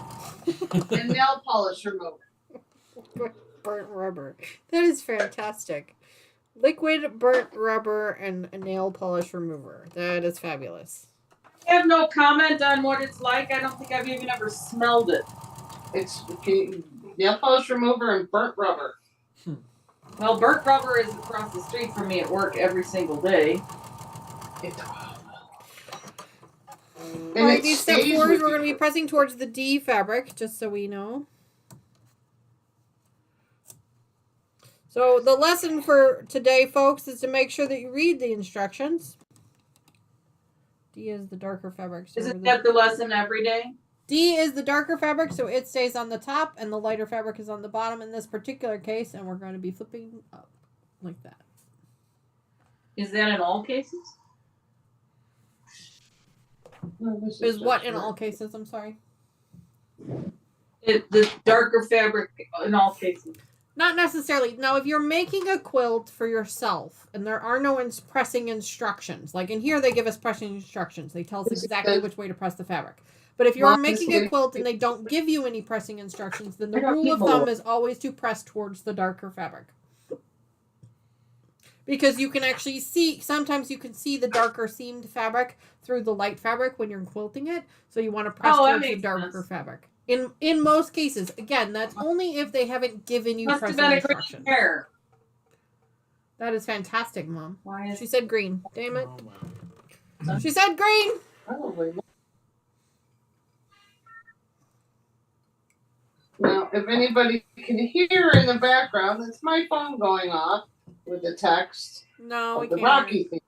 Speaker 5: and nail polish remover.
Speaker 2: Burnt rubber. That is fantastic. Liquid burnt rubber and a nail polish remover. That is fabulous.
Speaker 6: I have no comment on what it's like. I don't think I've even ever smelled it.
Speaker 5: It's nail polish remover and burnt rubber.
Speaker 6: Well, burnt rubber is across the street from me at work every single day.
Speaker 5: And
Speaker 2: Alright,
Speaker 5: it
Speaker 2: these step
Speaker 5: stays
Speaker 2: 4s,
Speaker 5: with
Speaker 2: we're going to
Speaker 5: you.
Speaker 2: be pressing towards the D fabric, just so we know. So the lesson for today, folks, is to make sure that you read the instructions. D is the darker fabric. So
Speaker 6: Isn't that the lesson every day?
Speaker 2: D is the darker fabric, so it stays on the top, and the lighter fabric is on the bottom in this particular case, and we're going to be flipping up like that.
Speaker 6: Is that in all cases?
Speaker 5: Oh, this
Speaker 2: Is what
Speaker 5: just
Speaker 2: in
Speaker 5: right.
Speaker 2: all cases? I'm sorry.
Speaker 6: The darker fabric in all cases.
Speaker 2: Not necessarily. Now, if you're making a quilt for yourself and there are no pressing instructions, like in here they give us pressing instructions. They tell us exactly which way to press the fabric. But if you're making a quilt and they don't give you any pressing instructions, then the rule of thumb is always to press towards the darker fabric. Because you can actually see, sometimes you can see the darker seamed fabric through the light fabric when you're quilting it. So you want to press towards the darker fabric. In most cases, again, that's only if they haven't given you pressing instructions.
Speaker 6: Hair.
Speaker 2: That is fantastic, Mom.
Speaker 6: Why is
Speaker 2: She said green. Damn it.
Speaker 3: Oh, wow.
Speaker 2: She said green.
Speaker 5: Probably. Now, if anybody can hear in the background, it's my phone going off with the text
Speaker 2: No, we
Speaker 5: of the
Speaker 2: can't.
Speaker 5: Rocky thing.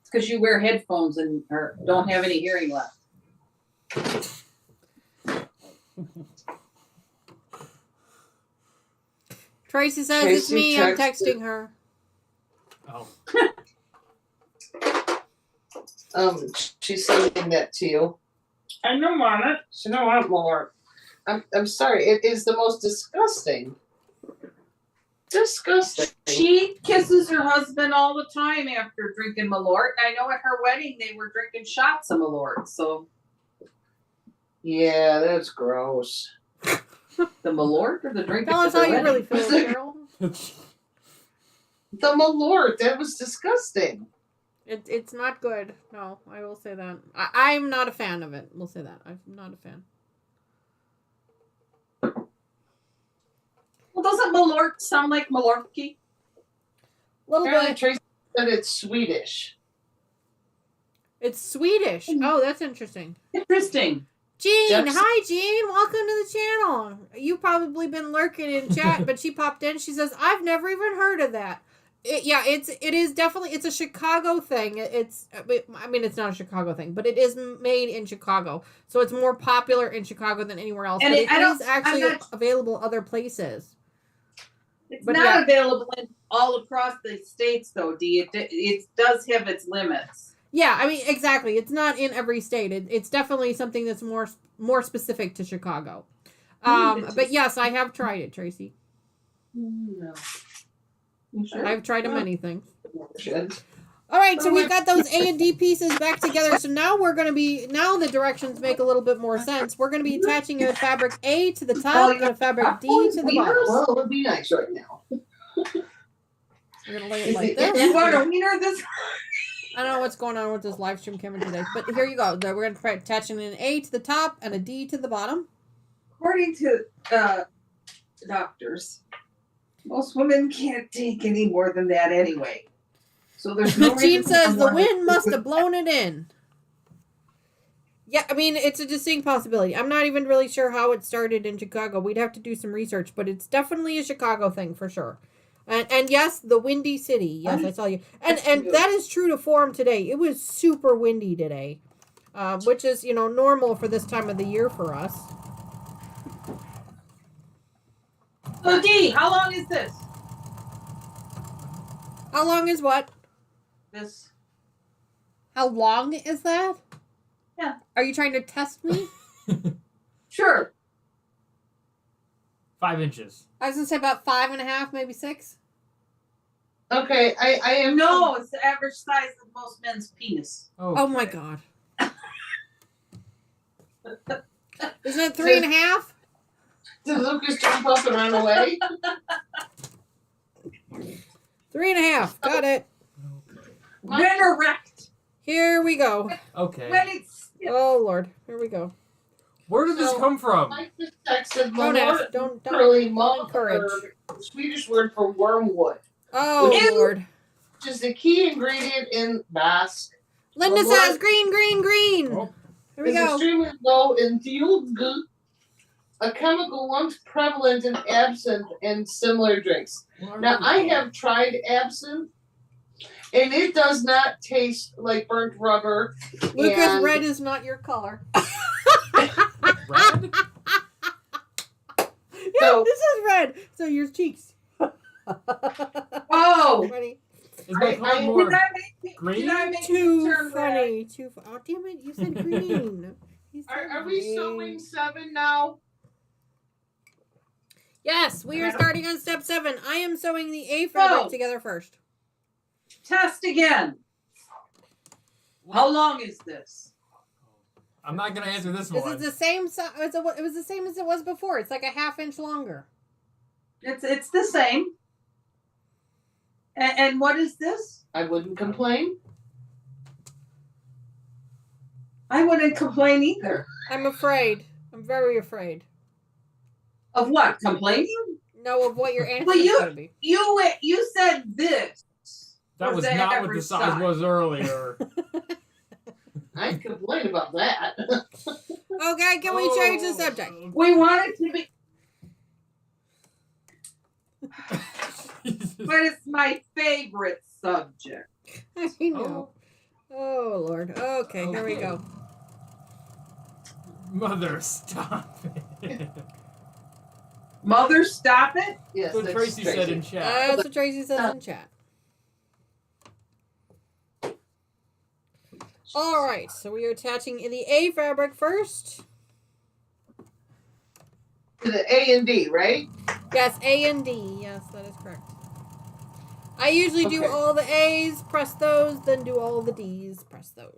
Speaker 6: It's because you wear headphones and or don't have any hearing left.
Speaker 2: Tracy says it's
Speaker 5: Tracy
Speaker 2: me. I'm
Speaker 5: texted.
Speaker 2: texting her.
Speaker 3: Oh.
Speaker 5: She's sending that to you.
Speaker 6: I don't want it.
Speaker 5: She don't want more. I'm sorry. It is the most disgusting. Disgusting.
Speaker 6: She kisses her husband all the time after drinking Malort. I know at her wedding they were drinking shots of Malort. So
Speaker 5: Yeah, that's gross.
Speaker 6: the Malort or the drink?
Speaker 2: Tell us how you really feel, Carol.
Speaker 5: The Malort, that was disgusting.
Speaker 2: It's not good. No, I will say that. I'm not a fan of it. We'll say that. I'm not a fan.
Speaker 6: Well, doesn't Malort sound like Malarkey?
Speaker 2: Little
Speaker 5: Apparently
Speaker 2: bit.
Speaker 5: Tracy said it's Swedish.
Speaker 2: It's Swedish. Oh, that's interesting.
Speaker 6: Interesting.
Speaker 2: Jean,
Speaker 5: Jeff's-
Speaker 2: hi Jean. Welcome to the channel. You've probably been lurking in chat, but she popped in. She says, "I've never even heard of that." It is definitely, it's a Chicago thing. It's not a Chicago thing, but it is made in Chicago, so it's more popular in Chicago than anywhere else.
Speaker 6: And
Speaker 2: but
Speaker 6: it-
Speaker 2: it
Speaker 6: I
Speaker 2: is
Speaker 6: don't-
Speaker 2: actually
Speaker 6: I'm not-
Speaker 2: available other places.
Speaker 6: It's
Speaker 2: But
Speaker 6: not
Speaker 2: yeah.
Speaker 6: available in all across the states, though, Dee. It does have its limits.
Speaker 2: Yeah, I mean, exactly. It's not in every state. It's definitely something that's more specific to Chicago. But yes, I have tried it, Tracy.
Speaker 5: No. You sure?
Speaker 2: I've tried many things.
Speaker 5: Should.
Speaker 2: All right, so we've got those A and D pieces back together. So now now the directions make a little bit more sense. We're going to be attaching a fabric A to the top and a fabric D to the bottom.
Speaker 5: Well, it would be nice right now.
Speaker 2: We're going to lay it like this.
Speaker 6: You want a wiener this?
Speaker 2: I don't know what's going on with this live stream camera today, but here you go. We're going to be attaching an A to the top and a D to the bottom.
Speaker 6: According to doctors, most women can't take any more than that anyway. So there's no
Speaker 2: Jean
Speaker 6: reason
Speaker 2: says the
Speaker 6: someone-
Speaker 2: wind must have blown it in. Yeah, I mean, it's a distinct possibility. I'm not even really sure how it started in Chicago. We'd have to do some research, but it's definitely a Chicago thing for sure. And yes, the Windy City. Yes, I saw you. And that is true to form today. It was super windy today, which is, normal for this time of the year for us.
Speaker 6: So Dee, how long is this?
Speaker 2: How long is what?
Speaker 6: This.
Speaker 2: How long is that?
Speaker 6: Yeah.
Speaker 2: Are you trying to test me?
Speaker 6: Sure.
Speaker 3: 5 inches.
Speaker 2: I was going to say about 5.5, maybe 6.
Speaker 5: Okay, I am
Speaker 6: No, it's the average size of most men's penis.
Speaker 2: Oh my God. Isn't it 3.5?
Speaker 5: Did Lucas jump up and run away?
Speaker 2: 3.5. Got it.
Speaker 6: When erect.
Speaker 2: Here we go.
Speaker 3: Okay.
Speaker 6: When it's
Speaker 2: Oh Lord. Here we go.
Speaker 3: Where did this
Speaker 5: So-
Speaker 3: come from?
Speaker 5: Like the text said,
Speaker 2: Don't
Speaker 5: Malort,
Speaker 2: ask. Don't
Speaker 5: literally
Speaker 2: encourage.
Speaker 5: Swedish word for wormwood,
Speaker 2: Oh
Speaker 6: Ew.
Speaker 2: Lord.
Speaker 5: which is the key ingredient in mask.
Speaker 2: Linda
Speaker 5: Malort
Speaker 2: says green, green, green.
Speaker 3: Oh.
Speaker 2: Here we
Speaker 5: is
Speaker 2: go.
Speaker 5: extremely low in thiolg, a chemical once prevalent in absinthe and similar drinks. Now, I have tried absinthe, and it does not taste like burnt rubber.
Speaker 2: Lucas,
Speaker 5: and
Speaker 2: red is not your color.
Speaker 3: Red?
Speaker 2: Yeah,
Speaker 5: So-
Speaker 2: this is red. So your cheeks.
Speaker 6: Oh.
Speaker 2: Ready?
Speaker 3: Is my color more green?
Speaker 6: Did I make
Speaker 2: Too
Speaker 6: you turn red?
Speaker 2: funny. Oh, damn it. You said green. You said
Speaker 5: Are we
Speaker 2: green.
Speaker 5: sewing 7 now?
Speaker 2: Yes, we are starting on step 7. I am sewing the A fabric together first.
Speaker 6: Test again. How long is this?
Speaker 3: I'm not gonna answer this
Speaker 2: This
Speaker 3: one.
Speaker 2: is the same size. It was the same as it was before. It's like a ½ inch longer.
Speaker 6: It's the same. And what is this?
Speaker 5: I wouldn't complain.
Speaker 6: I wouldn't complain either.
Speaker 2: I'm afraid. I'm very afraid.
Speaker 6: Of what? Complaining?
Speaker 2: No, of what your answer
Speaker 6: Well,
Speaker 2: is going to be.
Speaker 6: You said this.
Speaker 3: That was
Speaker 6: the
Speaker 3: not what the
Speaker 6: average
Speaker 3: size
Speaker 6: size.
Speaker 3: was earlier.
Speaker 5: I'd complain about that.
Speaker 2: Okay, can we change the subject?
Speaker 6: We want it to be, but it's my favorite subject.
Speaker 2: I know. Oh, Lord. Okay, here we
Speaker 3: Okay.
Speaker 2: go.
Speaker 3: Mother, stop it.
Speaker 6: Mother, stop it.
Speaker 5: Yes,
Speaker 3: That's what
Speaker 5: that's
Speaker 3: Tracy said in chat.
Speaker 2: That's what Tracy says in chat. All right, so we are attaching in the A fabric first.
Speaker 5: To the A and D, right?
Speaker 2: Yes, A and D. Yes, that is correct. I usually do
Speaker 5: Okay.
Speaker 2: all the A's, press those, then do all the D's, press those.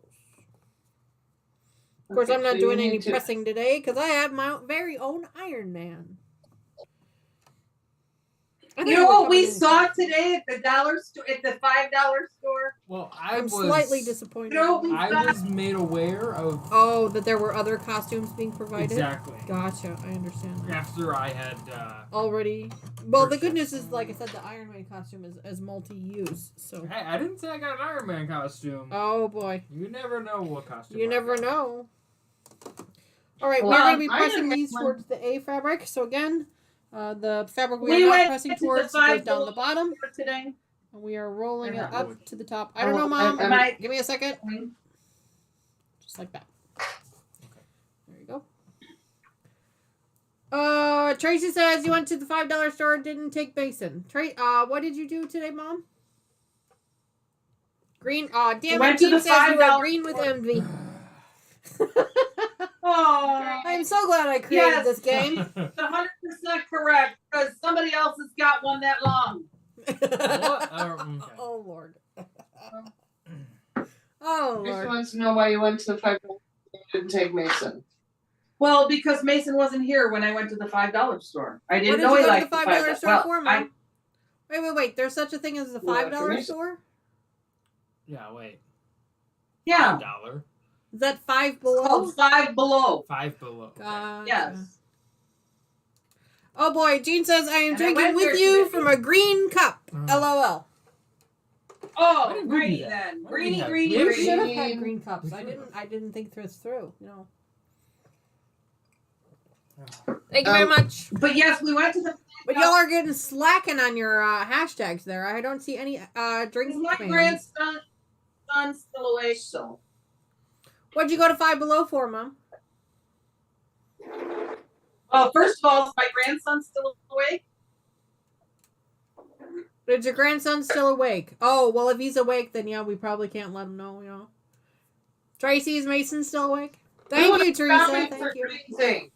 Speaker 2: Of course,
Speaker 5: Okay,
Speaker 2: I'm not
Speaker 5: so
Speaker 2: doing
Speaker 5: you
Speaker 2: any
Speaker 5: need to-
Speaker 2: pressing today because I have my very own Iron Man. I
Speaker 6: You
Speaker 2: think
Speaker 6: know
Speaker 2: we're
Speaker 6: what we
Speaker 2: coming in-
Speaker 6: saw today at the dollar store, at the $5 store?
Speaker 3: Well,
Speaker 2: I'm slightly disappointed.
Speaker 6: You know, we
Speaker 3: I
Speaker 6: thought-
Speaker 3: was made aware of
Speaker 2: Oh, that there were other costumes being provided?
Speaker 3: exactly
Speaker 2: Gotcha, I understand that.
Speaker 3: after I had.
Speaker 2: Already. Well, the
Speaker 3: Purchase.
Speaker 2: good news is, like I said, the Iron Man costume is multi-use, so.
Speaker 3: Hey, I didn't say I got an Iron Man costume.
Speaker 2: Oh, boy.
Speaker 3: You never know what costume.
Speaker 2: You
Speaker 3: I
Speaker 2: never
Speaker 3: got.
Speaker 2: know. All right,
Speaker 5: Well,
Speaker 2: we're going to be
Speaker 5: Iron
Speaker 2: pressing
Speaker 5: Man
Speaker 2: these
Speaker 5: one-
Speaker 2: towards the A fabric. So again, the fabric we
Speaker 6: We
Speaker 2: are not
Speaker 6: went
Speaker 2: pressing
Speaker 6: to the
Speaker 2: towards
Speaker 6: Five
Speaker 2: goes down the
Speaker 6: Below
Speaker 2: bottom,
Speaker 6: store today.
Speaker 2: and we are rolling it
Speaker 3: Yeah.
Speaker 2: up to the top. I don't know,
Speaker 5: Oh,
Speaker 2: Mom.
Speaker 5: am
Speaker 6: I-
Speaker 2: Give me a second. Just like that. There you go. Tracy says you went to the $5 store, didn't take Mason. What did you do today, Mom? Green. Damn
Speaker 6: Went
Speaker 2: it.
Speaker 6: to
Speaker 2: Jean
Speaker 6: the
Speaker 2: says you were
Speaker 6: $5
Speaker 2: green with
Speaker 6: store.
Speaker 2: envy.
Speaker 6: Oh,
Speaker 2: I'm so glad I created
Speaker 6: Yes.
Speaker 2: this game.
Speaker 6: 100% correct, because somebody else has got one that long.
Speaker 3: What? Okay.
Speaker 2: Oh, Lord. Oh,
Speaker 5: Tracy
Speaker 2: Lord.
Speaker 5: wants to know why you went to the 5 and didn't take Mason.
Speaker 6: Well, because Mason wasn't here when I went to the $5 store. I
Speaker 2: What
Speaker 6: didn't
Speaker 2: did
Speaker 6: know
Speaker 2: you
Speaker 6: he
Speaker 2: go to
Speaker 6: liked
Speaker 2: the
Speaker 6: the
Speaker 2: $5 store
Speaker 6: well,
Speaker 2: for, Mom? Wait. There's such a thing as the
Speaker 5: Well,
Speaker 2: $5
Speaker 5: Mason.
Speaker 2: store?
Speaker 3: Yeah, wait.
Speaker 6: Yeah,
Speaker 3: $5.
Speaker 2: Is that Five
Speaker 6: it's
Speaker 2: Below?
Speaker 6: called Five Below.
Speaker 3: $5 below.
Speaker 2: Gotcha.
Speaker 6: Yes.
Speaker 2: Oh boy, Jean says I am
Speaker 6: And I
Speaker 2: drinking
Speaker 6: went
Speaker 2: with
Speaker 6: there
Speaker 2: you
Speaker 6: today.
Speaker 2: from a green cup.
Speaker 3: Oh.
Speaker 2: LOL.
Speaker 6: Oh,
Speaker 3: Why didn't we do
Speaker 6: greeny
Speaker 3: that?
Speaker 6: then.
Speaker 3: Why didn't we have
Speaker 6: Greeny,
Speaker 3: green?
Speaker 2: You
Speaker 6: greeny.
Speaker 2: should have had
Speaker 5: Green.
Speaker 2: green cups.
Speaker 3: We should've.
Speaker 2: I didn't think this through. No. Thank you very much.
Speaker 6: But yes, we went to the.
Speaker 2: But y'all are getting slacking on your hashtags there. I don't see any drinks.
Speaker 6: My
Speaker 2: plans.
Speaker 6: grandson's still awake, so.
Speaker 2: What'd you go to Five Below for, Mom?
Speaker 6: Well, first of all, is my grandson still awake?
Speaker 2: Is your grandson still awake? Oh, well, if he's awake, then yeah, we probably can't let him know, you know. Tracy, is Mason still awake? Thank you, Teresa.
Speaker 5: Shopping for
Speaker 2: Thank you.
Speaker 5: green things.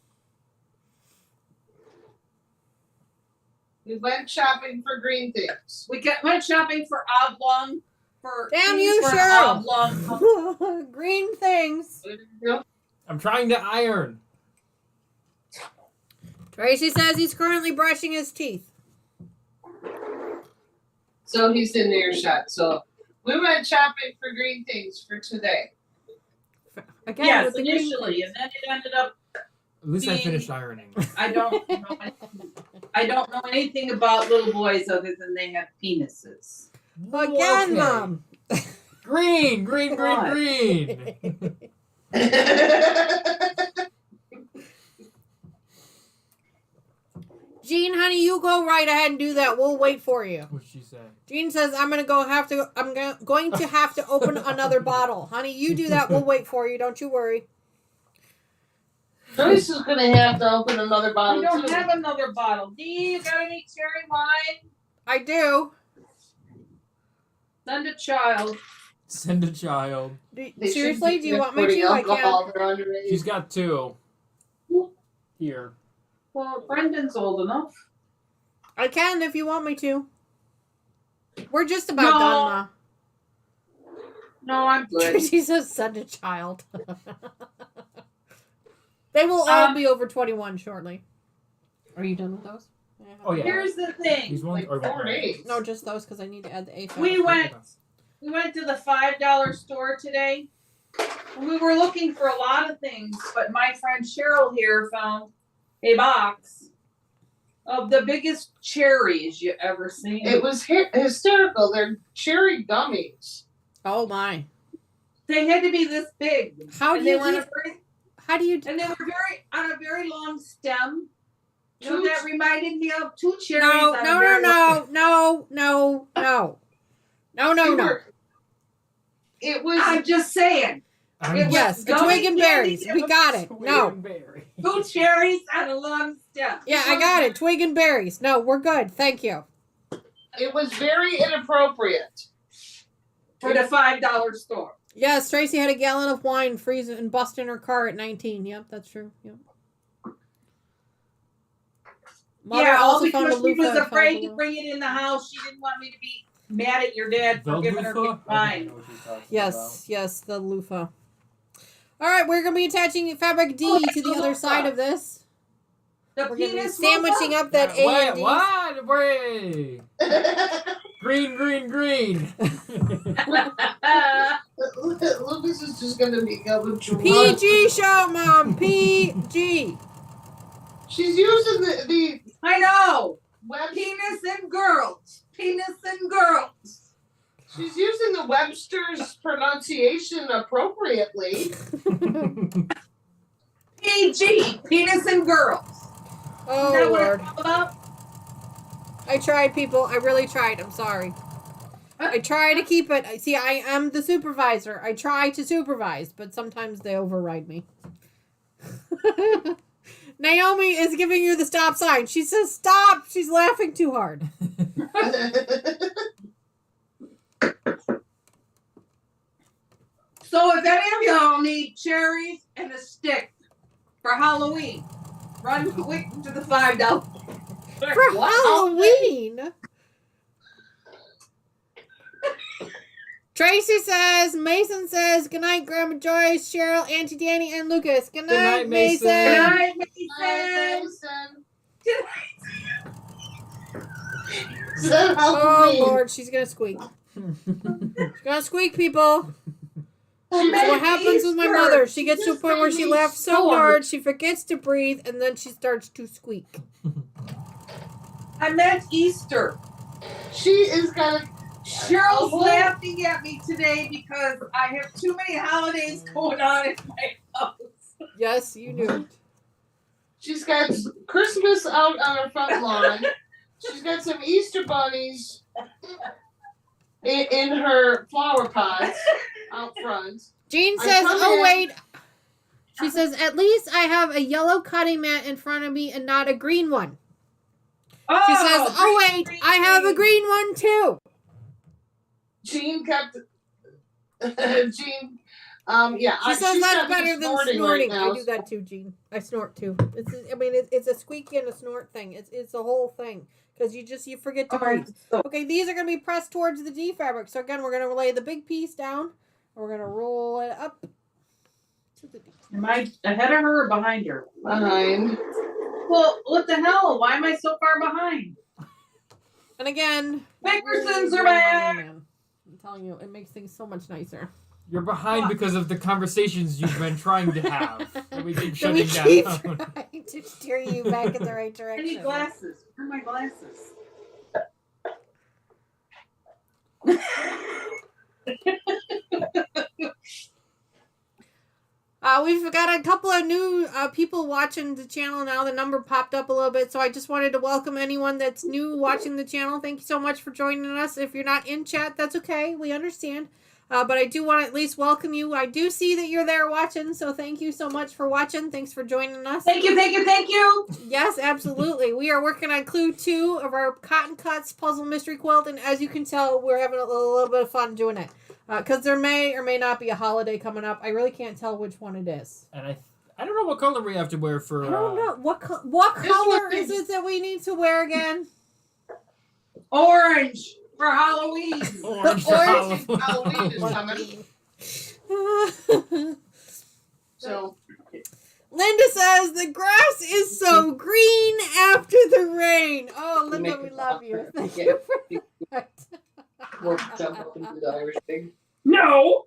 Speaker 5: We went shopping for green things.
Speaker 6: We went shopping for oblong. For
Speaker 2: Damn
Speaker 6: things
Speaker 2: you,
Speaker 6: for an
Speaker 2: Cheryl.
Speaker 6: oblong.
Speaker 2: Green things.
Speaker 3: I'm trying to iron.
Speaker 2: Tracy says he's currently brushing his teeth.
Speaker 5: So he's in earshot. So we went shopping for green things for today.
Speaker 2: Again,
Speaker 6: Yes,
Speaker 2: with the green
Speaker 6: initially,
Speaker 2: things.
Speaker 6: and then it ended up.
Speaker 3: At least I
Speaker 6: Being-
Speaker 3: finished ironing.
Speaker 6: I don't know anything about little boys other than they have penises.
Speaker 2: Again, Mom.
Speaker 3: Green.
Speaker 6: What?
Speaker 2: Jean, honey, you go right ahead and do that. We'll wait for you.
Speaker 3: What'd she say?
Speaker 2: Jean says I'm going to have to open another bottle. Honey, you do that. We'll wait for you. Don't you worry.
Speaker 5: Joyce is gonna have to open another
Speaker 6: I
Speaker 5: bottle
Speaker 6: don't
Speaker 5: too.
Speaker 6: have another bottle. Dee, you got any cherry wine?
Speaker 2: I do.
Speaker 6: Send a child.
Speaker 3: Send a child.
Speaker 5: They should
Speaker 2: Seriously,
Speaker 5: be
Speaker 2: do you want me
Speaker 5: importing
Speaker 2: to? I
Speaker 5: alcohol,
Speaker 2: can.
Speaker 5: they're underage.
Speaker 3: She's got 2. Here.
Speaker 6: Well, Brendan's old enough.
Speaker 2: I can if you want me to. We're just about
Speaker 6: No.
Speaker 2: done, Ma.
Speaker 6: No, I'm good.
Speaker 2: Tracy says send a child. They will all be over 21 shortly. Are you done with those?
Speaker 3: Oh, yeah.
Speaker 6: Here's the thing.
Speaker 3: These ones
Speaker 5: Like
Speaker 3: are
Speaker 5: 4 days.
Speaker 2: No, just those because I need to add the A5.
Speaker 6: We went to the $5 store today. We were looking for a lot of things, but my friend Cheryl here found a box of the biggest cherries you ever seen.
Speaker 5: It was hysterical. They're cherry gummies.
Speaker 2: Oh my!
Speaker 6: They had to be this big.
Speaker 2: How do
Speaker 6: And they
Speaker 2: you
Speaker 6: were on
Speaker 2: eat?
Speaker 6: a very,
Speaker 2: How do you?
Speaker 6: and they were on a very long stem. You know,
Speaker 5: Two-
Speaker 6: that reminded me of 2 cherries.
Speaker 2: No,
Speaker 6: on a
Speaker 2: no,
Speaker 6: very
Speaker 2: no, no, no, no, no, no,
Speaker 5: They
Speaker 2: no.
Speaker 5: were- It was.
Speaker 6: I'm just saying. It was
Speaker 2: Yes, a
Speaker 6: gummy
Speaker 2: twig and
Speaker 6: candy.
Speaker 2: berries.
Speaker 6: It
Speaker 2: We
Speaker 6: was
Speaker 2: got it. No.
Speaker 6: 2 cherries on a long stem.
Speaker 2: Yeah, I got it. Twig and berries. No, we're good. Thank you.
Speaker 5: It was very inappropriate.
Speaker 6: For the $5 store.
Speaker 2: Yes, Tracy had a gallon of wine freeze and bust in her car at 19. Yep, that's true. Yep. Mother
Speaker 6: Yeah, all
Speaker 2: also found
Speaker 6: because
Speaker 2: a
Speaker 6: she was
Speaker 2: loofah at
Speaker 6: afraid
Speaker 2: Five
Speaker 6: to
Speaker 2: Below.
Speaker 6: bring it in the house. She didn't want me to be mad at your dad for giving her big wine.
Speaker 2: Yes, yes, the loofah. All right, we're going to be attaching fabric D to the other side of this.
Speaker 6: The
Speaker 2: We're going to be
Speaker 6: penis
Speaker 2: sandwiching
Speaker 6: loofah?
Speaker 2: up that A and D.
Speaker 3: What? Wait. Green, green, green.
Speaker 5: Lucas is just gonna become a drunk.
Speaker 2: PG show, Mom. PG.
Speaker 5: She's using the
Speaker 6: I know.
Speaker 5: web.
Speaker 6: Penis and girls. Penis and girls.
Speaker 5: She's using the Webster's pronunciation appropriately.
Speaker 6: PG. Penis and girls.
Speaker 2: Oh,
Speaker 6: Is that what
Speaker 2: Lord.
Speaker 6: it's all about?
Speaker 2: I tried, people. I really tried. I'm sorry. I try to keep it. See, I am the supervisor. I try to supervise, but sometimes they override me. Naomi is giving you the stop sign. She says stop. She's laughing too hard.
Speaker 6: So if any of y'all need cherries and a stick for Halloween, run quick to the $5.
Speaker 2: For Halloween. Tracy says, Mason says, good night, Grandma Joyce, Cheryl, Auntie Dani, and Lucas. Good night,
Speaker 3: night,
Speaker 2: Mason.
Speaker 3: Mason.
Speaker 6: Good night,
Speaker 5: Hi,
Speaker 6: Mason.
Speaker 5: Mason. Is that
Speaker 2: Oh,
Speaker 5: Halloween?
Speaker 2: Lord, she's going to squeak. She's going to squeak, people.
Speaker 5: She
Speaker 2: That's
Speaker 5: made
Speaker 2: what happens with my
Speaker 6: Easter.
Speaker 2: mother. She gets to a
Speaker 5: just
Speaker 2: point where
Speaker 5: made
Speaker 2: she
Speaker 5: me
Speaker 2: laughs so
Speaker 5: snort.
Speaker 2: hard, she forgets to breathe, and then she starts to squeak.
Speaker 6: I meant Easter.
Speaker 5: She is gonna.
Speaker 6: Cheryl's laughing at me today because I have too many holidays going on in my house.
Speaker 2: Yes, you knew.
Speaker 5: She's got Christmas out on her front lawn. She's got some Easter bunnies in her flower pots out front.
Speaker 2: Jean
Speaker 5: I
Speaker 2: says,
Speaker 5: come
Speaker 2: oh,
Speaker 5: in-
Speaker 2: wait. She says, at least I have a yellow cutting mat in front of me and not a green one. She says, oh, wait, I have a green one, too.
Speaker 5: Jean kept. Jean. Yeah.
Speaker 2: She says
Speaker 5: she's
Speaker 2: that's
Speaker 5: got me
Speaker 2: better than
Speaker 5: snorting
Speaker 2: snorting.
Speaker 5: right now.
Speaker 2: I do that too, Jean. I snort too. It's a squeaky and a snort thing. It's the whole thing because you forget to breathe. Okay, these are gonna be pressed towards the D fabric. So again, we're gonna lay the big piece down. And we're gonna roll it up to the D.
Speaker 6: Am I ahead of her or behind her?
Speaker 5: Behind.
Speaker 6: Well, what the hell? Why am I so far behind?
Speaker 2: And again,
Speaker 6: Nickersons
Speaker 2: really
Speaker 6: are
Speaker 2: going
Speaker 6: back.
Speaker 2: on, man. I'm telling you, it makes things so much nicer.
Speaker 3: You're behind because of the conversations you've been trying to have. That we keep
Speaker 2: So we
Speaker 3: shutting
Speaker 2: keep
Speaker 3: down.
Speaker 2: trying to steer you back in the right
Speaker 6: I
Speaker 2: direction.
Speaker 6: need glasses. Where are my glasses?
Speaker 2: We've got a couple of new people watching the channel now. The number popped up a little bit, so I just wanted to welcome anyone that's new watching the channel. Thank you so much for joining us. If you're not in chat, that's okay. We understand. But I do want to at least welcome you. I do see that you're there watching, so thank you so much for watching. Thanks for joining us.
Speaker 6: Thank you, thank you, thank you.
Speaker 2: Yes, absolutely. We are working on clue 2 of our Cotton Cuts puzzle mystery quilt, and as you can tell, we're having a little bit of fun doing it. Because there may or may not be a holiday coming up. I really can't tell which one it is.
Speaker 3: And I don't know what color we have to wear for.
Speaker 2: I don't know. What color is it that we need to wear again?
Speaker 6: Orange for Halloween.
Speaker 3: Orange.
Speaker 5: Halloween is coming. So
Speaker 2: Linda says the grass is so green after the rain. Oh, Linda, we love you. Thank you for that.
Speaker 5: we'll jump up into the Irish pig.
Speaker 6: No.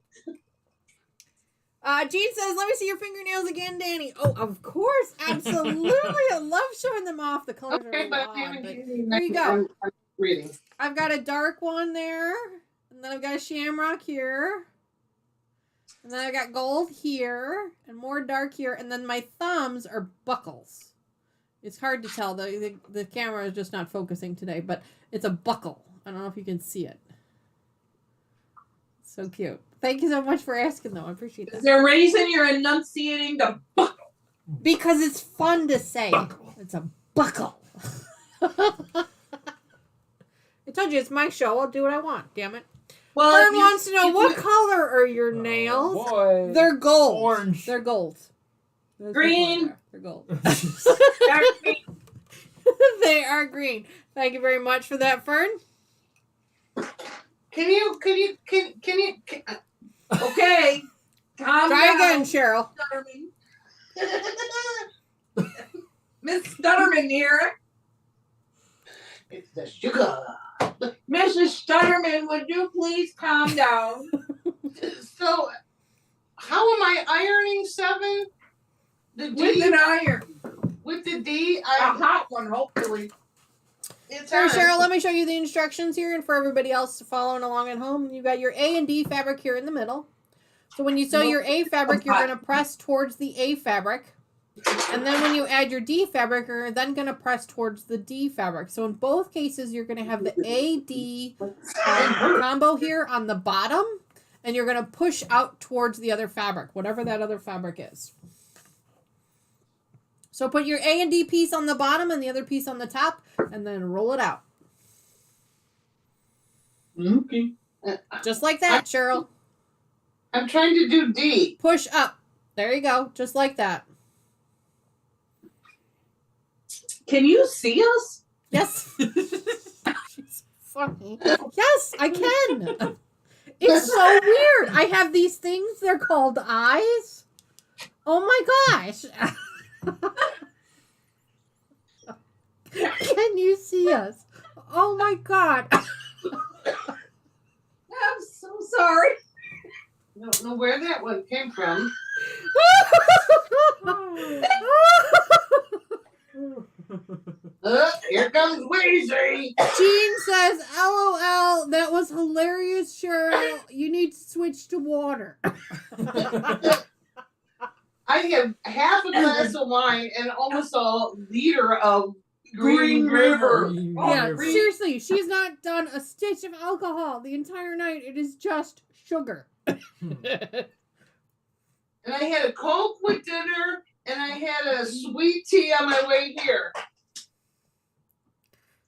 Speaker 2: Jean says, let me see your fingernails again, Dani. Oh, of course. Absolutely. I love showing them off. The colors
Speaker 5: Okay,
Speaker 2: are
Speaker 5: but
Speaker 2: odd, but
Speaker 5: there
Speaker 2: you go.
Speaker 5: I'm reading.
Speaker 2: I've got a dark one there. And then I've got a shamrock here. And then I've got gold here. And more dark here. And then my thumbs are buckles. It's hard to tell. The camera is just not focusing today. But it's a buckle. I don't know if you can see it. So cute. Thank you so much for asking, though. I appreciate that.
Speaker 6: Is there a reason you're enunciating the buckle?
Speaker 2: Because it's fun to say.
Speaker 3: Buckle.
Speaker 2: It's a buckle. I told you it's my show. I'll do what I want. Damn it.
Speaker 6: Well,
Speaker 2: Fern wants to know what color are your
Speaker 3: Oh,
Speaker 2: nails?
Speaker 3: boy.
Speaker 2: They're gold.
Speaker 3: Orange.
Speaker 2: They're gold. That's
Speaker 6: Green.
Speaker 2: what they're gold.
Speaker 6: Dark green.
Speaker 2: They are green. Thank you very much for that, Fern.
Speaker 5: Can you
Speaker 6: Okay. Calm
Speaker 2: Try
Speaker 6: down,
Speaker 2: again, Cheryl.
Speaker 6: Stutterman. Miss Stutterman here.
Speaker 5: It's the sugar.
Speaker 6: Mrs. Stutterman, would you please calm down?
Speaker 5: So how am I ironing 7? The D
Speaker 6: With an iron.
Speaker 5: with the D.
Speaker 6: A hot one, hopefully.
Speaker 5: It's
Speaker 2: Here,
Speaker 5: on.
Speaker 2: Cheryl, let me show you the instructions here, and for everybody else following along at home, you got your A and D fabric here in the middle. So when you sew your A fabric, you're going to press towards the A fabric. And then when you add your D fabric, you're then going to press towards the D fabric. So in both cases, you're going to have the A-D combo here on the bottom, and you're going to push out towards the other fabric, whatever that other fabric is. So put your A and D piece on the bottom and the other piece on the top, and then roll it out.
Speaker 6: Okay.
Speaker 2: Just like that, Cheryl.
Speaker 5: I'm trying to do D.
Speaker 2: Push up. There you go. Just like that.
Speaker 6: Can you see us?
Speaker 2: Yes. She's funny. Yes, I can. It's so weird. I have these things. They're called eyes. Oh my gosh. Can you see us? Oh my God.
Speaker 6: I'm so sorry.
Speaker 5: I don't know where that one came from. Here comes Wheezy.
Speaker 2: Jean says, LOL, that was hilarious, Cheryl. You need to switch to water.
Speaker 5: I have half a glass of wine and almost a liter of Green River.
Speaker 2: Yeah, seriously, she's not done a stitch of alcohol the entire night. It is just sugar.
Speaker 5: And I had a Coke with dinner, and I had a sweet tea on my way here.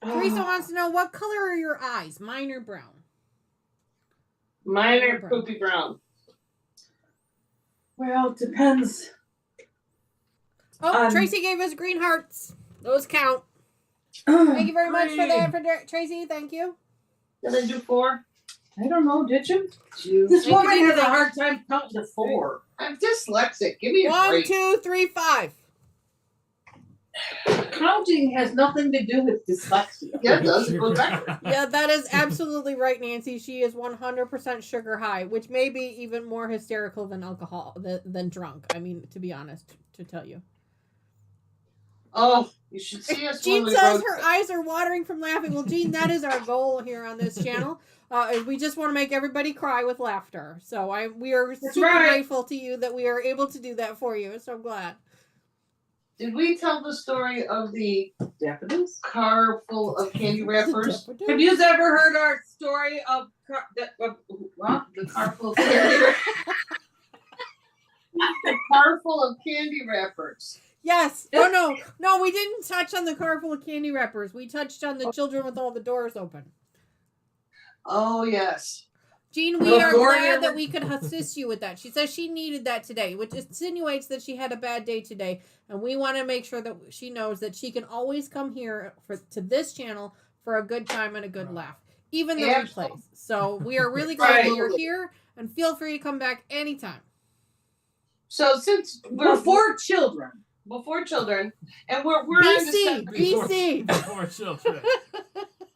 Speaker 2: Teresa wants to know, what color are your eyes? Mine are brown.
Speaker 5: Mine are poopy brown.
Speaker 6: Well, it depends.
Speaker 2: Oh, Tracy gave us green hearts. Those count. Thank you very much for that, Tracy. Thank you.
Speaker 5: Did I do 4?
Speaker 6: I don't know, did you?
Speaker 5: Two.
Speaker 6: This
Speaker 2: Thank
Speaker 6: woman
Speaker 2: you.
Speaker 6: has a hard time counting to 4.
Speaker 5: I'm dyslexic. Give me a
Speaker 2: 1,
Speaker 5: break.
Speaker 2: 2, 3, 5.
Speaker 6: Counting has nothing to do with dyslexia.
Speaker 5: Yeah, it does. It goes backwards.
Speaker 2: Yeah, that is absolutely right, Nancy. She is 100% sugar high, which may be even more hysterical than alcohol, than drunk. I mean, to be honest, to tell you.
Speaker 5: Oh, you should see us when
Speaker 2: Jean
Speaker 5: we
Speaker 2: says
Speaker 5: road
Speaker 2: her
Speaker 5: trip.
Speaker 2: eyes are watering from laughing. Well, Jean, that is our goal here on this channel. Is we just want to make everybody cry with laughter. So we are super
Speaker 6: right.
Speaker 2: grateful to you that we are able to do that for you. So I'm glad.
Speaker 5: Did we tell the story of the
Speaker 6: Daffodils?
Speaker 5: car full of candy wrappers?
Speaker 6: Have you ever heard our story of
Speaker 5: The car full of candy the car full of candy wrappers.
Speaker 2: Yes. Oh no, we didn't touch on the car full of candy wrappers. We touched on the children with all the doors open.
Speaker 5: Oh yes.
Speaker 2: Jean, we are glad that we could assist you with that. She says she needed that today, which insinuates that she had a bad day today, and we want to make sure that she knows that she can always come here to this channel for a good time and a good laugh, even the replays. So we are really glad that you're here, and feel free to come back anytime.
Speaker 5: So since we're
Speaker 6: Before children.
Speaker 5: and we're
Speaker 2: BC, BC.
Speaker 3: Before children.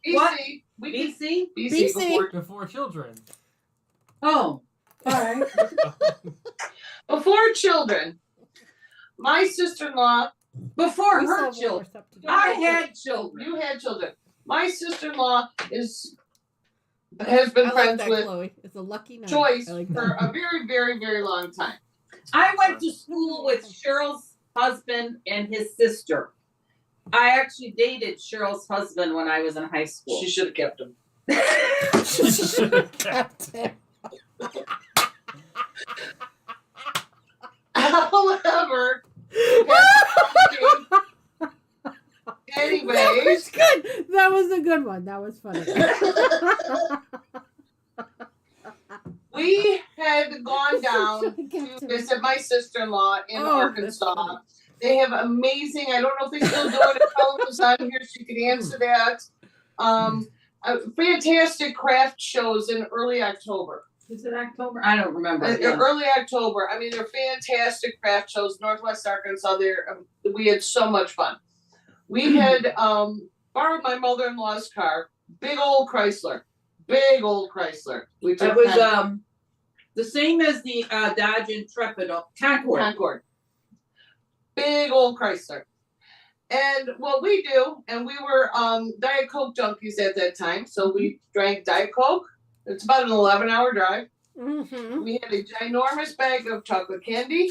Speaker 6: What?
Speaker 5: BC
Speaker 2: BC.
Speaker 3: Before children.
Speaker 6: Oh. All right.
Speaker 5: before children. My sister-in-law.
Speaker 6: Before
Speaker 2: We still
Speaker 6: her
Speaker 2: have one more
Speaker 6: children.
Speaker 2: step to do.
Speaker 6: I had children.
Speaker 5: You had children. My sister-in-law has been
Speaker 2: I like
Speaker 5: friends
Speaker 2: that,
Speaker 5: with
Speaker 2: Chloe. It's a lucky night.
Speaker 5: Joyce
Speaker 2: I like
Speaker 5: for
Speaker 2: that.
Speaker 5: a very, very, very long time.
Speaker 6: I went to school with Cheryl's husband and his sister. I actually dated Cheryl's husband when I was in high school.
Speaker 5: She should have kept him.
Speaker 2: Captain.
Speaker 5: However, anyways,
Speaker 2: That was good. That was a good one. That was funny.
Speaker 5: we had gone down to visit my sister-in-law in Arkansas.
Speaker 2: funny.
Speaker 5: They have amazing, I don't know if they still do it, if Helen was on here, she could answer that. Fantastic craft shows in early October.
Speaker 6: Is it October? I don't remember.
Speaker 5: Early October. I mean, they're fantastic craft shows, Northwest Arkansas. We had so much fun. We had borrowed my mother-in-law's car, big old Chrysler. We took
Speaker 6: It was the same as the Dodge Intrepid Concord.
Speaker 5: Big old Chrysler. And what we do, and we were Diet Coke junkies at that time, so we drank Diet Coke. It's about an 11-hour drive.
Speaker 2: Mm-hmm.
Speaker 5: We had a ginormous bag of chocolate candy.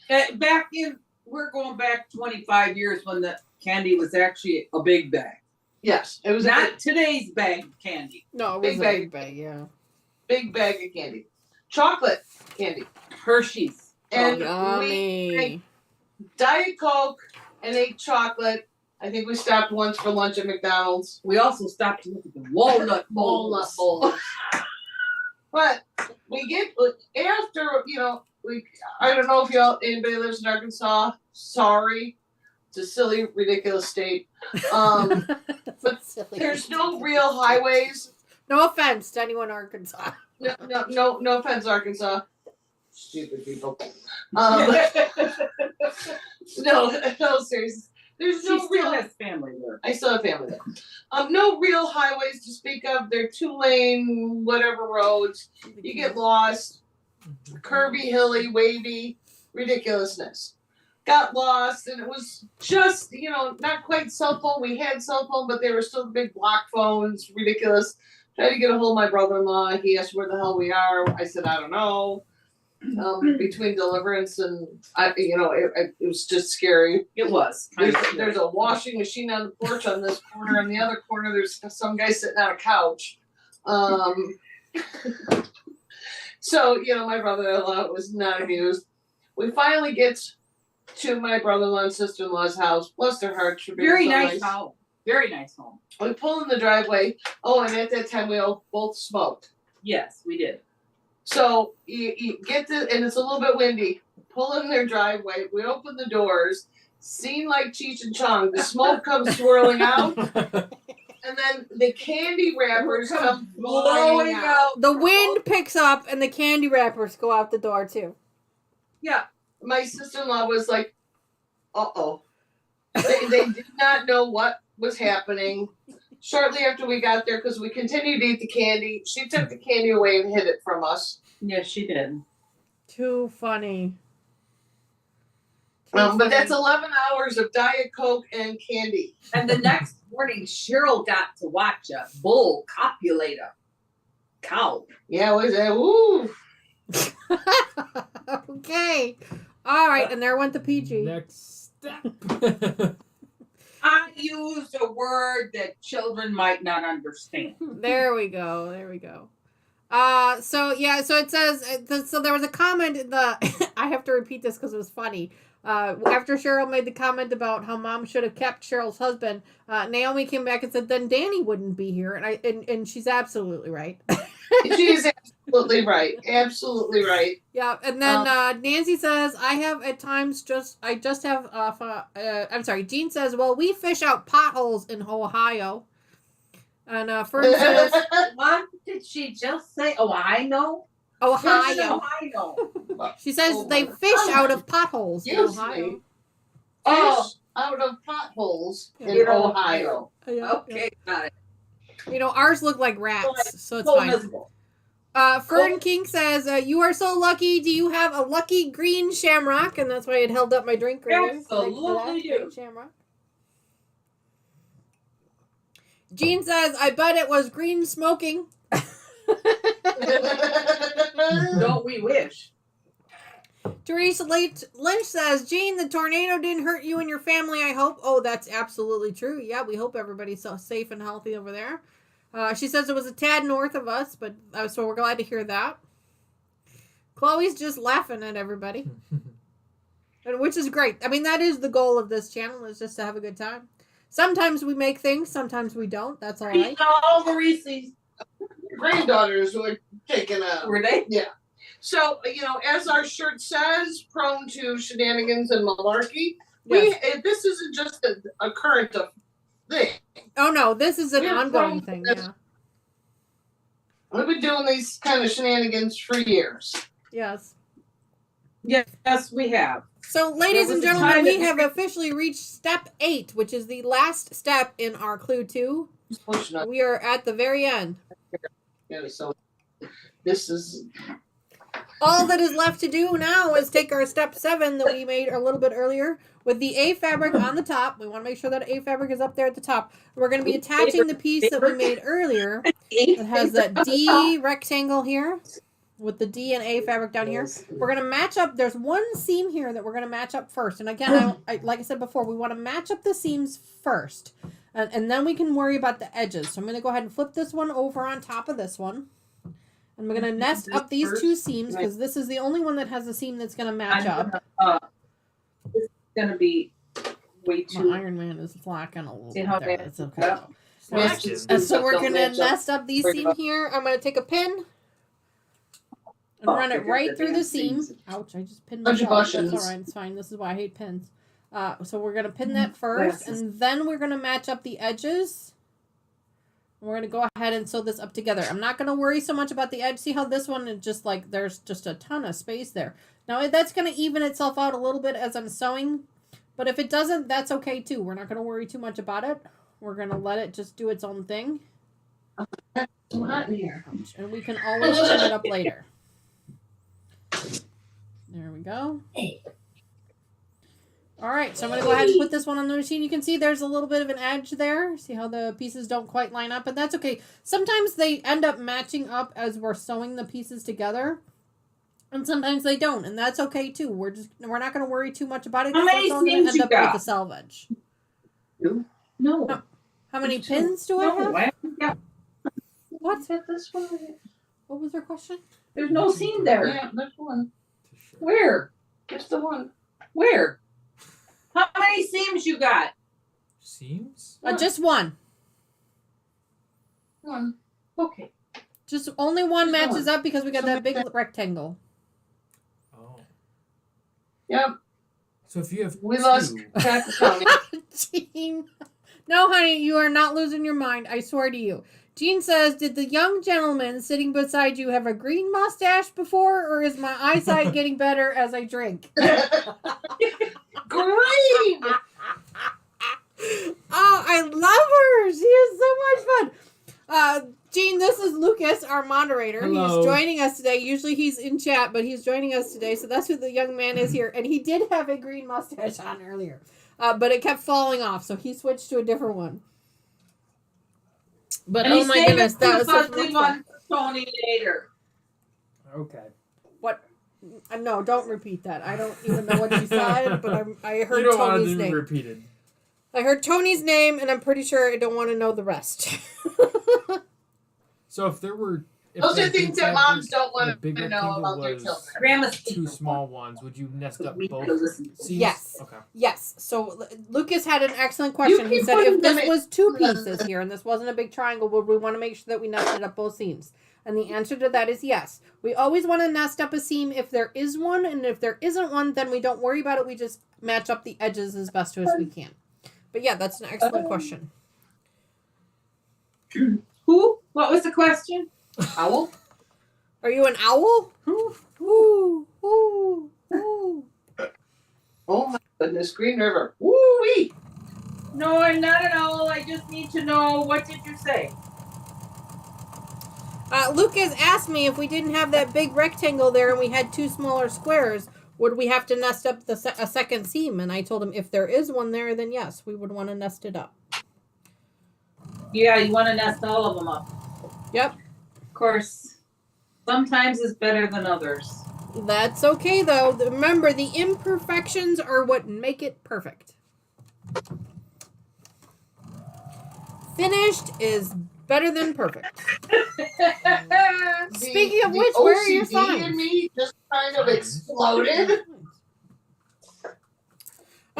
Speaker 6: We're going back 25 years when the candy was actually a big bag.
Speaker 5: Yes, it was
Speaker 6: Not today's bag of candy.
Speaker 2: No, it
Speaker 5: Big
Speaker 2: was a
Speaker 5: bag.
Speaker 2: big bag, yeah.
Speaker 5: big bag of candy. Chocolate candy.
Speaker 6: Hershey's.
Speaker 5: And
Speaker 2: Oh,
Speaker 5: we drank
Speaker 2: yummy.
Speaker 5: Diet Coke and ate chocolate. I think we stopped once for lunch at McDonald's.
Speaker 6: We also stopped to look at the walnut
Speaker 5: Walnut
Speaker 6: bowls.
Speaker 5: bowl. But we get after, I don't know if anybody lives in Arkansas. Sorry. It's a silly, ridiculous state. But
Speaker 2: Silly.
Speaker 5: there's no real highways.
Speaker 2: No offense to anyone in Arkansas.
Speaker 5: No offense, Arkansas. Stupid people. No, seriously. There's
Speaker 6: She
Speaker 5: no
Speaker 6: still
Speaker 5: real.
Speaker 6: has family there.
Speaker 5: I still have family there. No real highways to speak of. They're 2-lane, whatever roads. You get lost. Curvy, hilly, wavy, ridiculousness. Got lost, and it was just, not quite cell phone. We had cell phone, but they were still big block phones. Ridiculous. Tried to get a hold of my brother-in-law. He asked where the hell we are. I said, I don't know. Between Deliverance and it was just scary.
Speaker 6: It was.
Speaker 5: There's a washing machine on the porch on this corner. On the other corner, there's some guy sitting on a couch. So my brother-in-law was not amused. We finally get to my brother-in-law and sister-in-law's house. Bless their hearts for being
Speaker 6: Very
Speaker 5: so
Speaker 6: nice home. Very nice home.
Speaker 5: We pull in the driveway. Oh, and at that time we all both smoked.
Speaker 6: Yes, we did.
Speaker 5: So you get to, and it's a little bit windy. Pull in their driveway. We open the doors. Scene like Cheech and Chong. The smoke comes swirling out, and then the candy wrappers come blowing out.
Speaker 2: The wind picks up and the candy wrappers go out the door too.
Speaker 5: Yeah, my sister-in-law was like, "Uh-oh." They did not know what was happening. Shortly after we got there, because we continued to eat the candy, she took the candy away and hid it from us.
Speaker 6: Yes, she did.
Speaker 2: Too funny.
Speaker 5: But that's 11 hours of Diet Coke and candy.
Speaker 6: And the next morning, Cheryl got to watch a bull copulate a cow.
Speaker 5: Yeah, was that? Woo!
Speaker 2: Okay. All right, and there went the PG.
Speaker 3: Next step.
Speaker 6: I used a word that children might not understand.
Speaker 2: There we go. There we go. So it says, so there was a comment in the, I have to repeat this because it was funny. After Cheryl made the comment about how mom should have kept Cheryl's husband, Naomi came back and said, then Dani wouldn't be here. And she's absolutely right.
Speaker 5: She is absolutely right. Absolutely right.
Speaker 2: Yeah. And then, Nancy says, I have at times Jean says, well, we fish out potholes in Ohio. And, Fern says,
Speaker 6: What did she just say? Oh, I know.
Speaker 2: Ohio.
Speaker 6: I know.
Speaker 2: She says
Speaker 5: Oh
Speaker 2: they
Speaker 5: my
Speaker 2: fish
Speaker 5: God.
Speaker 2: out of potholes in
Speaker 5: Excuse
Speaker 2: Ohio.
Speaker 5: me.
Speaker 6: Oh.
Speaker 5: Fish out of potholes
Speaker 2: Yeah.
Speaker 5: in Ohio.
Speaker 2: Yeah,
Speaker 6: Okay, got it.
Speaker 2: yeah. You know, ours look like rats, so it's
Speaker 6: So
Speaker 2: fine.
Speaker 6: miserable.
Speaker 2: Fern King says, you are so lucky. Do you have a lucky green shamrock? And that's why it held up my drink earlier. Thanks for that,
Speaker 6: Absolutely do.
Speaker 2: green shamrock. Jean says, I bet it was green smoking.
Speaker 6: Don't we wish?
Speaker 2: Teresa Lynch says, Jean, the tornado didn't hurt you and your family, I hope. Oh, that's absolutely true. Yeah, we hope everybody's so safe and healthy over there. She says it was a tad north of us, but so we're glad to hear that. Chloe's just laughing at everybody, which is great. I mean, that is the goal of this channel, is just to have a good time. Sometimes we make things, sometimes we don't. That's all right.
Speaker 6: Eating all the Reese's.
Speaker 5: Granddaughters were taken out.
Speaker 6: Were they?
Speaker 5: Yeah. So, as our shirt says, prone to shenanigans and malarkey.
Speaker 2: Yes.
Speaker 5: This isn't just a current thing.
Speaker 2: Oh no, this is an
Speaker 5: We're
Speaker 2: ongoing
Speaker 5: from
Speaker 2: thing.
Speaker 5: this-
Speaker 2: Yeah.
Speaker 5: We've been doing these kind of shenanigans for years.
Speaker 2: Yes.
Speaker 6: Yes, we have.
Speaker 2: So, ladies
Speaker 6: There
Speaker 2: and
Speaker 6: was a
Speaker 2: gentlemen,
Speaker 6: time
Speaker 2: we
Speaker 6: that-
Speaker 2: have officially reached step 8, which is the last step in our clue 2.
Speaker 5: Just pushing up.
Speaker 2: We are at the very end.
Speaker 5: So this is
Speaker 2: All that is left to do now is take our step 7 that we made a little bit earlier with the A fabric on the top. We want to make sure that A fabric is up there at the top. We're going to be attaching the piece that we made earlier. It has that D rectangle here with the D and A fabric down here. We're going to match up. There's one seam here that we're going to match up first. And again, like I said before, we want to match up the seams first. And then we can worry about the edges. So I'm going to go ahead and flip this one over on top of this one. And we're going to nest up these two seams because this is the only one that has a seam that's going to match up.
Speaker 6: It's going to be way
Speaker 2: My
Speaker 6: too.
Speaker 2: Iron Man is flacking a little
Speaker 6: See
Speaker 2: bit
Speaker 6: how
Speaker 2: there.
Speaker 6: bad
Speaker 2: It's okay.
Speaker 6: Yeah.
Speaker 3: Matches.
Speaker 2: And so we're
Speaker 5: Don't
Speaker 2: going to
Speaker 5: match up.
Speaker 2: nest up these seams here. I'm going to take a pin and run it right through the seam. Ouch, I just pinned
Speaker 5: Bunch of
Speaker 2: myself. That's
Speaker 5: bushings.
Speaker 2: all right. It's fine. This is why I hate pins. So we're going to pin that first,
Speaker 6: Glasses.
Speaker 2: and then we're going to match up the edges. We're going to go ahead and sew this up together. I'm not going to worry so much about the edge. See how this one is just like, there's just a ton of space there. Now, that's going to even itself out a little bit as I'm sewing. But if it doesn't, that's okay too. We're not going to worry too much about it. We're going to let it just do its own thing.
Speaker 5: so hot in here.
Speaker 2: And we can always turn it up later. There we go. All right, so I'm going to go ahead and put this one on the machine. You can see there's a little bit of an edge there. See how the pieces don't quite line up? And that's okay. Sometimes they end up matching up as we're sewing the pieces together. And sometimes they don't. And that's okay, too. We're not going to worry too much about it.
Speaker 6: How many
Speaker 2: It's all going
Speaker 6: seams
Speaker 2: to end
Speaker 6: you
Speaker 2: up
Speaker 6: got?
Speaker 2: with the selvage.
Speaker 6: No.
Speaker 2: How many pins do I have?
Speaker 6: No, I haven't got
Speaker 2: What?
Speaker 5: This one.
Speaker 2: What was your question?
Speaker 6: There's no seam there.
Speaker 5: Yeah, that's one.
Speaker 6: Where?
Speaker 5: Just the one.
Speaker 6: Where? How many seams you got?
Speaker 3: Seams?
Speaker 2: Just one.
Speaker 5: One.
Speaker 6: Okay.
Speaker 2: Just only one
Speaker 5: Just
Speaker 2: matches
Speaker 5: one.
Speaker 2: up because we got that big rectangle.
Speaker 3: Oh.
Speaker 5: Yep.
Speaker 3: So if you have
Speaker 5: We
Speaker 3: two,
Speaker 5: lost track of counting.
Speaker 2: Jean. No, honey, you are not losing your mind. I swear to you. Jean says, did the young gentleman sitting beside you have a green mustache before, or is my eyesight getting better as I drink?
Speaker 5: Green.
Speaker 2: Oh, I love her. She is so much fun. Jean, this is Lucas, our moderator.
Speaker 3: Hello.
Speaker 2: He's joining us today. Usually he's in chat, but he's joining us today. So that's who the young man is here. And he did have a green mustache on earlier. But it kept falling off, so he switched to a different one. But
Speaker 6: And
Speaker 2: oh
Speaker 6: he's
Speaker 2: my
Speaker 6: saving
Speaker 2: goodness, that
Speaker 6: the
Speaker 2: was so
Speaker 6: fuzzy
Speaker 2: much fun.
Speaker 6: one for Tony later.
Speaker 3: Okay.
Speaker 2: What? No, don't repeat that. I don't even know what you said, but I heard
Speaker 3: You don't want it
Speaker 2: Tony's
Speaker 3: to be
Speaker 2: name.
Speaker 3: repeated.
Speaker 2: I heard Tony's name, and I'm pretty sure I don't want to know the rest.
Speaker 3: So if there were, if
Speaker 5: Those
Speaker 3: the
Speaker 5: are things
Speaker 3: big
Speaker 5: that
Speaker 3: bag
Speaker 5: moms
Speaker 3: was-
Speaker 5: don't
Speaker 3: the
Speaker 5: want
Speaker 3: big
Speaker 5: to know
Speaker 3: rectangle
Speaker 5: about their
Speaker 3: was
Speaker 5: children.
Speaker 6: Grandma's
Speaker 3: two small ones, would you nest up
Speaker 6: We
Speaker 3: both
Speaker 6: go listen to
Speaker 3: seams?
Speaker 2: Yes.
Speaker 3: Okay.
Speaker 2: Yes. So Lucas had an excellent question. He
Speaker 5: keep
Speaker 2: said
Speaker 5: putting
Speaker 2: if
Speaker 5: them
Speaker 2: this
Speaker 5: in-
Speaker 2: was two pieces here and this wasn't a big triangle, would we want to make sure that we nested up both seams? And the answer to that is yes. We always want to nest up a seam if there is one, and if there isn't one, then we don't worry about it. We just match up the edges as best as we can. But yeah, that's an excellent question.
Speaker 6: Who? What was the question?
Speaker 5: Owl?
Speaker 2: Are you an owl? Ooh, ooh, ooh.
Speaker 5: Oh my goodness, Green River. Woo-wee!
Speaker 6: No, I'm not an owl. I just need to know, what did you say?
Speaker 2: Lucas asked me if we didn't have that big rectangle there and we had two smaller squares, would we have to nest up a second seam? And I told him if there is one there, then yes, we would want to nest it up.
Speaker 6: Yeah, you want to nest all of them up.
Speaker 2: Yep.
Speaker 6: Of course, sometimes it's better than others.
Speaker 2: That's okay, though. Remember, the imperfections are what make it perfect. Finished is better than perfect. Speaking of which, where are your
Speaker 5: OCD
Speaker 2: signs?
Speaker 5: in me just kind of exploded.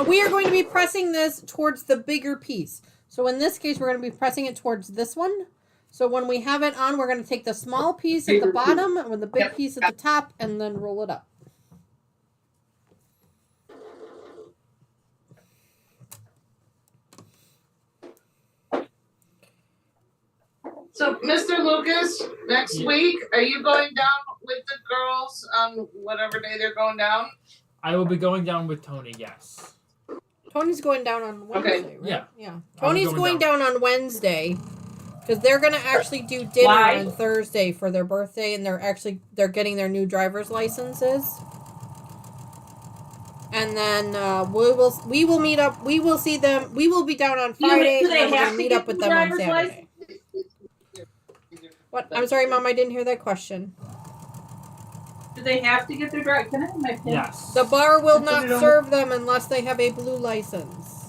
Speaker 2: We are going to be pressing this towards the bigger piece. So in this case, we're going to be pressing it towards this one. So when we have it on, we're going to take the small piece at the bottom and with the big piece at the top and then roll it up.
Speaker 5: So, Mr. Lucas, next week, are you going down with the girls on whatever day they're going down?
Speaker 3: I will be going down with Tony. Yes.
Speaker 2: Tony's going down on Wednesday,
Speaker 5: Okay.
Speaker 2: right? Yeah.
Speaker 3: I'll be
Speaker 2: Tony's going down on Wednesday because they're going to actually do dinner
Speaker 6: Why?
Speaker 2: on Thursday for their birthday, and they're getting their new driver's licenses. And then we will meet up. We will see them. We will be down on Friday,
Speaker 6: Do
Speaker 2: and
Speaker 6: they
Speaker 2: then we're
Speaker 6: have
Speaker 2: going to
Speaker 6: to
Speaker 2: meet
Speaker 6: get
Speaker 2: up with
Speaker 6: the
Speaker 2: them on
Speaker 6: driver's
Speaker 2: Saturday. What? I'm sorry, Mom. I didn't hear that question.
Speaker 6: Do they have to get their drive? Can I have my pen?
Speaker 3: Yes.
Speaker 2: The bar will not
Speaker 6: Put it on-
Speaker 2: serve them unless they have a blue license.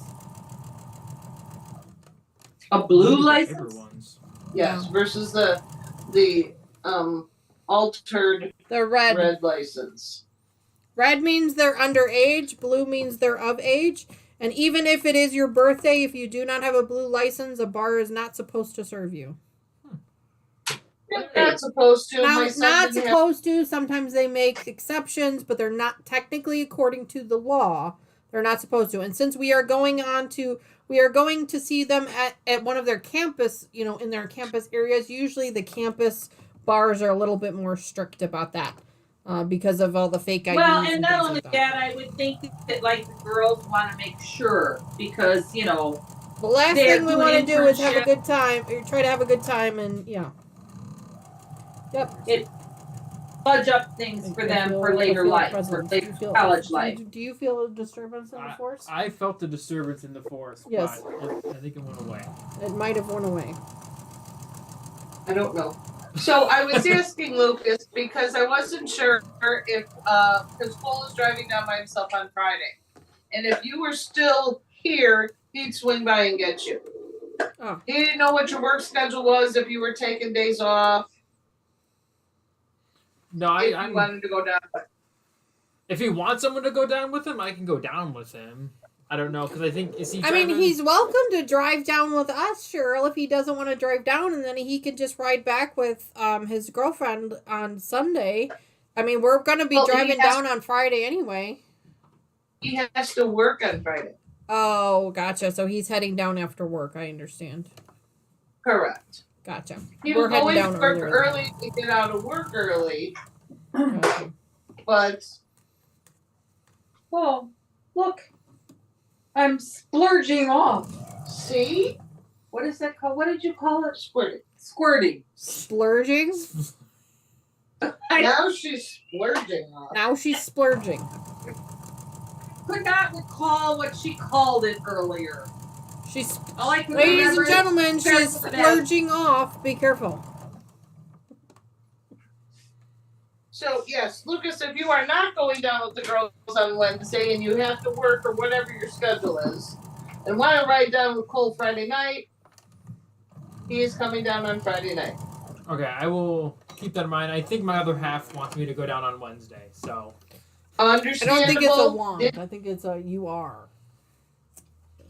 Speaker 6: A blue
Speaker 3: Paper
Speaker 6: license?
Speaker 3: ones.
Speaker 5: Yes,
Speaker 2: Yeah.
Speaker 5: versus the altered
Speaker 2: The red.
Speaker 5: red license.
Speaker 2: Red means they're underage. Blue means they're of age. And even if it is your birthday, if you do not have a blue license, a bar is not supposed to serve you.
Speaker 5: They're not supposed to.
Speaker 2: Now,
Speaker 5: My son
Speaker 2: not
Speaker 5: didn't have-
Speaker 2: supposed to. Sometimes they make exceptions, but they're not technically according to the law. They're not supposed to. And since we are going to see them at one of their campus, in their campus areas. Usually the campus bars are a little bit more strict about that because of all the fake IDs.
Speaker 6: Well, and
Speaker 2: and
Speaker 6: not
Speaker 2: things
Speaker 6: only
Speaker 2: like
Speaker 6: that, I would think that like the girls want to make sure because
Speaker 2: the last
Speaker 6: they're
Speaker 2: thing we
Speaker 6: doing
Speaker 2: want to do is have a
Speaker 6: internship.
Speaker 2: good time, or try to have a good time, and yeah. Yep.
Speaker 6: fudge up things for them for later life, for later college life.
Speaker 2: Do you feel a disturbance in the force?
Speaker 3: I felt the disturbance in the force.
Speaker 2: Yes.
Speaker 3: But I think it went away.
Speaker 2: It might have went away.
Speaker 5: I don't know. So I was asking Lucas because I wasn't sure if because Cole is driving down by himself on Friday, and if you were still here, he'd swing by and get you.
Speaker 2: Oh.
Speaker 5: He didn't know what your work schedule was, if you were taking days off,
Speaker 3: No,
Speaker 5: if you
Speaker 3: I'm.
Speaker 5: wanted to go down.
Speaker 3: If he wants someone to go down with him, I can go down with him. I don't know because I think is he.
Speaker 2: I mean,
Speaker 3: driving?
Speaker 2: he's welcome to drive down with us, Cheryl, if he doesn't want to drive down, and then he can just ride back with his girlfriend on Sunday. I mean, we're going to be
Speaker 5: Well, he
Speaker 2: driving
Speaker 5: has-
Speaker 2: down on Friday anyway.
Speaker 5: He has to work on Friday.
Speaker 2: Oh, gotcha. So he's heading down after work. I understand.
Speaker 5: Correct.
Speaker 2: Gotcha.
Speaker 5: He
Speaker 2: We're
Speaker 5: was
Speaker 2: heading
Speaker 5: going
Speaker 2: down
Speaker 5: to work
Speaker 2: earlier.
Speaker 5: early to get out of work early,
Speaker 2: Gotcha.
Speaker 5: but
Speaker 6: Oh, look. I'm splurging off.
Speaker 5: see,
Speaker 6: What is that called? What did you call it?
Speaker 5: squirting.
Speaker 6: Squirting.
Speaker 2: Splurging?
Speaker 5: Now she's splurging on.
Speaker 2: Now she's splurging.
Speaker 6: Could not recall what she called it earlier.
Speaker 2: She's,
Speaker 6: All I could
Speaker 2: ladies
Speaker 6: remember
Speaker 2: and
Speaker 6: is
Speaker 2: gentlemen,
Speaker 6: Sarah
Speaker 2: she's
Speaker 6: said-
Speaker 2: splurging off. Be careful.
Speaker 5: So yes, Lucas, if you are not going down with the girls on Wednesday and you have to work or whatever your schedule is, And why ride down with Cole Friday night? He is coming down on Friday night.
Speaker 3: Okay, I will keep that in mind. I think my other half wants me to go down on Wednesday, so.
Speaker 2: I
Speaker 5: Understandable.
Speaker 2: don't think it's a want. I think it's a you are.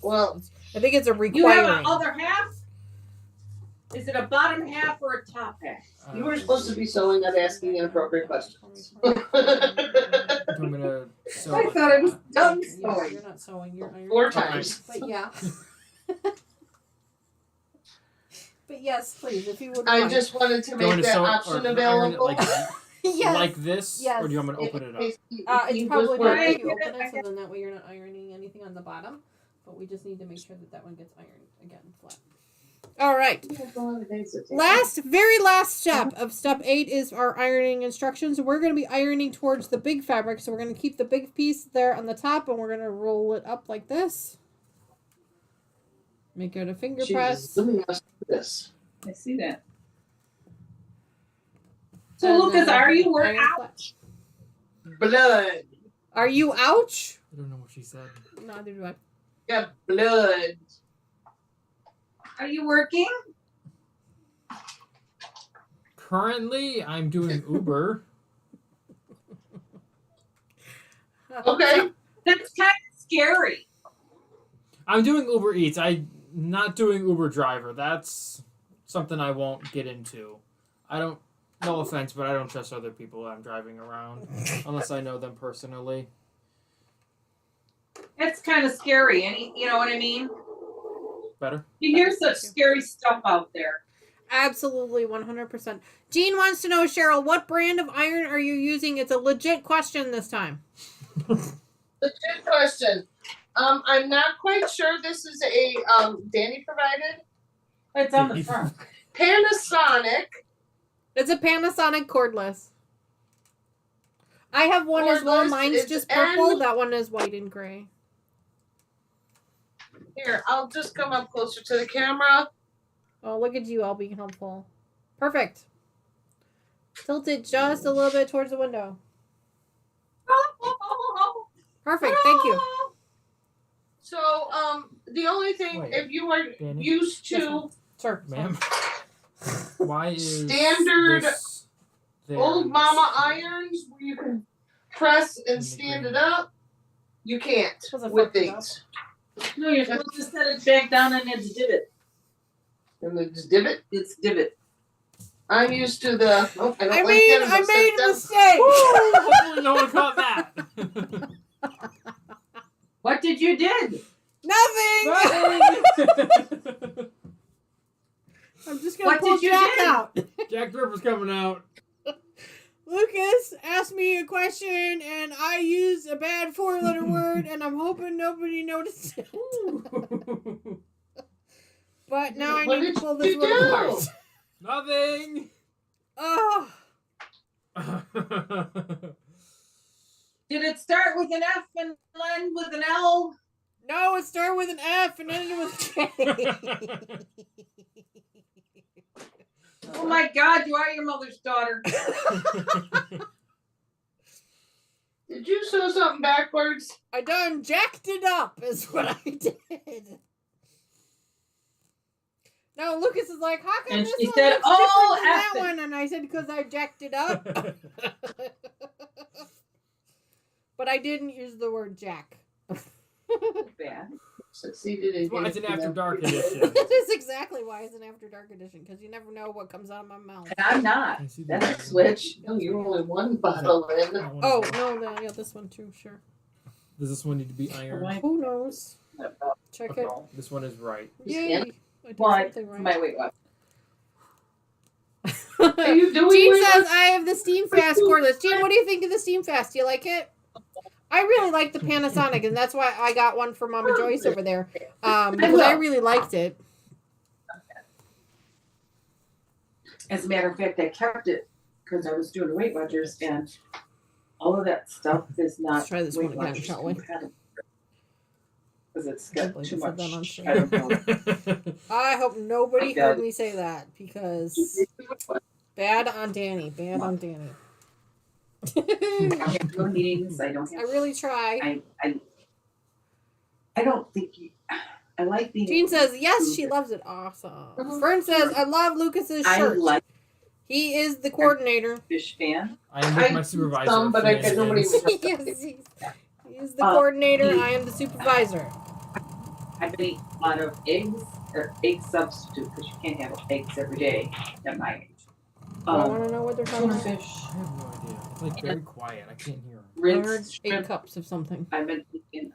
Speaker 5: Well,
Speaker 2: I think it's a
Speaker 6: You
Speaker 2: requiring.
Speaker 6: have an other half? Is it a bottom half or a top half?
Speaker 5: you were supposed to be sewing, not asking inappropriate questions.
Speaker 3: I'm gonna sew
Speaker 6: I
Speaker 3: like
Speaker 6: thought I was
Speaker 3: that.
Speaker 6: done
Speaker 2: Yeah,
Speaker 6: sewing.
Speaker 2: you're not sewing. You're ironing.
Speaker 5: 4 times.
Speaker 2: But yeah. But yes, please, if you would.
Speaker 5: I
Speaker 2: mind.
Speaker 5: just wanted to
Speaker 3: Do you want
Speaker 5: make
Speaker 3: me to
Speaker 5: that
Speaker 3: sew
Speaker 5: option
Speaker 3: or iron it
Speaker 5: available.
Speaker 2: Yes.
Speaker 3: like this,
Speaker 2: Yes.
Speaker 3: or do you want me to open it up?
Speaker 2: It's probably better
Speaker 6: working.
Speaker 2: if you open it, so then that way you're not ironing anything on the bottom. But we just need to make sure that that one gets ironed again flat. All right. Very last step of step 8 is our ironing instructions. We're going to be ironing towards the big fabric, so we're going to keep the big piece there on the top, and we're going to roll it up like this. Make it a finger press.
Speaker 5: Let me ask you this.
Speaker 6: I see that. So,
Speaker 2: And
Speaker 6: Lucas,
Speaker 2: then
Speaker 6: are you
Speaker 2: iron
Speaker 6: out?
Speaker 2: flat.
Speaker 5: Blood.
Speaker 2: Are you ouch?
Speaker 3: I don't know what she said.
Speaker 2: Neither do I.
Speaker 5: Got blood.
Speaker 6: Are you working?
Speaker 3: Currently, I'm doing Uber.
Speaker 5: Okay.
Speaker 6: That's kind of scary.
Speaker 3: I'm doing Uber Eats. I'm not doing Uber driver. That's something I won't get into. I don't. No offense, but I don't trust other people I'm driving around unless I know them personally.
Speaker 6: That's kind of scary. You know what I mean?
Speaker 3: Better?
Speaker 6: You hear such scary stuff out there.
Speaker 2: Absolutely, 100%. Jean wants to know, Cheryl, what brand of iron are you using? It's a legit question this time.
Speaker 5: Legit question. I'm not quite sure this is a Dani provided.
Speaker 6: It's on the front.
Speaker 5: Panasonic.
Speaker 2: It's a Panasonic cordless. I have one as well.
Speaker 5: Cordless,
Speaker 2: Mine's
Speaker 5: it's
Speaker 2: just purple.
Speaker 5: N-
Speaker 2: That one is white and gray.
Speaker 5: Here, I'll just come up closer to the camera.
Speaker 2: Oh, look at you all being helpful. Perfect. Tilt it just a little bit towards the window. Perfect. Thank you.
Speaker 5: So, the only thing,
Speaker 3: Wait,
Speaker 5: if you are
Speaker 3: Dani?
Speaker 5: used
Speaker 2: Yes,
Speaker 5: to
Speaker 2: Sir,
Speaker 3: Ma'am? Why is
Speaker 5: Standard
Speaker 3: this there?
Speaker 5: old mama irons where you can press and stand it up, you can't
Speaker 2: Was it
Speaker 5: with
Speaker 2: fucked up?
Speaker 5: these.
Speaker 6: No, you're supposed to set it back down in its divot.
Speaker 5: And the divot.
Speaker 6: It's divot.
Speaker 5: I'm used to the. Oh, I don't
Speaker 2: I
Speaker 5: like
Speaker 2: made
Speaker 5: them.
Speaker 2: I
Speaker 5: They'll
Speaker 2: made a
Speaker 5: set them-
Speaker 2: mistake.
Speaker 3: Hopefully no one caught that.
Speaker 6: What did you did?
Speaker 2: Nothing. I'm just gonna
Speaker 6: What
Speaker 2: pull
Speaker 6: did you
Speaker 2: Jack
Speaker 6: do?
Speaker 2: out.
Speaker 3: Jack the Ripper's coming out.
Speaker 2: Lucas asked me a question, and I used a bad 4-letter word, and I'm hoping nobody noticed it. But now I
Speaker 5: What
Speaker 2: need to
Speaker 5: did
Speaker 2: pull this
Speaker 5: you
Speaker 2: one
Speaker 5: do?
Speaker 2: apart.
Speaker 3: Nothing.
Speaker 2: Oh,
Speaker 6: Did it start with an F and end with an L?
Speaker 2: no, it started with an F and ended with K.
Speaker 6: Oh my God, you are your mother's daughter.
Speaker 5: Did you sew something backwards?
Speaker 2: I done jacked it up, is what I did. No, Lucas is like, how come
Speaker 6: And
Speaker 2: this
Speaker 6: she
Speaker 2: one
Speaker 6: said,
Speaker 2: looks
Speaker 6: "Oh,
Speaker 2: different than that
Speaker 6: F it."
Speaker 2: one? And I said, because I jacked it up. But I didn't use the word jack.
Speaker 6: Bad.
Speaker 5: Succeeded in
Speaker 3: Well, it's an
Speaker 5: getting
Speaker 3: After
Speaker 5: them.
Speaker 3: Dark edition.
Speaker 2: That is exactly why it's an After Dark edition, because you never know what comes out of my mouth.
Speaker 6: And I'm not.
Speaker 3: I see
Speaker 6: That's
Speaker 3: that.
Speaker 6: a switch.
Speaker 5: No, you're only one bottle in.
Speaker 2: Oh, no, yeah, this one too, sure.
Speaker 3: Does this one need to be ironed?
Speaker 2: Who knows? Check it.
Speaker 3: This one is right.
Speaker 2: Yay. I did
Speaker 6: Why?
Speaker 2: something right.
Speaker 6: My weight loss.
Speaker 5: Are you doing
Speaker 2: Jean
Speaker 5: weight
Speaker 2: says,
Speaker 5: loss?
Speaker 2: I have the Steam Fast cordless. Jean, what do you think of the Steam Fast? Do you like it? I really like the Panasonic, and that's why I got one for Mama Joyce over there. Because I really liked it.
Speaker 6: As a matter of fact, I kept it because I was doing Weight Watchers, and all of that stuff is not
Speaker 2: Let's try this
Speaker 6: Weight
Speaker 2: one again,
Speaker 6: Watchers
Speaker 2: shall we?
Speaker 6: compatible. Because it's
Speaker 2: I
Speaker 6: got
Speaker 2: believe
Speaker 6: too
Speaker 2: I said that on
Speaker 6: much.
Speaker 2: stream.
Speaker 6: I don't know.
Speaker 2: I hope nobody
Speaker 6: I got
Speaker 2: heard
Speaker 6: it.
Speaker 2: me say that, because bad on Dani. Bad on Dani.
Speaker 6: I have no meetings. I don't
Speaker 2: I
Speaker 6: have.
Speaker 2: really try.
Speaker 6: I don't think you. I like being.
Speaker 2: Jean says, yes, she loves it. Awesome. Fern says, I love Lucas's shirt.
Speaker 6: I like
Speaker 2: He is the coordinator.
Speaker 6: fish fan.
Speaker 3: I am with my supervisor.
Speaker 5: some, but I get nobody.
Speaker 3: shenanigans.
Speaker 2: Yes, he's the coordinator. I am the supervisor.
Speaker 6: I've been eating a lot of eggs or egg substitute because you can't have eggs every day at my age.
Speaker 2: I want to know what they're talking
Speaker 6: Tuna
Speaker 2: about.
Speaker 6: fish,
Speaker 3: I have no idea. It's like very quiet. I can't hear him.
Speaker 2: I heard
Speaker 6: rinse
Speaker 2: 8
Speaker 6: shrimp.
Speaker 2: cups of something.
Speaker 6: I've been eating.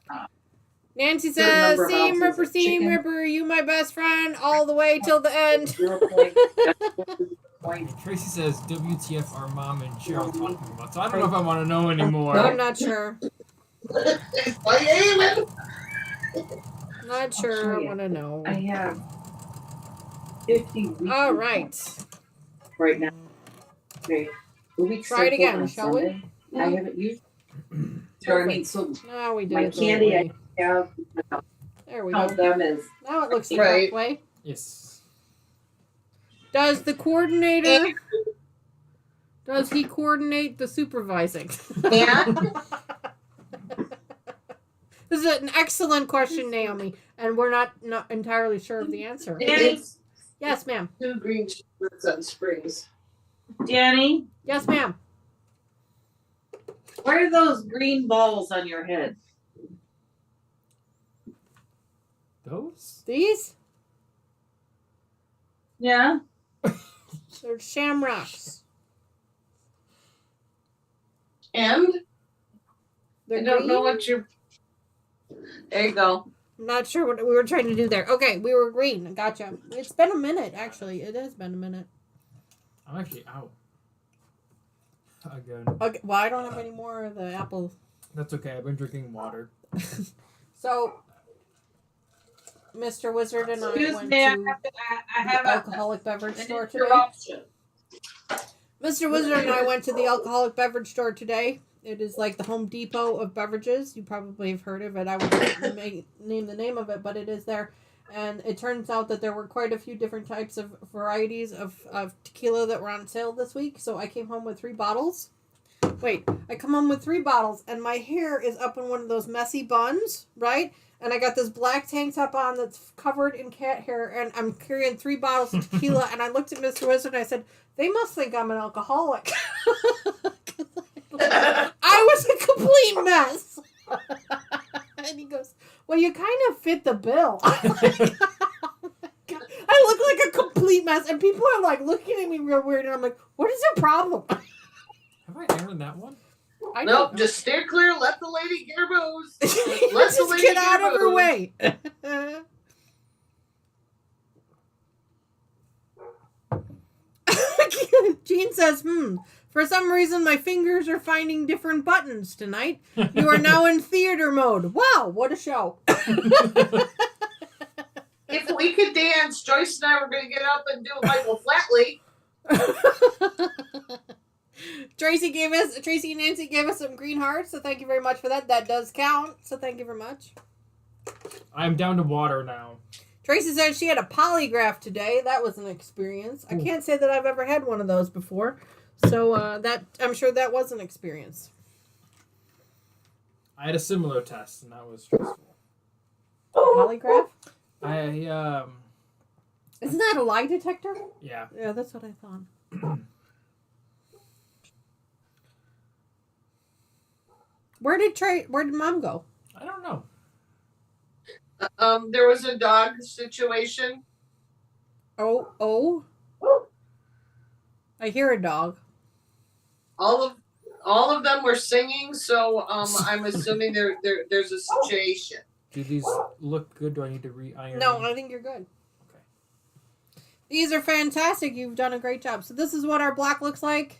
Speaker 2: Nancy
Speaker 6: Certain
Speaker 2: says,
Speaker 6: number of
Speaker 2: Seam
Speaker 6: ounces
Speaker 2: Ripper,
Speaker 6: of
Speaker 2: Seam
Speaker 6: chicken.
Speaker 2: Ripper, you my best friend all the way till the end.
Speaker 6: 0.0.
Speaker 3: Tracy says, WTF our mom and Cheryl talking about. So I don't know if I want to know anymore.
Speaker 2: I'm not sure. Not sure.
Speaker 6: show
Speaker 2: I
Speaker 6: you.
Speaker 2: want to know.
Speaker 6: I have 50 weeks.
Speaker 2: All right.
Speaker 6: Right now. Okay. The week
Speaker 2: Try it
Speaker 6: starts
Speaker 2: again,
Speaker 6: on
Speaker 2: shall we?
Speaker 6: Sunday. I haven't used. So I mean, so
Speaker 2: No, we did
Speaker 6: my
Speaker 2: it the right
Speaker 6: candy,
Speaker 2: way.
Speaker 6: I have
Speaker 2: There we
Speaker 6: count
Speaker 2: go.
Speaker 6: them as
Speaker 2: Now it looks the
Speaker 5: Right.
Speaker 2: correct way.
Speaker 3: Yes.
Speaker 2: Does the coordinator... Does he coordinate the supervising?
Speaker 5: And
Speaker 2: This is an excellent question, Naomi, and we're not entirely sure of the answer.
Speaker 6: Danny.
Speaker 2: Yes, ma'am.
Speaker 5: 2 green shirts on springs.
Speaker 6: Danny,
Speaker 2: Yes, ma'am.
Speaker 6: what are those green balls on your head?
Speaker 3: Those?
Speaker 2: These?
Speaker 6: Yeah.
Speaker 2: They're shamrocks.
Speaker 5: And
Speaker 2: They're
Speaker 5: I don't know
Speaker 2: green?
Speaker 5: what you're. There you go.
Speaker 2: I'm not sure what we were trying to do there. Okay, we were green. Gotcha. It's been a minute, actually. It has been a minute.
Speaker 3: I'm actually out. Again.
Speaker 2: Okay, well, I don't have any more of the apple.
Speaker 3: That's okay. I've been drinking water.
Speaker 2: So, Mr. Wizard and I
Speaker 6: Excuse
Speaker 2: went
Speaker 6: me, I
Speaker 2: to
Speaker 6: have
Speaker 2: the
Speaker 6: a
Speaker 2: alcoholic beverage store today.
Speaker 6: interruption.
Speaker 2: Mr. Wizard and I went to the alcoholic beverage store today. It is like the Home Depot of beverages. You probably have heard of it. I won't name the name of it, but it is there. And it turns out that there were quite a few different types of varieties of tequila that were on sale this week. So I came home with 3 bottles. Wait, I come home with 3 bottles, and my hair is up in one of those messy buns, right? And I got this black tank top on that's covered in cat hair, and I'm carrying 3 bottles of tequila. And I looked at Mr. Wizard and I said, they must think I'm an alcoholic. I was a complete mess. And he goes, well, you kind of fit the bill. I look like a complete mess. And people are like looking at me real weird. And I'm like, what is your problem?
Speaker 3: Have I earned that one?
Speaker 2: I
Speaker 5: Nope,
Speaker 2: don't
Speaker 5: just steer clear. Let the lady get her booze.
Speaker 2: know.
Speaker 5: Let the
Speaker 2: Just
Speaker 5: lady
Speaker 2: get out of her
Speaker 5: booze.
Speaker 2: way. Jean says, for some reason my fingers are finding different buttons tonight. You are now in theater mode. Wow, what a show.
Speaker 5: If we could dance, Joyce and I were going to get up and do Michael Flatley.
Speaker 2: Tracy and Nancy gave us some green hearts, so thank you very much for that. That does count, so thank you very much.
Speaker 3: I'm down to water now.
Speaker 2: Tracy said she had a polygraph today. That was an experience. I can't say that I've ever had one of those before, so that I'm sure that was an experience.
Speaker 3: I had a similar test, and that was stressful.
Speaker 2: Polygraph? Isn't that a lie detector?
Speaker 3: Yeah.
Speaker 2: Yeah, that's what I thought. Where did Mom go?
Speaker 3: I don't know.
Speaker 5: There was a dog situation.
Speaker 2: Oh. I hear a dog.
Speaker 5: All of them were singing, so I'm assuming there's a situation.
Speaker 3: Do these look good? Do I need to re-iron
Speaker 2: No,
Speaker 3: them?
Speaker 2: I think you're good.
Speaker 3: Okay.
Speaker 2: These are fantastic. You've done a great job. So this is what our block looks like.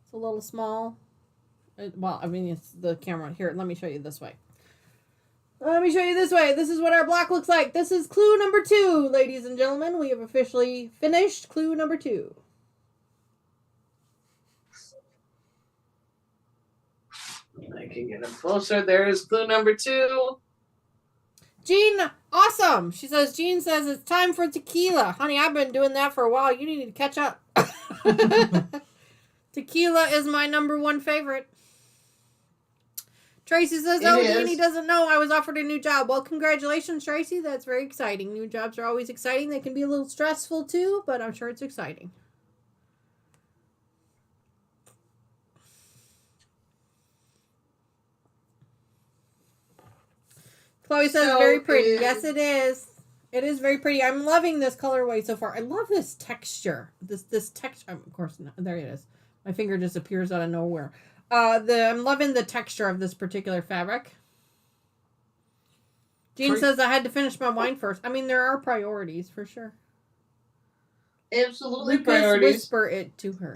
Speaker 2: It's a little small. It's the camera. Here, let me show you this way. This is what our block looks like. This is clue number 2, ladies and gentlemen. We have officially finished clue number 2.
Speaker 5: I can get them closer. There's clue number 2.
Speaker 2: Jean, awesome. Jean says it's time for tequila. Honey, I've been doing that for a while. You need to catch up. Tequila is my number 1 favorite. Tracy says,
Speaker 5: It
Speaker 2: "Oh,
Speaker 5: is.
Speaker 2: Dani doesn't know I was offered a new job." Well, congratulations, Tracy. That's very exciting. New jobs are always exciting. They can be a little stressful too, but I'm sure it's exciting. Chloe says,
Speaker 5: So
Speaker 2: "Very pretty."
Speaker 5: is-
Speaker 2: Yes, it is. It is very pretty. I'm loving this colorway so far. I love this texture. This texture. Of course, there it is. My finger just appears out of nowhere. I'm loving the texture of this particular fabric. Jean says, "I had to finish my wine first." I mean, there are priorities for sure.
Speaker 5: Absolutely
Speaker 2: Lucas,
Speaker 5: priorities.
Speaker 2: whisper it to her.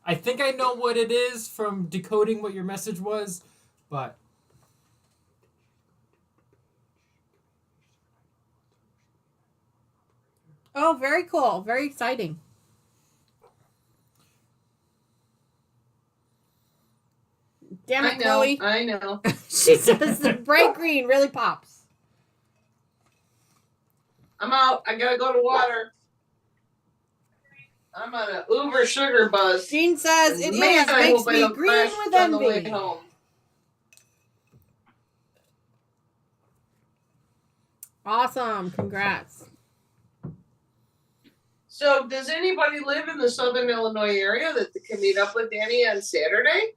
Speaker 3: I think I know what it is from decoding what your message was, but
Speaker 2: Oh, very cool. Very exciting. Damn it, Chloe.
Speaker 5: I know.
Speaker 2: She says the bright green really pops.
Speaker 5: I'm out. I gotta go to water. I'm on an Uber sugar buzz.
Speaker 2: Jean says it
Speaker 5: Man,
Speaker 2: is.
Speaker 5: I
Speaker 2: Makes
Speaker 5: hope I
Speaker 2: me
Speaker 5: don't
Speaker 2: green
Speaker 5: crash
Speaker 2: with
Speaker 5: on the way
Speaker 2: envy.
Speaker 5: home.
Speaker 2: Awesome. Congrats.
Speaker 5: So, does anybody live in the Southern Illinois area that can meet up with Dani on Saturday?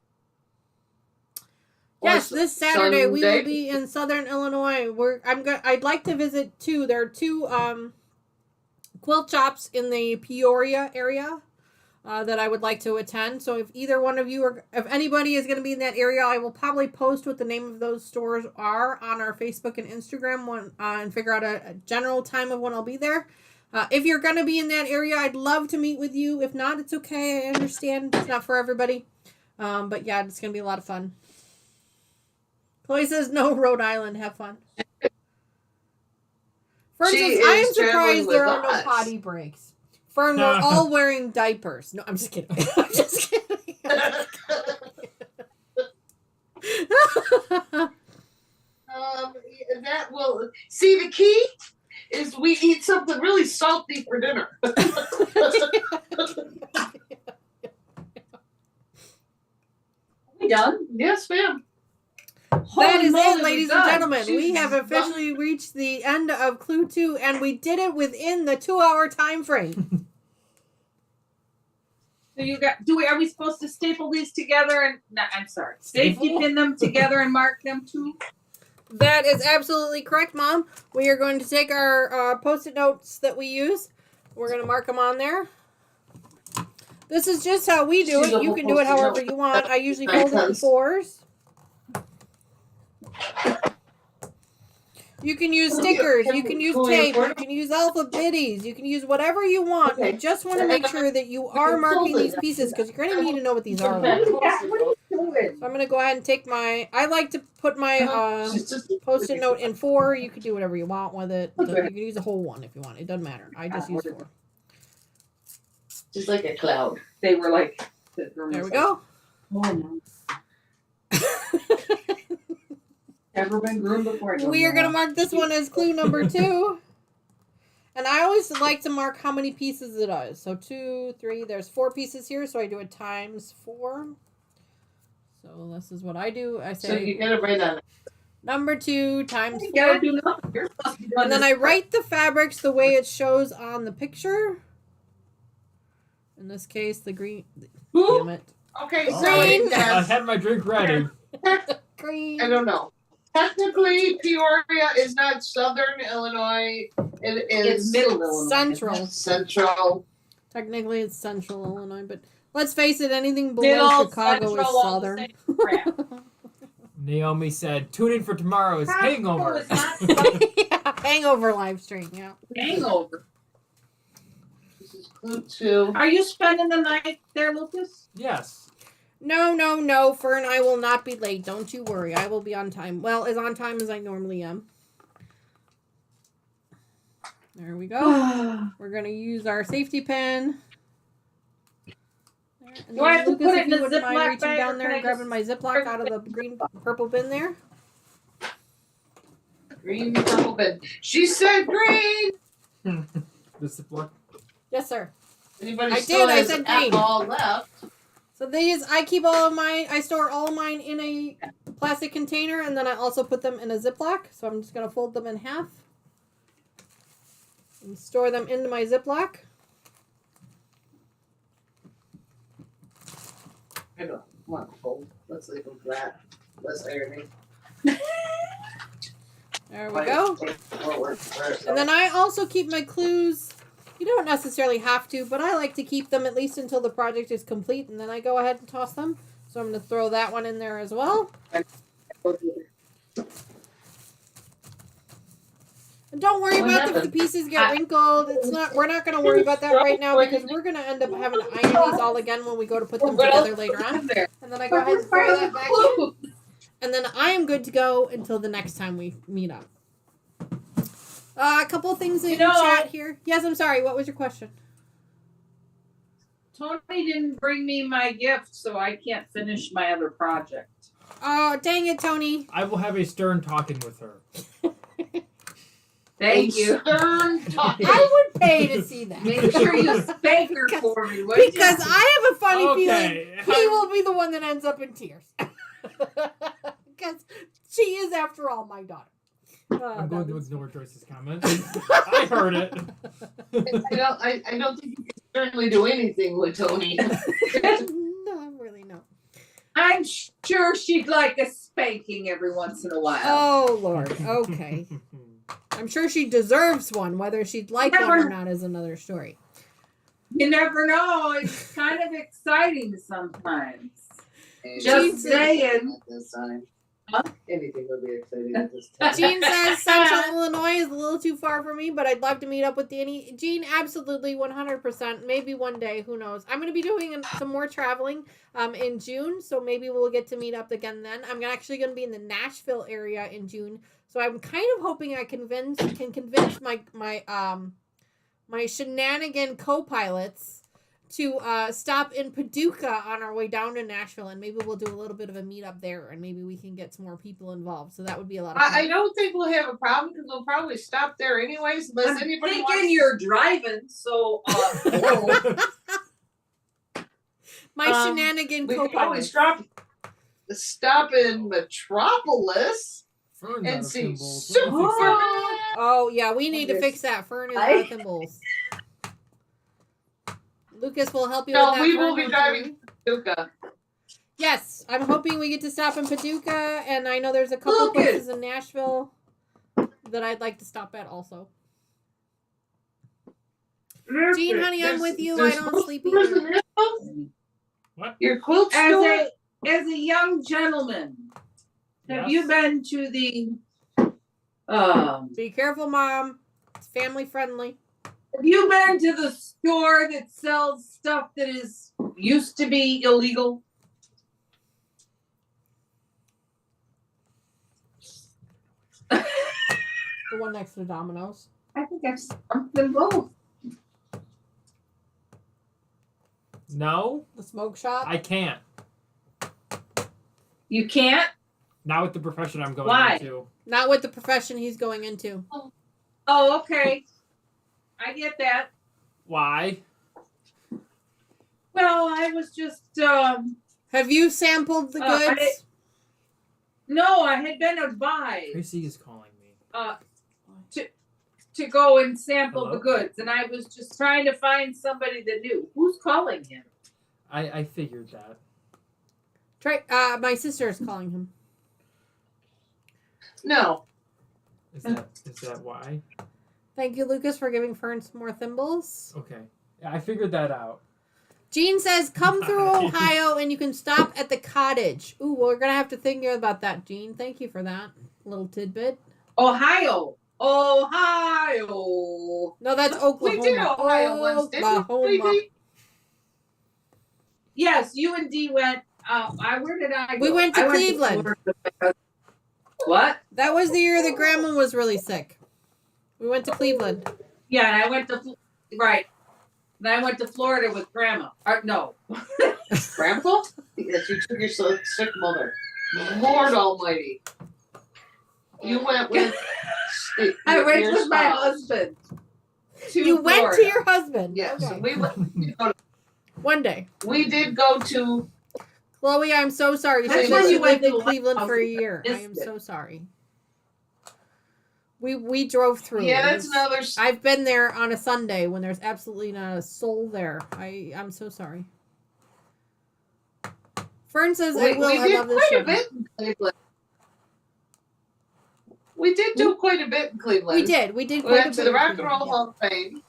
Speaker 5: Or
Speaker 2: Yes, this Saturday we
Speaker 5: Sunday?
Speaker 2: will be in Southern Illinois. I'd like to visit two. There are two quilt shops in the Peoria area that I would like to attend. So if either one of you or if anybody is going to be in that area, I will probably post what the name of those stores are on our Facebook and Instagram and figure out a general time of when I'll be there. If you're going to be in that area, I'd love to meet with you. If not, it's okay. I understand. It's not for everybody. But yeah, it's going to be a lot of fun. Chloe says, "No, Rhode Island. Have fun." Fern
Speaker 5: She
Speaker 2: says, "I am
Speaker 5: is traveling
Speaker 2: surprised there
Speaker 5: with
Speaker 2: are no
Speaker 5: us."
Speaker 2: potty breaks." Fern, we're all wearing diapers. No, I'm just kidding. I'm just kidding.
Speaker 5: That will see the key is we eat something really salty for dinner.
Speaker 6: We done?
Speaker 5: Yes, ma'am.
Speaker 2: That
Speaker 6: Holy
Speaker 2: is
Speaker 6: moly,
Speaker 2: it,
Speaker 6: we're
Speaker 2: ladies and
Speaker 6: done.
Speaker 2: gentlemen. We have officially reached the end of Clue 2, and we did it within the 2-hour time frame.
Speaker 6: So you got? Are we supposed to staple these together and? No, I'm sorry.
Speaker 3: Staple?
Speaker 6: Safety pin them together and mark them too.
Speaker 2: That is absolutely correct, Mom. We are going to take our Post-it notes that we use. We're going to mark them on there. This is just how we do
Speaker 5: She's
Speaker 2: it.
Speaker 5: a
Speaker 2: You
Speaker 5: whole
Speaker 2: can do it
Speaker 5: Post-it
Speaker 2: however
Speaker 5: note.
Speaker 2: you want. I usually fold it in
Speaker 5: Nice.
Speaker 2: 4s. You can use stickers, you can use tape, you can use alphabetties, you can use whatever you want. You just want to make sure that you are marking these pieces because you're going to need to know what these are.
Speaker 6: Yeah, what are you doing?
Speaker 2: So I'm going to go ahead and take I like to put my Post-it note in 4. You can do whatever you want with it. You can use a whole one if you want. It doesn't matter. I just use 4.
Speaker 5: Just like a cloud.
Speaker 6: They were like.
Speaker 2: There we go.
Speaker 6: Oh no. Never been groomed before.
Speaker 2: We are going to mark this one as clue number 2. And I always like to mark how many pieces it is. So 2, 3, there's 4 pieces here, so I do it times 4. So this is what I do. I
Speaker 5: So you
Speaker 2: say
Speaker 5: gotta write on it.
Speaker 2: number 2 times
Speaker 6: You
Speaker 2: 4.
Speaker 6: gotta do nothing. You're supposed to be doing
Speaker 2: And then
Speaker 6: this
Speaker 2: I write the fabrics the way it shows on the picture. In this case, the green.
Speaker 6: Who?
Speaker 2: Damn it.
Speaker 5: Okay, so
Speaker 2: Green.
Speaker 5: it
Speaker 3: I
Speaker 5: says,
Speaker 3: had my drink ready.
Speaker 2: Green.
Speaker 5: I don't know. Technically, Peoria is not Southern Illinois. It is
Speaker 6: It's middle Illinois.
Speaker 2: Central.
Speaker 5: Central.
Speaker 2: Technically, it's Central Illinois, but let's face it, anything below
Speaker 6: Middle,
Speaker 2: Chicago
Speaker 6: Central,
Speaker 2: is
Speaker 6: all the
Speaker 2: Southern.
Speaker 6: same crap.
Speaker 3: Naomi said, "Tune in for tomorrow's hangover."
Speaker 6: It's not
Speaker 2: Yeah, hangover live stream, yeah.
Speaker 6: hangover.
Speaker 5: This is clue 2.
Speaker 6: Are you spending the night there, Lucas?
Speaker 3: Yes.
Speaker 2: No, Fern, I will not be late. Don't you worry. I will be on time. Well, as on time as I normally am. There we go. We're going to use our safety pin. There. And
Speaker 6: Do I have to
Speaker 2: Lucas,
Speaker 6: put it
Speaker 2: if
Speaker 6: in
Speaker 2: you
Speaker 6: a
Speaker 2: wouldn't mind
Speaker 6: Ziploc
Speaker 2: reaching
Speaker 6: bag,
Speaker 2: down
Speaker 6: or
Speaker 2: there
Speaker 6: can
Speaker 2: and
Speaker 6: I
Speaker 2: grabbing my Ziploc out of the green purple bin there.
Speaker 5: Green purple bin. She said green.
Speaker 3: This is what.
Speaker 2: Yes, sir.
Speaker 5: Anybody
Speaker 2: I
Speaker 5: still
Speaker 2: did, I
Speaker 5: has
Speaker 2: said green.
Speaker 5: alcohol left?
Speaker 2: So these, I keep all of mine, I store all of mine in a plastic container, and then I also put them in a Ziploc. So I'm just going to fold them in half and store them into my Ziploc.
Speaker 5: I don't want to fold. Let's leave them flat. Less irony.
Speaker 2: There we go. And then I also keep my clues. You don't necessarily have to, but I like to keep them at least until the project is complete, and then I go ahead and toss them. So I'm going to throw that one in there as well. And don't worry about if the pieces get wrinkled. It's not. We're not going to worry about that right now because we're going to end up having to iron these all again when we go to put them together later on. And then I go ahead and throw that back in. And then I am good to go until the next time we meet up. A couple of things in chat here. Yes, I'm sorry. What was your question?
Speaker 6: Tony didn't bring me my gift, so I can't finish my other project.
Speaker 2: Oh, dang it, Tony.
Speaker 3: I will have a stern talking with her.
Speaker 6: Thank you.
Speaker 5: Stern talking.
Speaker 2: I would pay to see that.
Speaker 6: Make sure you spank her for me.
Speaker 2: Because I have a funny
Speaker 3: Okay.
Speaker 2: feeling he will be the one that ends up in tears. Because she is, after all, my daughter.
Speaker 3: I'm going to ignore Joyce's comment. I heard it.
Speaker 5: I don't think you can certainly do anything with Tony.
Speaker 2: No, really no.
Speaker 6: I'm sure she'd like a spanking every once in a while.
Speaker 2: Oh, Lord. Okay. I'm sure she deserves one. Whether she'd like one or not is another story.
Speaker 6: You never know. It's kind of exciting sometimes.
Speaker 2: Just
Speaker 6: saying.
Speaker 5: At this time. Anything would be exciting at this time.
Speaker 2: Jean says Central Illinois is a little too far for me, but I'd love to meet up with Dani. Jean, absolutely, 100%. Maybe one day, who knows? I'm going to be doing some more traveling in June, so maybe we'll get to meet up again then. I'm actually going to be in the Nashville area in June, so I'm kind of hoping I can convince my shenanigan co-pilots to stop in Paducah on our way down to Nashville, and maybe we'll do a little bit of a meetup there, and maybe we can get some more people involved. So that would be a lot of fun.
Speaker 5: I don't think we'll have a problem because we'll probably stop there anyways. Unless
Speaker 6: I'm
Speaker 5: anybody
Speaker 6: thinking
Speaker 5: wants.
Speaker 6: you're driving, so
Speaker 2: My shenanigan
Speaker 5: We could
Speaker 2: co-pilot.
Speaker 5: always stop in Metropolis
Speaker 3: Fern's out
Speaker 5: and
Speaker 3: of
Speaker 5: see
Speaker 3: symbols.
Speaker 5: Super.
Speaker 2: Oh, yeah, we need to fix that. Fern is out of thimbles. Lucas will help you with that.
Speaker 5: We will be
Speaker 2: Fern,
Speaker 5: driving to Paducah.
Speaker 2: Yes, I'm hoping we get to stop in Paducah, and I know there's a couple places in Nashville that I'd like to stop at also. Jean, honey, I'm with you. I don't sleep either.
Speaker 3: What?
Speaker 5: Your quilt store?
Speaker 6: as a young gentleman, have
Speaker 3: Yes.
Speaker 6: you been to the
Speaker 2: Be careful, Mom. It's family friendly.
Speaker 6: have you been to the store that sells stuff that used to be illegal?
Speaker 2: The one next to Domino's.
Speaker 6: I think I've something both.
Speaker 3: No,
Speaker 2: The smoke shop.
Speaker 3: I can't.
Speaker 6: You can't?
Speaker 3: Not with the profession I'm going
Speaker 6: Why?
Speaker 3: into.
Speaker 2: Not with the profession he's going into.
Speaker 6: Oh, okay. I get that.
Speaker 3: Why?
Speaker 6: Well, I was just
Speaker 2: Have you sampled the goods?
Speaker 6: no, I had been advised
Speaker 3: Tracy is calling me.
Speaker 6: to go and sample
Speaker 3: Hello?
Speaker 6: the goods, and I was just trying to find somebody that knew. Who's calling him?
Speaker 3: I figured that.
Speaker 2: My sister is calling him.
Speaker 5: No.
Speaker 3: Is that why?
Speaker 2: Thank you, Lucas, for giving Fern some more thimbles.
Speaker 3: Okay. Yeah, I figured that out.
Speaker 2: Jean says, come through Ohio and you can stop at the cottage. Ooh, well, we're going to have to think about that, Jean. Thank you for that little tidbit.
Speaker 6: Ohio.
Speaker 2: No, that's Oklahoma.
Speaker 5: We did Ohio once, didn't we?
Speaker 2: Oklahoma.
Speaker 6: Yes, you and Dee went. Where did I go?
Speaker 2: We went to
Speaker 6: I
Speaker 2: Cleveland.
Speaker 6: Florida. What?
Speaker 2: That was the year that Grandma was really sick. We went to Cleveland.
Speaker 6: Yeah, and I went to right. And I went to Florida with Grandma. No.
Speaker 5: Grandpa? Yes, you took your sick mother. Lord Almighty. You went with.
Speaker 6: I went
Speaker 5: your
Speaker 6: with my
Speaker 5: spouse.
Speaker 6: husband.
Speaker 2: You went
Speaker 6: Florida.
Speaker 2: to your husband.
Speaker 5: Yes,
Speaker 2: Okay.
Speaker 5: we went.
Speaker 2: One day.
Speaker 5: We did go to
Speaker 2: Chloe, I'm so sorry. She
Speaker 5: That's
Speaker 2: said
Speaker 5: when
Speaker 2: she
Speaker 5: you
Speaker 2: lived
Speaker 6: went
Speaker 2: in
Speaker 6: to
Speaker 2: Cleveland for a
Speaker 6: Lighthouse
Speaker 2: year. I
Speaker 6: and
Speaker 2: am
Speaker 6: missed
Speaker 2: so sorry. We drove through.
Speaker 5: Yeah,
Speaker 2: It
Speaker 5: that's
Speaker 2: was-
Speaker 5: another.
Speaker 2: I've been there on a Sunday when there's absolutely not a soul there. I'm so sorry. Fern says, I will.
Speaker 5: We
Speaker 2: I
Speaker 5: did
Speaker 2: love this
Speaker 5: quite
Speaker 2: show.
Speaker 5: a bit in Cleveland. We did do quite a bit in Cleveland.
Speaker 2: We did. We did
Speaker 5: We
Speaker 2: quite a
Speaker 5: went to
Speaker 2: bit
Speaker 5: the
Speaker 2: in
Speaker 5: Rock and
Speaker 2: Cleveland,
Speaker 5: Roll
Speaker 2: yeah.
Speaker 5: Hall of Fame.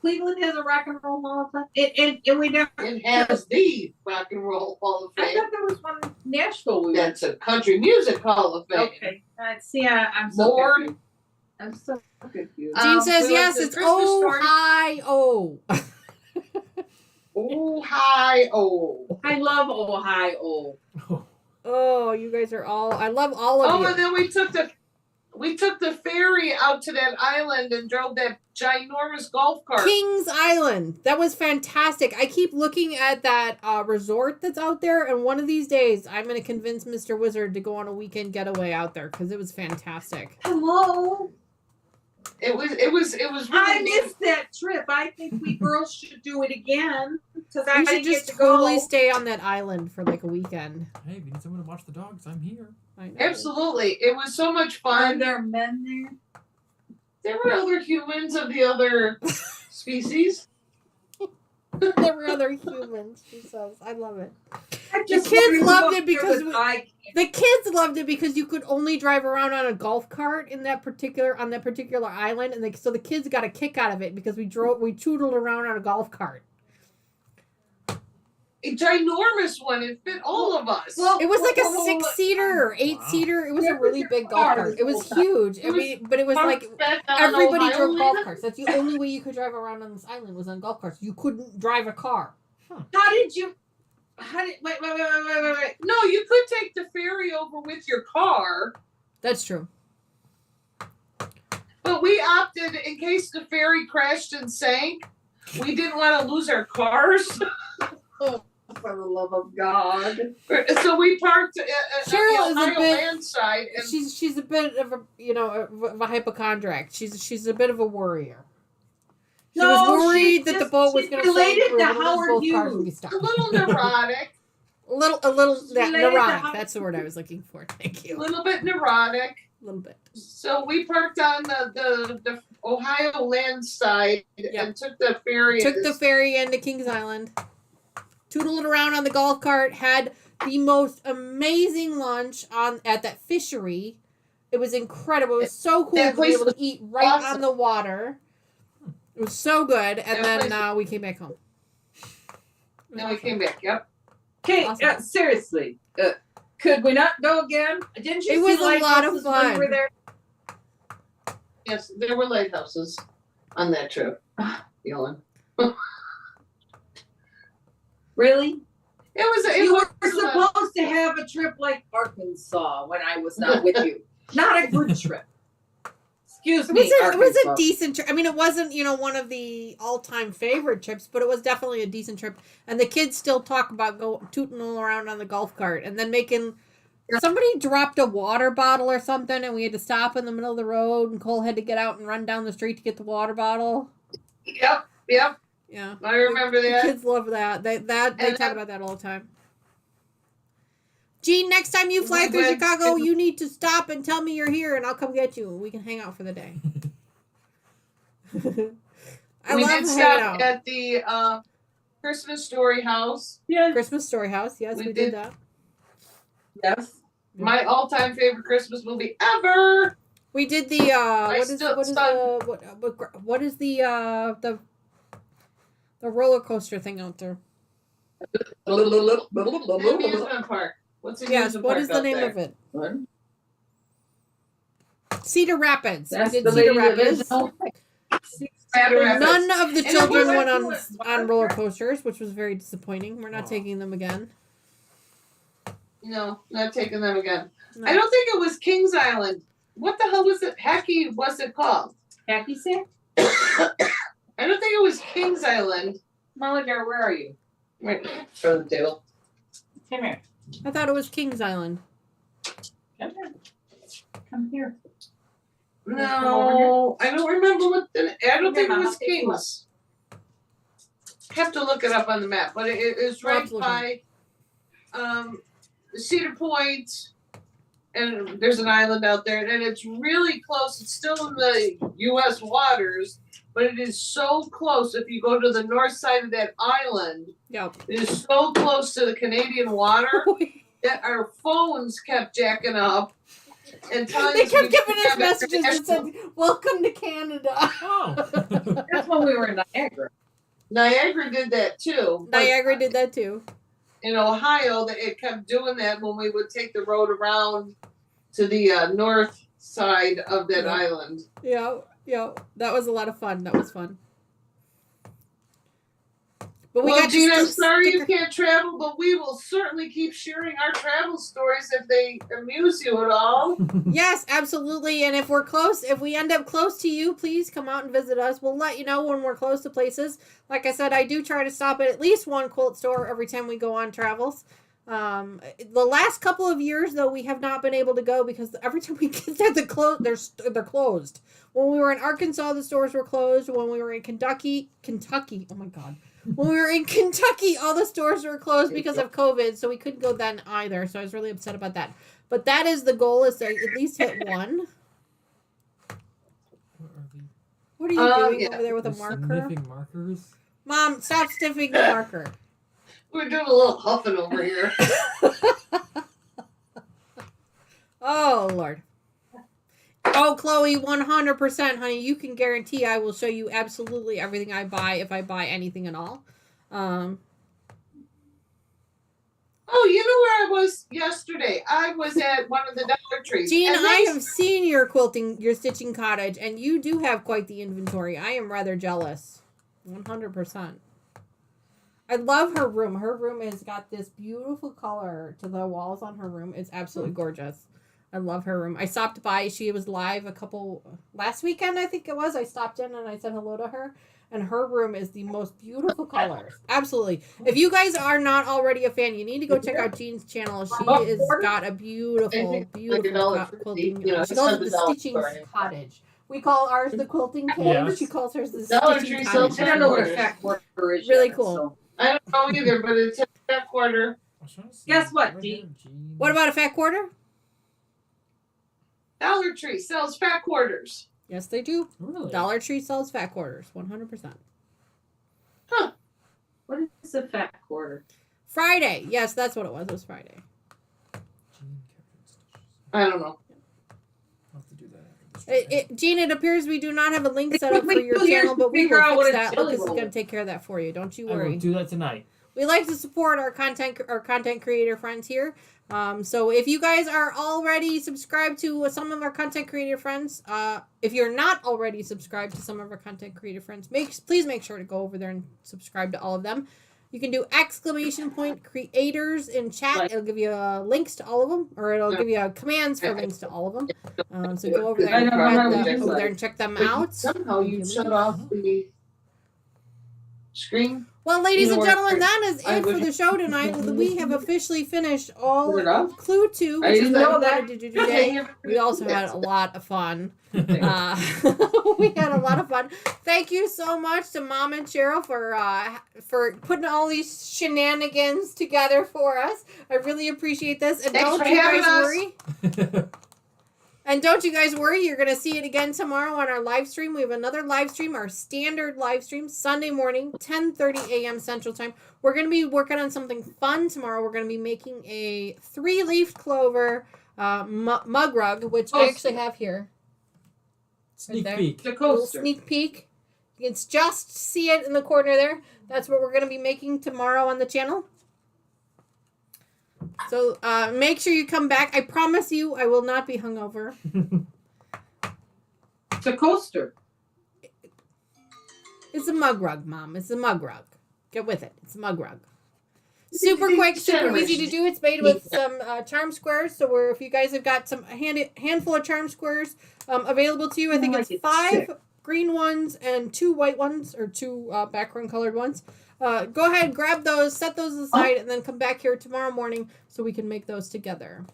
Speaker 6: Cleveland has a rock and roll hall of fame. And we never.
Speaker 5: It has the Rock and Roll Hall of
Speaker 6: I
Speaker 5: Fame.
Speaker 6: thought there was one in Nashville. We went.
Speaker 5: That's a Country Music Hall of Fame.
Speaker 6: Okay. See, I'm so
Speaker 5: Lord.
Speaker 6: confused. I'm so confused.
Speaker 2: Jean says,
Speaker 5: we went
Speaker 2: yes,
Speaker 5: to
Speaker 2: it's
Speaker 5: Christmas story.
Speaker 2: Ohio.
Speaker 5: Ohio.
Speaker 6: I love Ohio.
Speaker 2: Oh, you guys are all. I love all of
Speaker 5: Oh,
Speaker 2: you.
Speaker 5: and then we took the ferry out to that island and drove that ginormous golf cart.
Speaker 2: Kings Island. That was fantastic. I keep looking at that resort that's out there, and one of these days I'm going to convince Mr. Wizard to go on a weekend getaway out there because it was fantastic.
Speaker 6: Hello.
Speaker 5: It was really
Speaker 6: I
Speaker 5: neat.
Speaker 6: missed that trip. I think we girls should do it again because I
Speaker 2: We should
Speaker 6: didn't get
Speaker 2: just
Speaker 6: to
Speaker 2: totally
Speaker 6: go.
Speaker 2: stay on that island for like a weekend.
Speaker 3: Hey, if you need someone to watch the dogs, I'm here.
Speaker 2: I know.
Speaker 5: Absolutely. It was so much
Speaker 6: Are
Speaker 5: fun.
Speaker 6: there men there?
Speaker 5: There were other humans of the other species.
Speaker 2: There were other humans, she says. I love it.
Speaker 6: I
Speaker 2: The kids
Speaker 6: wondered
Speaker 2: loved
Speaker 6: what
Speaker 2: it because
Speaker 6: there was
Speaker 2: we-
Speaker 6: eye candy.
Speaker 2: The kids loved it because you could only drive around on a golf cart on that particular island, and so the kids got a kick out of it because we tootled around on a golf cart.
Speaker 5: A ginormous one. It fit all of us.
Speaker 6: Well,
Speaker 2: It was like a
Speaker 6: well,
Speaker 2: 6-seater or 8-seater. It was a
Speaker 6: There
Speaker 2: really
Speaker 6: was
Speaker 2: big golf
Speaker 6: cars
Speaker 2: cart. It was
Speaker 6: the whole
Speaker 2: huge.
Speaker 5: It was
Speaker 2: But it was like
Speaker 5: Back on
Speaker 2: everybody
Speaker 5: Ohio
Speaker 2: drove golf
Speaker 5: Land.
Speaker 2: carts. That's the only way you could drive around on this island was on golf carts. You couldn't drive a car.
Speaker 6: How did you? Wait.
Speaker 5: No, you could take the ferry over with your car,
Speaker 2: That's true.
Speaker 5: but we opted in case the ferry crashed and sank. We didn't want to lose our cars,
Speaker 6: For the love of God.
Speaker 5: so we parked
Speaker 2: Cheryl
Speaker 5: on
Speaker 2: is
Speaker 5: the
Speaker 2: a
Speaker 5: Ohio
Speaker 2: bit-
Speaker 5: land side. And
Speaker 2: She's a bit of a hypochondriac. She's a bit of a worrier. She
Speaker 6: No,
Speaker 2: was worried
Speaker 6: she's
Speaker 2: that the
Speaker 6: just-
Speaker 2: boat was
Speaker 6: she's
Speaker 2: going to
Speaker 6: related
Speaker 2: sink or
Speaker 6: to
Speaker 2: one of
Speaker 6: Howard
Speaker 2: both cars would be
Speaker 6: Hughes.
Speaker 2: stuck.
Speaker 5: a little neurotic,
Speaker 2: A little
Speaker 6: Related to
Speaker 2: neurotic.
Speaker 6: Howard
Speaker 2: That's the word I was looking for. Thank
Speaker 5: a
Speaker 2: you.
Speaker 5: little bit neurotic.
Speaker 2: A little bit.
Speaker 5: So we parked on the Ohio land side
Speaker 2: Yep.
Speaker 5: and took the ferry.
Speaker 2: Took the ferry into Kings Island. Tootled around on the golf cart. Had the most amazing lunch at that fishery. It was incredible. It was so cool
Speaker 5: That
Speaker 2: to be
Speaker 5: place
Speaker 2: able to
Speaker 5: was
Speaker 2: eat right
Speaker 5: awesome.
Speaker 2: on the water. It was so good. And
Speaker 5: That
Speaker 2: then
Speaker 5: place-
Speaker 2: we came back home.
Speaker 5: Then we came back. Yep.
Speaker 6: Okay,
Speaker 2: Awesome.
Speaker 6: seriously, could we not go again? Didn't you
Speaker 2: It
Speaker 6: see
Speaker 2: was a lot of
Speaker 6: lighthouses when we
Speaker 2: fun.
Speaker 6: were there?
Speaker 5: Yes, there were lighthouses on that trip. Yolan.
Speaker 6: Really?
Speaker 5: It
Speaker 6: You
Speaker 5: was
Speaker 6: were supposed to have a trip like Arkansas when I was not with you. Not a good trip. Excuse
Speaker 2: It
Speaker 6: me.
Speaker 2: was a
Speaker 6: Arkansas.
Speaker 2: decent trip. I mean, it wasn't, one of the all-time favorite trips, but it was definitely a decent trip. And the kids still talk about tooting around on the golf cart and then making. Somebody dropped a water bottle or something, and we had to stop in the middle of the road, and Cole had to get out and run down the street to get the water bottle.
Speaker 5: Yep.
Speaker 2: Yeah,
Speaker 5: I remember
Speaker 2: the
Speaker 5: that.
Speaker 2: kids love that. They
Speaker 5: And
Speaker 2: talk about that all the time. Gene, next time you fly
Speaker 5: We
Speaker 2: through
Speaker 5: went-
Speaker 2: Chicago, you need to stop and tell me you're here, and I'll come get you, and we can hang out for the day. I
Speaker 5: we
Speaker 2: love
Speaker 5: did
Speaker 2: hanging
Speaker 5: stop
Speaker 2: out.
Speaker 5: at the Christmas Story House.
Speaker 6: Yes.
Speaker 2: Christmas Story House. Yes,
Speaker 5: We
Speaker 2: we
Speaker 5: did.
Speaker 2: did that.
Speaker 6: Yes.
Speaker 5: My all-time favorite Christmas movie ever.
Speaker 2: We did the
Speaker 5: I
Speaker 2: what is
Speaker 5: still-
Speaker 2: the roller coaster thing out there?
Speaker 5: Amusement park. What's the
Speaker 2: Yes,
Speaker 5: amusement
Speaker 2: what
Speaker 5: park
Speaker 2: is the
Speaker 5: out
Speaker 2: name
Speaker 5: there?
Speaker 2: of it?
Speaker 6: What?
Speaker 2: Cedar Rapids.
Speaker 6: That's
Speaker 2: we did
Speaker 6: the
Speaker 2: Cedar
Speaker 6: lady that lives
Speaker 2: Rapids.
Speaker 6: in
Speaker 5: Cedar Rapids.
Speaker 2: None of the
Speaker 5: And it
Speaker 2: children
Speaker 5: wasn't
Speaker 2: went on roller coasters, which was very disappointing. We're not
Speaker 3: Aw.
Speaker 2: taking them again.
Speaker 5: No, not taking them again.
Speaker 2: No.
Speaker 5: I don't think it was Kings Island. What the hell was it? Hacky was it called?
Speaker 6: Happy Sack?
Speaker 5: I don't think it was Kings Island.
Speaker 6: Mulligar, where are you?
Speaker 5: Right in front of the table.
Speaker 6: Come here.
Speaker 2: I thought it was Kings Island.
Speaker 6: Come here. Come here.
Speaker 5: No, I don't remember what I don't think it
Speaker 6: Mama,
Speaker 5: was
Speaker 6: take a look.
Speaker 5: Kings. Have to look it up on the map, but it is
Speaker 2: We'll have
Speaker 5: right
Speaker 2: to look
Speaker 5: by Cedar Point, and there's an island out there, and it's really close. It's still in the U.S. waters, but it is so close. If you go to the north side of that island,
Speaker 2: Yep.
Speaker 5: it is so close to the Canadian water that our phones kept jacking up and telling
Speaker 2: They
Speaker 5: us
Speaker 2: kept
Speaker 5: we
Speaker 2: giving
Speaker 5: didn't
Speaker 2: us
Speaker 5: have
Speaker 2: messages that said,
Speaker 5: international-
Speaker 2: "Welcome to Canada."
Speaker 3: Oh.
Speaker 6: That's when we were in Niagara.
Speaker 5: Niagara did that too. but
Speaker 2: Niagara did that too.
Speaker 5: in Ohio, that it kept doing that when we would take the road around to the north side of that
Speaker 2: Yeah.
Speaker 5: island.
Speaker 2: Yeah, yeah. That was a lot of fun. That was fun. But we
Speaker 5: Well,
Speaker 2: got
Speaker 5: Gina,
Speaker 2: to
Speaker 5: I'm sorry you can't travel, but we will certainly keep sharing our travel stories if they amuse you at all.
Speaker 2: Yes, absolutely. And if we're close, if we end up close to you, please come out and visit us. We'll let you know when we're close to places. Like I said, I do try to stop at least one quilt store every time we go on travels. The last couple of years, though, we have not been able to go because every time we get there, they're closed. When we were in Arkansas, the stores were closed. When we were in Kentucky, oh my God. When we were in Kentucky, all the stores were closed because of COVID, so we couldn't go then either. So I was really upset about that. But that is the goal, is to at least hit one. What are you doing
Speaker 5: yeah.
Speaker 2: over there with a
Speaker 3: They're
Speaker 2: marker?
Speaker 3: Sniffing markers.
Speaker 2: Mom, stop sniffing the marker.
Speaker 5: We're doing a little huffing over here.
Speaker 2: Oh, Lord. Oh, Chloe, 100%, honey. You can guarantee I will show you absolutely everything I buy if I buy anything at all.
Speaker 5: Oh, you know where I was yesterday? I was at one of the Dollar Trees.
Speaker 2: Jean,
Speaker 5: and
Speaker 2: I
Speaker 5: they-
Speaker 2: have seen your stitching cottage, and you do have quite the inventory. I am rather jealous. 100%. I love her room. Her room has got this beautiful color to the walls on her room. It's absolutely gorgeous. I love her room. I stopped by. She was live last weekend, I think it was. I stopped in and I said hello to her. And her room is the most beautiful colors. Absolutely. If you guys are not already a fan, you need to go check out Jean's channel. She has got a beautiful, beautiful quilting. She calls it the Stitching Cottage. We call ours the Quilting Cave.
Speaker 3: Yeah.
Speaker 2: She calls hers the
Speaker 5: Dollar
Speaker 2: Stitching
Speaker 5: Tree
Speaker 2: Cottage.
Speaker 5: sells
Speaker 6: I don't know what a fat quarter is.
Speaker 2: Really
Speaker 6: yet,
Speaker 2: cool.
Speaker 6: so.
Speaker 5: I don't know either, but it's a quarter.
Speaker 6: Guess what, Jean?
Speaker 2: What about a fat quarter?
Speaker 5: Dollar Tree sells fat quarters.
Speaker 2: Yes, they do.
Speaker 3: Really?
Speaker 2: Dollar Tree sells fat quarters. 100%.
Speaker 6: What is a fat quarter?
Speaker 2: Friday. Yes, that's what it was. It was Friday.
Speaker 5: I don't know.
Speaker 3: I'll have to do that after this.
Speaker 2: Jean, it appears we do not have a link set up for
Speaker 6: We
Speaker 2: your
Speaker 6: do here
Speaker 2: channel, but we
Speaker 6: figure
Speaker 2: will
Speaker 6: out what
Speaker 2: fix
Speaker 6: a
Speaker 2: that.
Speaker 6: jelly
Speaker 2: Lucas is
Speaker 6: roll
Speaker 2: going to
Speaker 6: is.
Speaker 2: take care of that for you. Don't you
Speaker 3: I
Speaker 2: worry.
Speaker 3: will do that tonight.
Speaker 2: We like to support our content creator friends here. So if you guys are already subscribed to some of our content creator friends, if you're not already subscribed to some of our content creator friends, please make sure to go over there and subscribe to all of them. You can do !creators in chat. It'll give you links to all of them, or it'll give you commands for links to all of them. So go over there,
Speaker 6: I don't know how to do
Speaker 2: over
Speaker 6: that.
Speaker 2: there and check them
Speaker 5: But
Speaker 2: out.
Speaker 5: somehow you shut off the screen.
Speaker 2: Well, ladies
Speaker 5: You know
Speaker 2: and
Speaker 5: what?
Speaker 2: gentlemen, that is
Speaker 5: I
Speaker 2: it for
Speaker 5: would-
Speaker 2: the show tonight. We have officially finished all
Speaker 5: Put it up?
Speaker 2: of Clue 2,
Speaker 5: I
Speaker 2: which is
Speaker 5: didn't
Speaker 2: what
Speaker 5: know
Speaker 2: we
Speaker 5: that.
Speaker 2: wanted to do today. We also had a lot of fun. We had a lot of fun. Thank you so much to Mom and Cheryl for putting all these shenanigans together for us. I really appreciate this. And
Speaker 5: Thanks
Speaker 2: don't
Speaker 5: for
Speaker 2: you
Speaker 5: having
Speaker 2: guys
Speaker 5: us.
Speaker 2: worry. And don't you guys worry, you're going to see it again tomorrow on our live stream. We have another live stream, our standard live stream, Sunday morning, 10:30 a.m. Central Time. We're going to be working on something fun tomorrow. We're going to be making a 3-leaf clover mug rug, which I actually have here.
Speaker 3: Sneak
Speaker 2: there.
Speaker 3: peek.
Speaker 6: The
Speaker 2: A little
Speaker 6: coaster.
Speaker 2: sneak peek. You can just see it in the corner there. That's what we're going to be making tomorrow on the channel. So make sure you come back. I promise you I will not be hungover.
Speaker 6: It's a coaster.
Speaker 2: It's a mug rug, Mom. It's a mug rug. Get with it. It's a mug rug. Super quick, super easy to do. It's made with some charm squares. So if you guys have got some handful of charm squares available to you, I think
Speaker 6: Oh, I
Speaker 2: it's
Speaker 6: get
Speaker 2: 5
Speaker 6: sick.
Speaker 2: green ones and 2 white ones, or 2 background colored ones. Go ahead, grab those, set those aside, and then come back here tomorrow morning so we can make those together.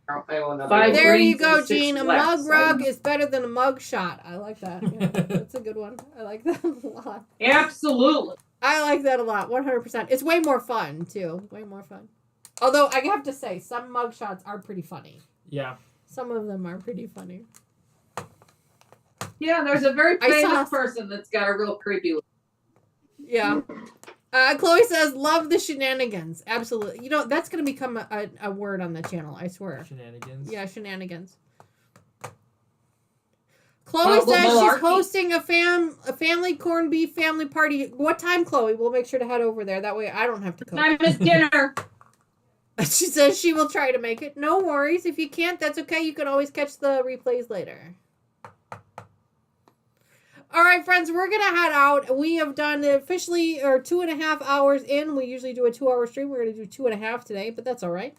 Speaker 5: I own another
Speaker 6: Five
Speaker 5: one.
Speaker 2: There you
Speaker 6: greens
Speaker 2: go,
Speaker 6: and 6
Speaker 2: Gene. A
Speaker 6: blacks.
Speaker 2: mug rug is better than a mug shot. I like that. Yeah, that's a good one. I like that a lot.
Speaker 6: Absolutely.
Speaker 2: I like that a lot. 100%. It's way more fun, too. Way more fun. Although, I have to say, some mug shots are pretty funny.
Speaker 3: Yeah.
Speaker 2: Some of them are pretty funny.
Speaker 6: Yeah, there's a very
Speaker 2: I saw-
Speaker 6: famous person that's got a real creepy look.
Speaker 2: Yeah. Chloe says, love the shenanigans. Absolutely. You know, that's going to become a word on the channel, I swear.
Speaker 3: Shenanigans.
Speaker 2: Yeah, shenanigans. Chloe
Speaker 6: Well,
Speaker 2: says she's
Speaker 6: malarkey.
Speaker 2: hosting a family corned beef family party. What time, Chloe? We'll make sure to head over there. That way I don't have to cook.
Speaker 6: Time is dinner.
Speaker 2: She says she will try to make it. No worries. If you can't, that's okay. You can always catch the replays later. All right, friends, we're going to head out. We have done officially, or 2.5 hours in. We usually do a 2-hour stream. We're going to do 2.5 today, but that's all right.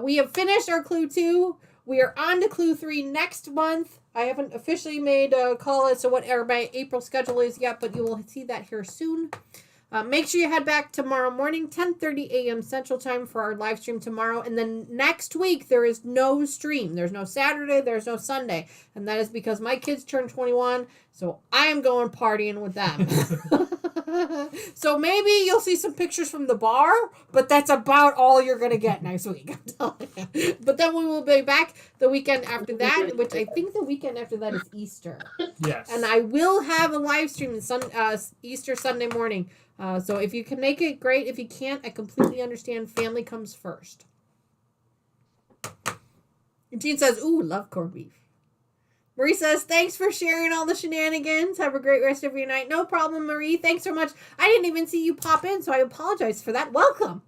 Speaker 2: We have finished our Clue 2. We are on to Clue 3 next month. I haven't officially made a call as to what my April schedule is yet, but you will see that here soon. Make sure you head back tomorrow morning, 10:30 a.m. Central Time for our live stream tomorrow. And then next week, there is no stream. There's no Saturday. There's no Sunday. And that is because my kids turned 21, so I am going partying with them. So maybe you'll see some pictures from the bar, but that's about all you're going to get next week. I'm telling you. But then we will be back the weekend after that, which I think the weekend after that is Easter.
Speaker 3: Yes.
Speaker 2: And I will have a live stream Easter Sunday morning. So if you can make it, great. If you can't, I completely understand. Family comes first. Eugene says, ooh, love corned beef. Marie says, thanks for sharing all the shenanigans. Have a great rest of your night. No problem, Marie. Thanks so much. I didn't even see you pop in, so I apologize for that. Welcome.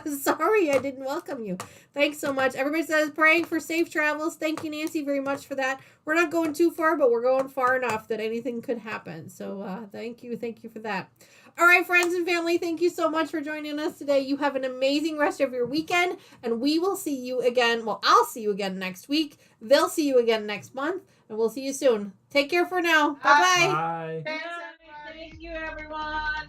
Speaker 2: Sorry I didn't welcome you. Thanks so much. Everybody says, praying for safe travels. Thank you, Nancy, very much for that. We're not going too far, but we're going far enough that anything could happen. So thank you. Thank you for that. All right, friends and family, thank you so much for joining us today. You have an amazing rest of your weekend, and we will see you again. Well, I'll see you again next week. They'll see you again next month, and we'll see you soon. Take care for now. Bye-bye.
Speaker 3: Bye.
Speaker 6: Thank you, everyone.